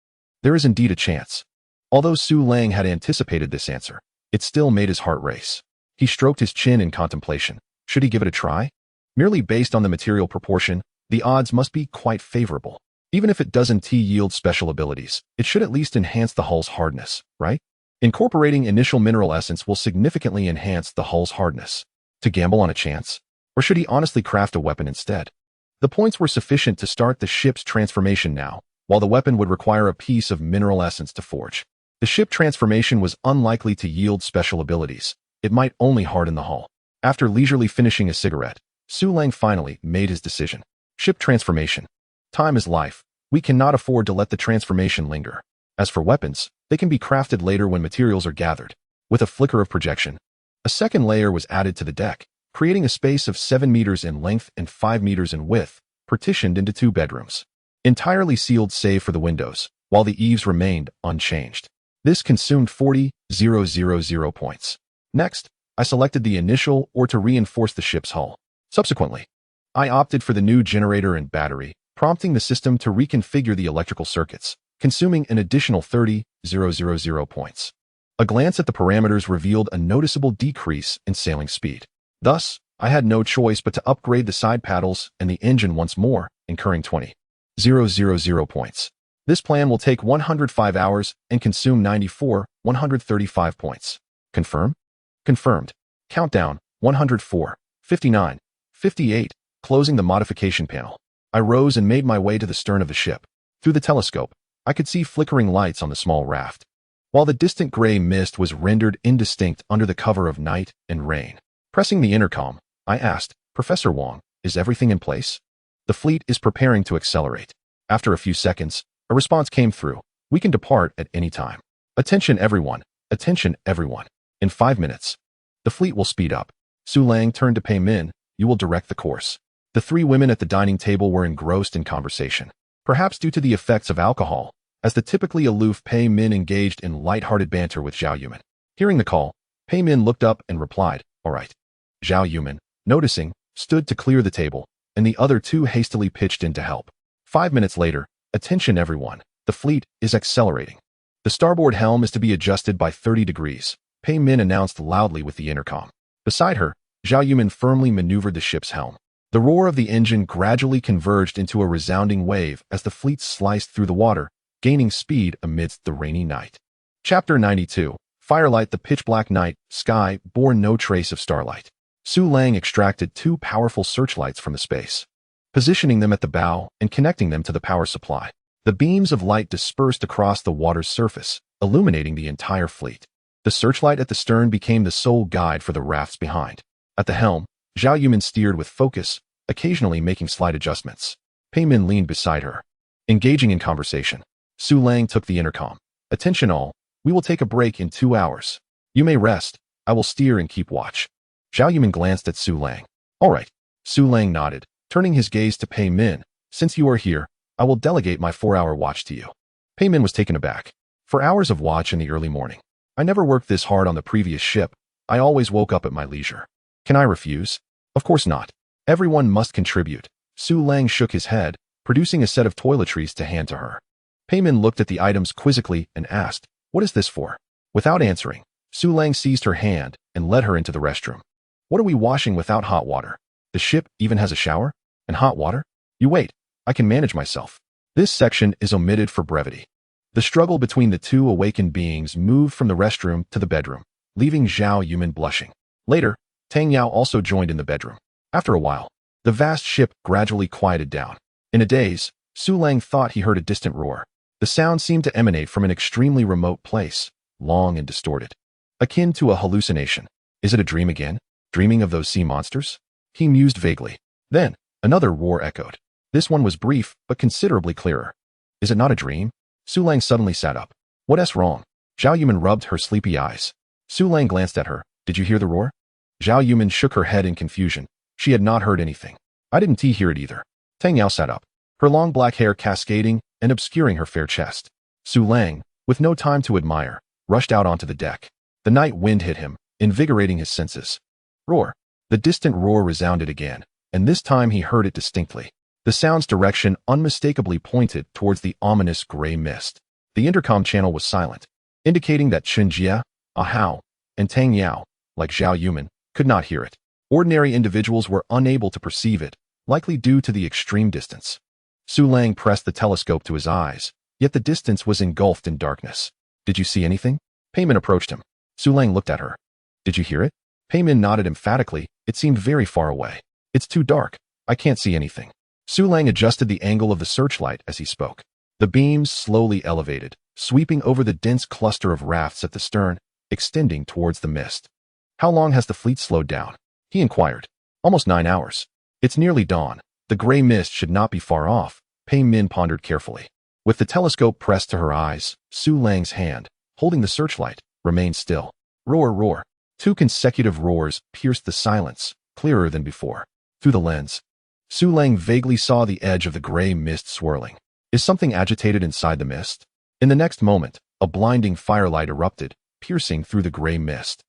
There is indeed a chance. Although Su Lang had anticipated this answer, it still made his heart race. He stroked his chin in contemplation. Should he give it a try? Merely based on the material proportion, the odds must be quite favorable. Even if it doesn't yield special abilities, it should at least enhance the hull's hardness, right? Incorporating initial mineral essence will significantly enhance the hull's hardness. To gamble on a chance? Or should he honestly craft a weapon instead? The points were sufficient to start the ship's transformation now, while the weapon would require a piece of mineral essence to forge. The ship transformation was unlikely to yield special abilities. It might only harden the hull. After leisurely finishing a cigarette, Su Lang finally made his decision. Ship transformation. Time is life. We cannot afford to let the transformation linger. As for weapons, they can be crafted later when materials are gathered. With a flicker of projection, a second layer was added to the deck, creating a space of 7 meters in length and 5 meters in width, partitioned into 2 bedrooms. Entirely sealed save for the windows, while the eaves remained unchanged. This consumed 40,000 points. Next, I selected the initial or to reinforce the ship's hull. Subsequently, I opted for the new generator and battery, prompting the system to reconfigure the electrical circuits, consuming an additional 30,000 points. A glance at the parameters revealed a noticeable decrease in sailing speed. Thus, I had no choice but to upgrade the side paddles and the engine once more, incurring 20,000 points. This plan will take 105 hours and consume 94,135 points. Confirm? Confirmed. Countdown, 104, 59, 58, closing the modification panel. I rose and made my way to the stern of the ship. Through the telescope, I could see flickering lights on the small raft, while the distant gray mist was rendered indistinct under the cover of night and rain. Pressing the intercom, I asked, Professor Wong, is everything in place? The fleet is preparing to accelerate. After a few seconds, a response came through. We can depart at any time. Attention everyone. Attention everyone. In 5 minutes, the fleet will speed up. Su Lang turned to Pei Min. You will direct the course. The 3 women at the dining table were engrossed in conversation, perhaps due to the effects of alcohol, as the typically aloof Pei Min engaged in light-hearted banter with Zhao Yuman. Hearing the call, Pei Min looked up and replied, all right. Zhao Yuman, noticing stood to clear the table, and the other two hastily pitched in to help. 5 minutes later, attention everyone, the fleet is accelerating. The starboard helm is to be adjusted by 30 degrees, Pei Min announced loudly with the intercom. Beside her, Zhao Yumin firmly maneuvered the ship's helm. The roar of the engine gradually converged into a resounding wave as the fleet sliced through the water, gaining speed amidst the rainy night. Chapter 92. Firelight. The pitch-black night sky bore no trace of starlight. Su Lang extracted 2 powerful searchlights from the space, positioning them at the bow and connecting them to the power supply. The beams of light dispersed across the water's surface, illuminating the entire fleet. The searchlight at the stern became the sole guide for the rafts behind. At the helm, Zhao Yumin steered with focus, occasionally making slight adjustments. Pei Min leaned beside her. Engaging in conversation, Su Lang took the intercom. Attention all, we will take a break in 2 hours. You may rest, I will steer and keep watch. Zhao Yumin glanced at Su Lang. All right. Su Lang nodded, turning his gaze to Pei Min. Since you are here, I will delegate my 4-hour watch to you. Pei Min was taken aback. 4 hours of watch in the early morning. I never worked this hard on the previous ship. I always woke up at my leisure. Can I refuse? Of course not. Everyone must contribute. Su Lang shook his head, producing a set of toiletries to hand to her. Pei Min looked at the items quizzically and asked, what is this for? Without answering, Su Lang seized her hand and led her into the restroom. What are we washing without hot water? The ship even has a shower? And hot water? You wait, I can manage myself. This section is omitted for brevity. The struggle between the two awakened beings moved from the restroom to the bedroom, leaving Zhao Yumin blushing. Later, Tang Yao also joined in the bedroom. After a while, the vast ship gradually quieted down. In a daze, Su Lang thought he heard a distant roar. The sound seemed to emanate from an extremely remote place, long and distorted, akin to a hallucination. Is it a dream again? Dreaming of those sea monsters? He mused vaguely. Then, another roar echoed. This one was brief, but considerably clearer. Is it not a dream? Su Lang suddenly sat up. What's wrong? Zhao Yumin rubbed her sleepy eyes. Su Lang glanced at her. Did you hear the roar? Zhao Yumin shook her head in confusion. She had not heard anything. I didn't hear it either. Tang Yao sat up, her long black hair cascading and obscuring her fair chest. Su Lang, with no time to admire, rushed out onto the deck. The night wind hit him, invigorating his senses. Roar. The distant roar resounded again, and this time he heard it distinctly. The sound's direction unmistakably pointed towards the ominous gray mist. The intercom channel was silent, indicating that Chen Jie, Ahao, and Tang Yao, like Zhao Yumin, could not hear it. Ordinary individuals were unable to perceive it, likely due to the extreme distance. Su Lang pressed the telescope to his eyes, yet the distance was engulfed in darkness. Did you see anything? Pei Min approached him. Su Lang looked at her. Did you hear it? Pei Min nodded emphatically. It seemed very far away. It's too dark. I can't see anything. Su Lang adjusted the angle of the searchlight as he spoke. The beams slowly elevated, sweeping over the dense cluster of rafts at the stern, extending towards the mist. How long has the fleet slowed down? He inquired. Almost 9 hours. It's nearly dawn. The gray mist should not be far off, Pei Min pondered carefully. With the telescope pressed to her eyes, Su Lang's hand, holding the searchlight, remained still. Roar, roar. 2 consecutive roars pierced the silence, clearer than before. Through the lens, Su Lang vaguely saw the edge of the gray mist swirling. Is something agitated inside the mist? In the next moment, a blinding firelight erupted, piercing through the gray mist.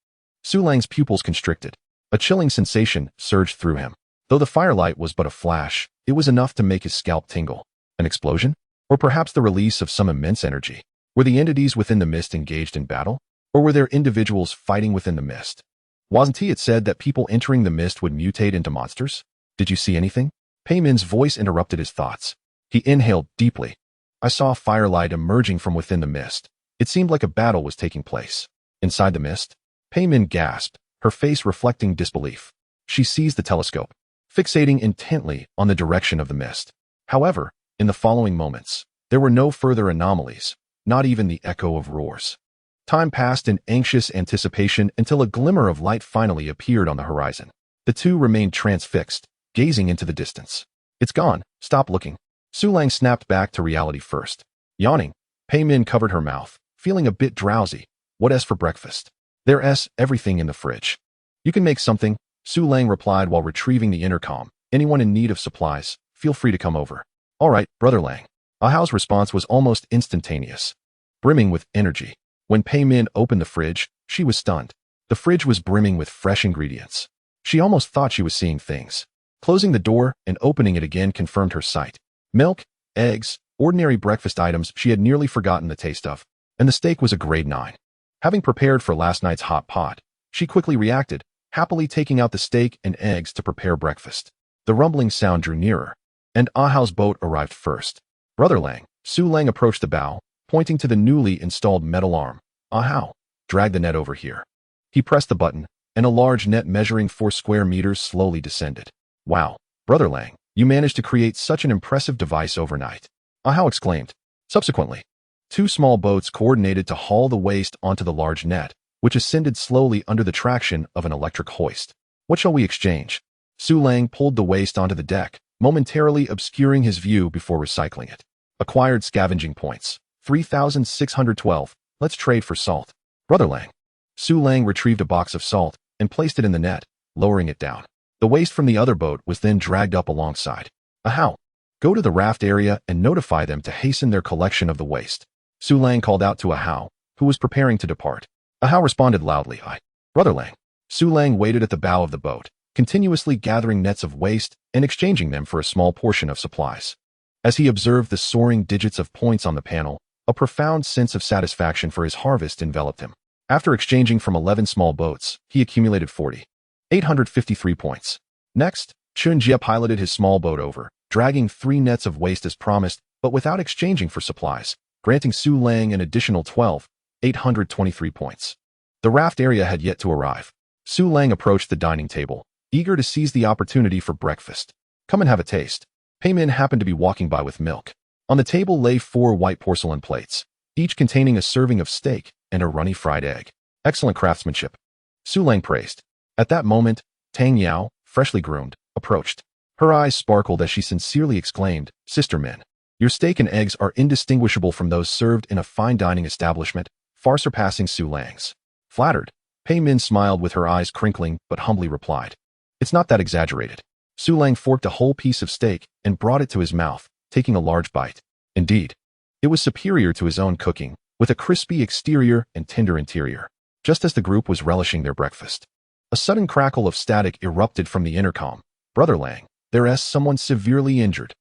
Su Lang's pupils constricted. A chilling sensation surged through him. Though the firelight was but a flash, it was enough to make his scalp tingle. An explosion? Or perhaps the release of some immense energy? Were the entities within the mist engaged in battle? Or were there individuals fighting within the mist? Wasn't it said that people entering the mist would mutate into monsters? Did you see anything? Pei Min's voice interrupted his thoughts. He inhaled deeply. I saw firelight emerging from within the mist. It seemed like a battle was taking place. Inside the mist? Pei Min gasped, her face reflecting disbelief. She seized the telescope, fixating intently on the direction of the mist. However, in the following moments, there were no further anomalies, not even the echo of roars. Time passed in anxious anticipation until a glimmer of light finally appeared on the horizon. The two remained transfixed, gazing into the distance. It's gone. Stop looking. Su Lang snapped back to reality first. Yawning, Pei Min covered her mouth, feeling a bit drowsy. What's for breakfast? There's everything in the fridge. You can make something, Su Lang replied while retrieving the intercom. Anyone in need of supplies, feel free to come over. All right, Brother Lang. Ahao's response was almost instantaneous, brimming with energy. When Pei Min opened the fridge, she was stunned. The fridge was brimming with fresh ingredients. She almost thought she was seeing things. Closing the door and opening it again confirmed her sight. Milk, eggs, ordinary breakfast items she had nearly forgotten the taste of, and the steak was a grade 9. Having prepared for last night's hot pot, she quickly reacted, happily taking out the steak and eggs to prepare breakfast. The rumbling sound drew nearer, and Ahao's boat arrived first. Brother Lang, Su Lang approached the bow, pointing to the newly installed metal arm. Ahao, drag the net over here. He pressed the button, and a large net measuring 4 square meters slowly descended. Wow, Brother Lang, you managed to create such an impressive device overnight. Ahao exclaimed. Subsequently, 2 small boats coordinated to haul the waste onto the large net, which ascended slowly under the traction of an electric hoist. What shall we exchange? Su Lang pulled the waste onto the deck, momentarily obscuring his view before recycling it. Acquired scavenging points. 3,612. Let's trade for salt. Brother Lang. Su Lang retrieved a box of salt and placed it in the net, lowering it down. The waste from the other boat was then dragged up alongside. Ahao. Go to the raft area and notify them to hasten their collection of the waste. Su Lang called out to Ahao, who was preparing to depart. Ahao responded loudly, Brother Lang. Su Lang waited at the bow of the boat, continuously gathering nets of waste and exchanging them for a small portion of supplies. As he observed the soaring digits of points on the panel, a profound sense of satisfaction for his harvest enveloped him. After exchanging from 11 small boats, he accumulated 40,853 points. Next, Chun Jia piloted his small boat over, dragging 3 nets of waste as promised, but without exchanging for supplies, granting Su Lang an additional 12,823 points. The raft area had yet to arrive. Su Lang approached the dining table, eager to seize the opportunity for breakfast. Come and have a taste. Pei Min happened to be walking by with milk. On the table lay 4 white porcelain plates, each containing a serving of steak and a runny fried egg. Excellent craftsmanship. Su Lang praised. At that moment, Tang Yao, freshly groomed, approached. Her eyes sparkled as she sincerely exclaimed, Sister Min, your steak and eggs are indistinguishable from those served in a fine dining establishment, far surpassing Su Lang's. Flattered, Pei Min smiled with her eyes crinkling but humbly replied. It's not that exaggerated. Su Lang forked a whole piece of steak and brought it to his mouth, taking a large bite. Indeed, it was superior to his own cooking, with a crispy exterior and tender interior. Just as the group was relishing their breakfast, a sudden crackle of static erupted from the intercom. Brother Lang, there's someone severely injured.